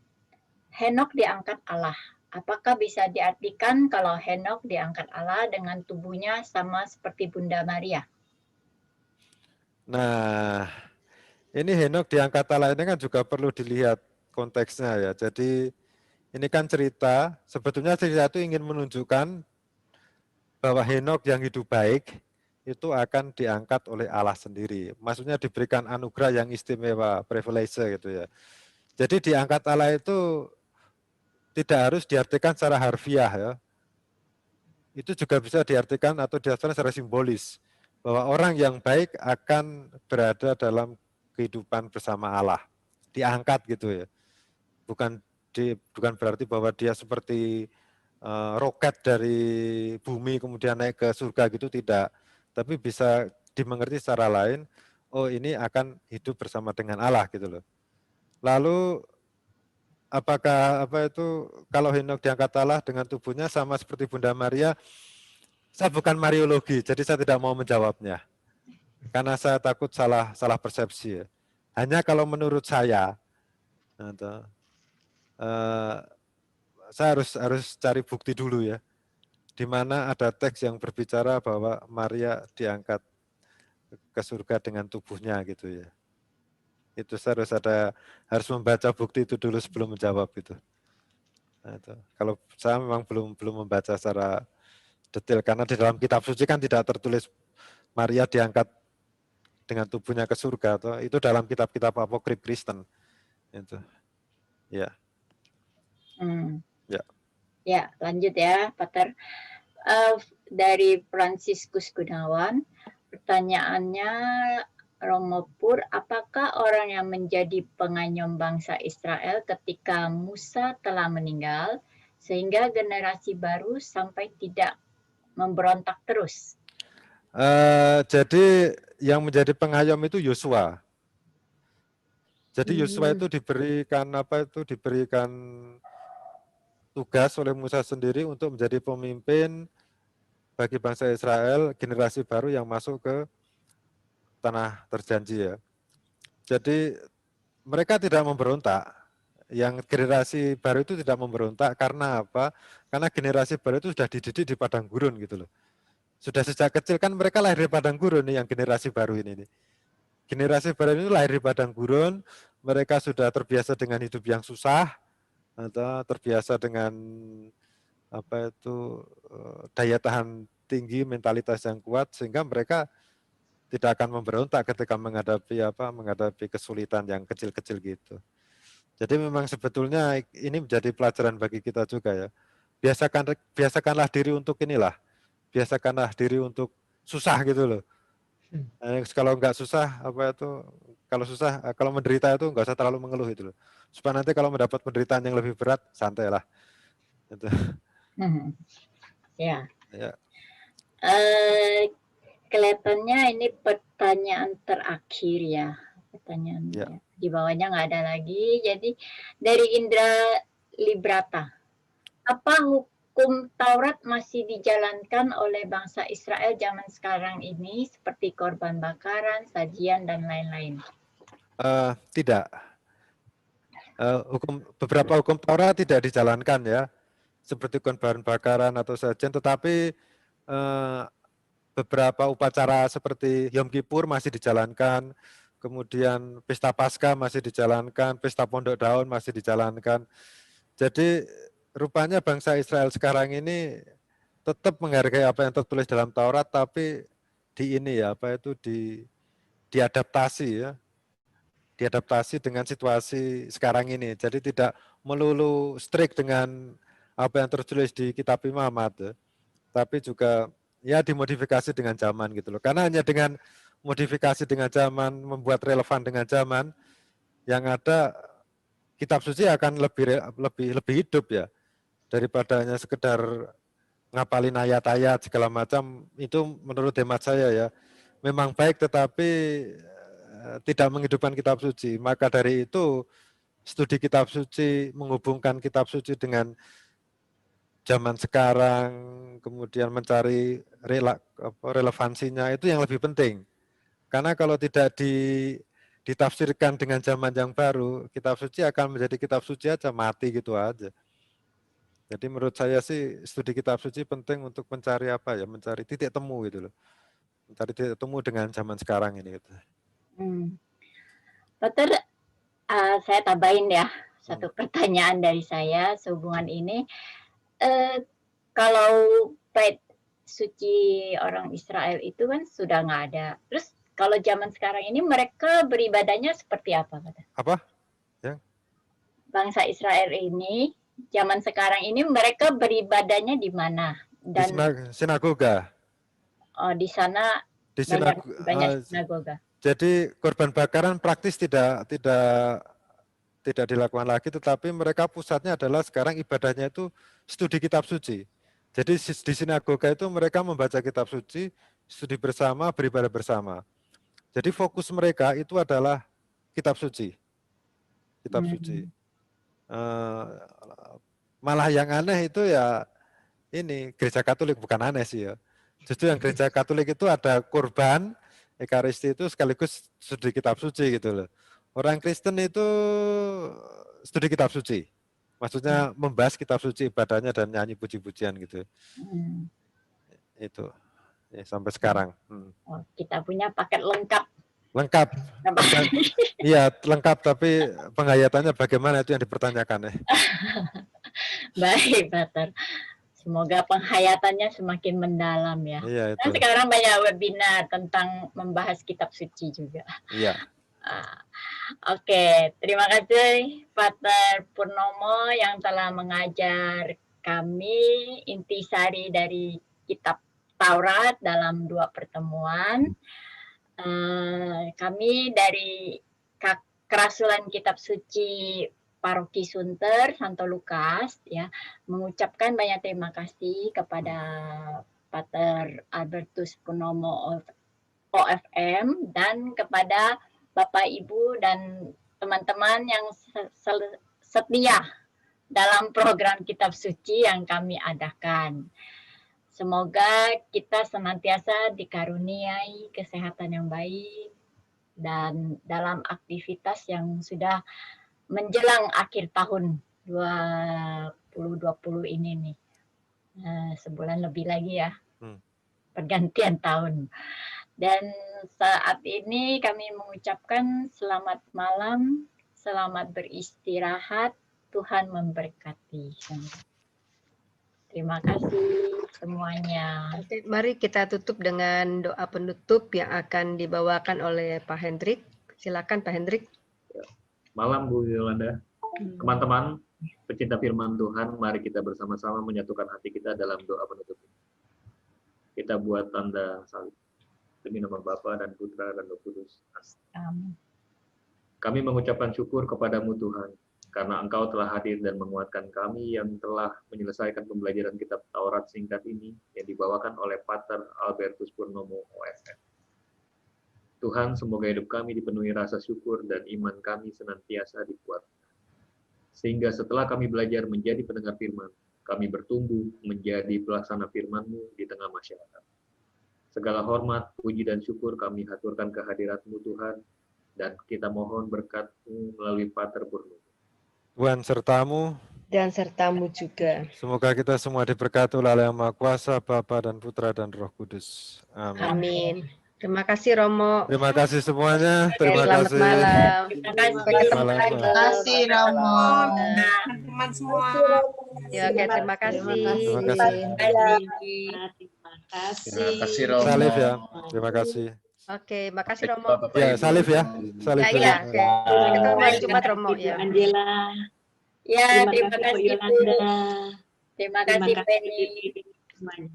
Henok diangkat Allah. Apakah bisa diartikan kalau Henok diangkat Allah dengan tubuhnya sama seperti Bunda Maria? Nah, ini Henok diangkat Allah ini kan juga perlu dilihat konteksnya ya. Jadi ini kan cerita, sebetulnya cerita itu ingin menunjukkan bahwa Henok yang hidup baik itu akan diangkat oleh Allah sendiri. Maksudnya diberikan anugerah yang istimewa, privilege gitu ya. Jadi diangkat Allah itu tidak harus diartikan secara harfiah ya. Itu juga bisa diartikan atau diartikan secara simbolis. Bahwa orang yang baik akan berada dalam kehidupan bersama Allah. Diangkat gitu ya. Bukan berarti bahwa dia seperti roket dari bumi kemudian naik ke surga gitu, tidak. Tapi bisa dimengerti secara lain, oh ini akan hidup bersama dengan Allah gitu loh. Lalu apakah kalau Henok diangkat Allah dengan tubuhnya sama seperti Bunda Maria? Saya bukan Mariologi, jadi saya tidak mau menjawabnya. Karena saya takut salah persepsi. Hanya kalau menurut saya harus cari bukti dulu ya. Di mana ada teks yang berbicara bahwa Maria diangkat ke surga dengan tubuhnya gitu ya. Itu harus membaca bukti itu dulu sebelum menjawab itu. Nah, itu. Kalau saya memang belum membaca secara detail, karena di dalam kitab suci kan tidak tertulis Maria diangkat dengan tubuhnya ke surga, atau itu dalam kitab-kitab apokrif Kristen. Itu. Ya. Ya. Ya, lanjut ya, Pater. Dari Franciscus Gunawan, pertanyaannya Romo Pur, apakah orang yang menjadi penganyom bangsa Israel ketika Musa telah meninggal, sehingga generasi baru sampai tidak memberontak terus? Jadi yang menjadi pengayom itu Yosua. Jadi Yosua itu diberikan tugas oleh Musa sendiri untuk menjadi pemimpin bagi bangsa Israel, generasi baru yang masuk ke tanah terjanji ya. Jadi mereka tidak memberontak. Yang generasi baru itu tidak memberontak karena apa? Karena generasi baru itu sudah dididik di padang gurun gitu loh. Sudah sejak kecil kan mereka lahir di padang gurun nih yang generasi baru ini nih. Generasi baru ini lahir di padang gurun, mereka sudah terbiasa dengan hidup yang susah atau terbiasa dengan apa itu daya tahan tinggi, mentalitas yang kuat sehingga mereka tidak akan memberontak ketika menghadapi kesulitan yang kecil-kecil gitu. Jadi memang sebetulnya ini menjadi pelajaran bagi kita juga ya. Biasakanlah diri untuk inilah, biasakanlah diri untuk susah gitu loh. Kalau nggak susah kalau menderita itu nggak usah terlalu mengeluh itu loh. Supaya nanti kalau mendapat penderitaan yang lebih berat, santailah. Gitu. Ya. Ya. Kelihatannya ini pertanyaan terakhir ya. Pertanyaan Ya. di bawahnya nggak ada lagi. Jadi dari Indra Librata, apa hukum Taurat masih dijalankan oleh bangsa Israel zaman sekarang ini seperti korban bakaran, sajian dan lain-lain? Tidak. Beberapa hukum Taurat tidak dijalankan ya, seperti korban bakaran atau sajian, tetapi beberapa upacara seperti Yom Kippur masih dijalankan, kemudian pesta Paskah masih dijalankan, pesta Pondok Daun masih dijalankan. Jadi rupanya bangsa Israel sekarang ini tetap menghargai apa yang tertulis dalam Taurat, tapi diadaptasi ya, diadaptasi dengan situasi sekarang ini. Jadi tidak melulu strict dengan apa yang tertulis di Kitab Imamat, ya, tapi juga ya dimodifikasi dengan zaman gitu loh. Karena hanya dengan modifikasi dengan zaman, membuat relevan dengan zaman, yang ada kitab suci akan lebih hidup ya, daripada hanya sekedar ngapalin ayat-ayat segala macam. Itu menurut hemat saya ya, memang baik tetapi tidak menghidupkan kitab suci. Maka dari itu studi kitab suci, menghubungkan kitab suci dengan zaman sekarang, kemudian mencari relevansinya, itu yang lebih penting. Karena kalau tidak ditafsirkan dengan zaman yang baru, kitab suci akan menjadi kitab suci aja, mati gitu aja. Jadi menurut saya sih studi kitab suci penting untuk mencari mencari titik temu gitu loh. Mencari titik temu dengan zaman sekarang ini gitu. Dokter, saya tambahin ya satu pertanyaan dari saya sehubungan ini. Kalau bait suci orang Israel itu kan sudah nggak ada. Terus kalau zaman sekarang ini mereka beribadahnya seperti apa? Apa? Ya. Bangsa Israel ini zaman sekarang ini mereka beribadahnya di mana? Dan di sinagoga. Di sana Di banyak sinagoga. Jadi korban bakaran praktis tidak dilakukan lagi, tetapi mereka pusatnya adalah sekarang ibadahnya itu studi kitab suci. Jadi di sinagoga itu mereka membaca kitab suci, studi bersama, beribadah bersama. Jadi fokus mereka itu adalah kitab suci. Kitab suci. Malah yang aneh itu ya ini gereja Katolik, bukan aneh sih ya. Justru yang gereja Katolik itu ada kurban, Ekaristi itu sekaligus studi kitab suci gitu loh. Orang Kristen itu studi kitab suci. Maksudnya membahas kitab suci, ibadahnya dan nyanyi puji-pujian gitu. Itu ya, sampai sekarang. Kita punya paket lengkap. Lengkap. Iya, lengkap, tapi penghayatannya bagaimana itu yang dipertanyakan ya. Baik, Pater. Semoga penghayatannya semakin mendalam ya. Iya, itu. Dan sekarang banyak webinar tentang membahas kitab suci juga. Iya. Oke, terima kasih Pater Purnomo yang telah mengajar kami intisari dari kitab Taurat dalam 2 pertemuan. Kami dari Kerasulan Kitab Suci Paroki Sunter Santo Lukas ya mengucapkan banyak terima kasih kepada Pater Albertus Purnomo OFM dan kepada Bapak Ibu dan teman-teman yang setia dalam program Kitab Suci yang kami adakan. Semoga kita senantiasa dikaruniai kesehatan yang baik dan dalam aktivitas yang sudah menjelang akhir tahun 2020 ini nih. Sebulan lebih lagi ya, pergantian tahun. Dan saat ini kami mengucapkan selamat malam, selamat beristirahat, Tuhan memberkati. Terima kasih semuanya. Oke, mari kita tutup dengan doa penutup yang akan dibawakan oleh Pak Hendrik. Silakan Pak Hendrik. Malam Bu Yolanda. Teman-teman, pecinta firman Tuhan, mari kita bersama-sama menyatukan hati kita dalam doa penutup ini. Kita buat tanda salib. Demi nama Bapa dan Putra dan Roh Kudus. Amin. Kami mengucapkan syukur kepadamu Tuhan, karena Engkau telah hadir dan menguatkan kami yang telah menyelesaikan pembelajaran kitab Taurat singkat ini yang dibawakan oleh Pater Albertus Purnomo OSN. Tuhan, semoga hidup kami dipenuhi rasa syukur dan iman kami senantiasa dikuatkan. Sehingga setelah kami belajar menjadi pendengar firman, kami bertumbuh menjadi pelaksana firman-Mu di tengah masyarakat. Segala hormat, puji, dan syukur kami haturkan kehadirat-Mu Tuhan, dan kita mohon berkat-Mu melalui Pater Purnomo. Tuhan sertamu, Dan sertamu juga. semoga kita semua diberkati oleh Yang Maha Kuasa, Bapa dan Putra dan Roh Kudus. Amin. Amin. Terima kasih Romo. Terima kasih semuanya. Terima Selamat kasih. malam. Terima kasih. Sampai ketemu Malam, lagi. Terima kasih Romo. Teman semua. Ya, oke, terima kasih. Terima kasih. Terima kasih Romo. Salif ya. Terima kasih. Oke, makasih Romo. Bapak Ya, Ibu. salif ya. Salif Ya, ya. iya. Oke. Sampai ketemu hari Jumat Romo Ibu ya. Angela. Ya, terima Bu kasih Bu. Yolanda. Terima Terima kasih kasih Penny. semuanya.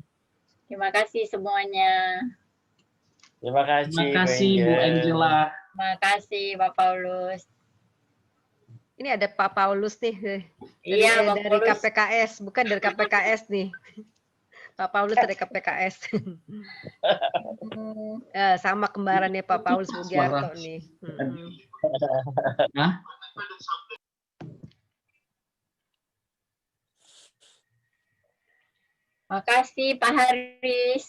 Terima kasih semuanya. Terima kasih, Terima kasih Bu Angela. Terima kasih Pak Paulus. Ini ada Pak Paulus nih. Iya, Pak Dari Paulus. KPKS, bukan dari KPKS nih. Pak Paulus dari KPKS. Sama kembarannya Pak Paulus Bugiarto nih. Nah, Makasih Pak Haris.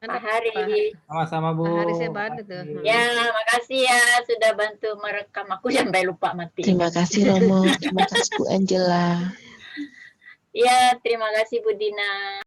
Pak Haris. sama-sama Bu. Pak Haris ya bantu tuh. Ya, makasih ya sudah bantu merekam. Aku sampai lupa mati. Terima kasih Romo. Terima kasih Bu Angela. Ya, terima kasih Bu Dina.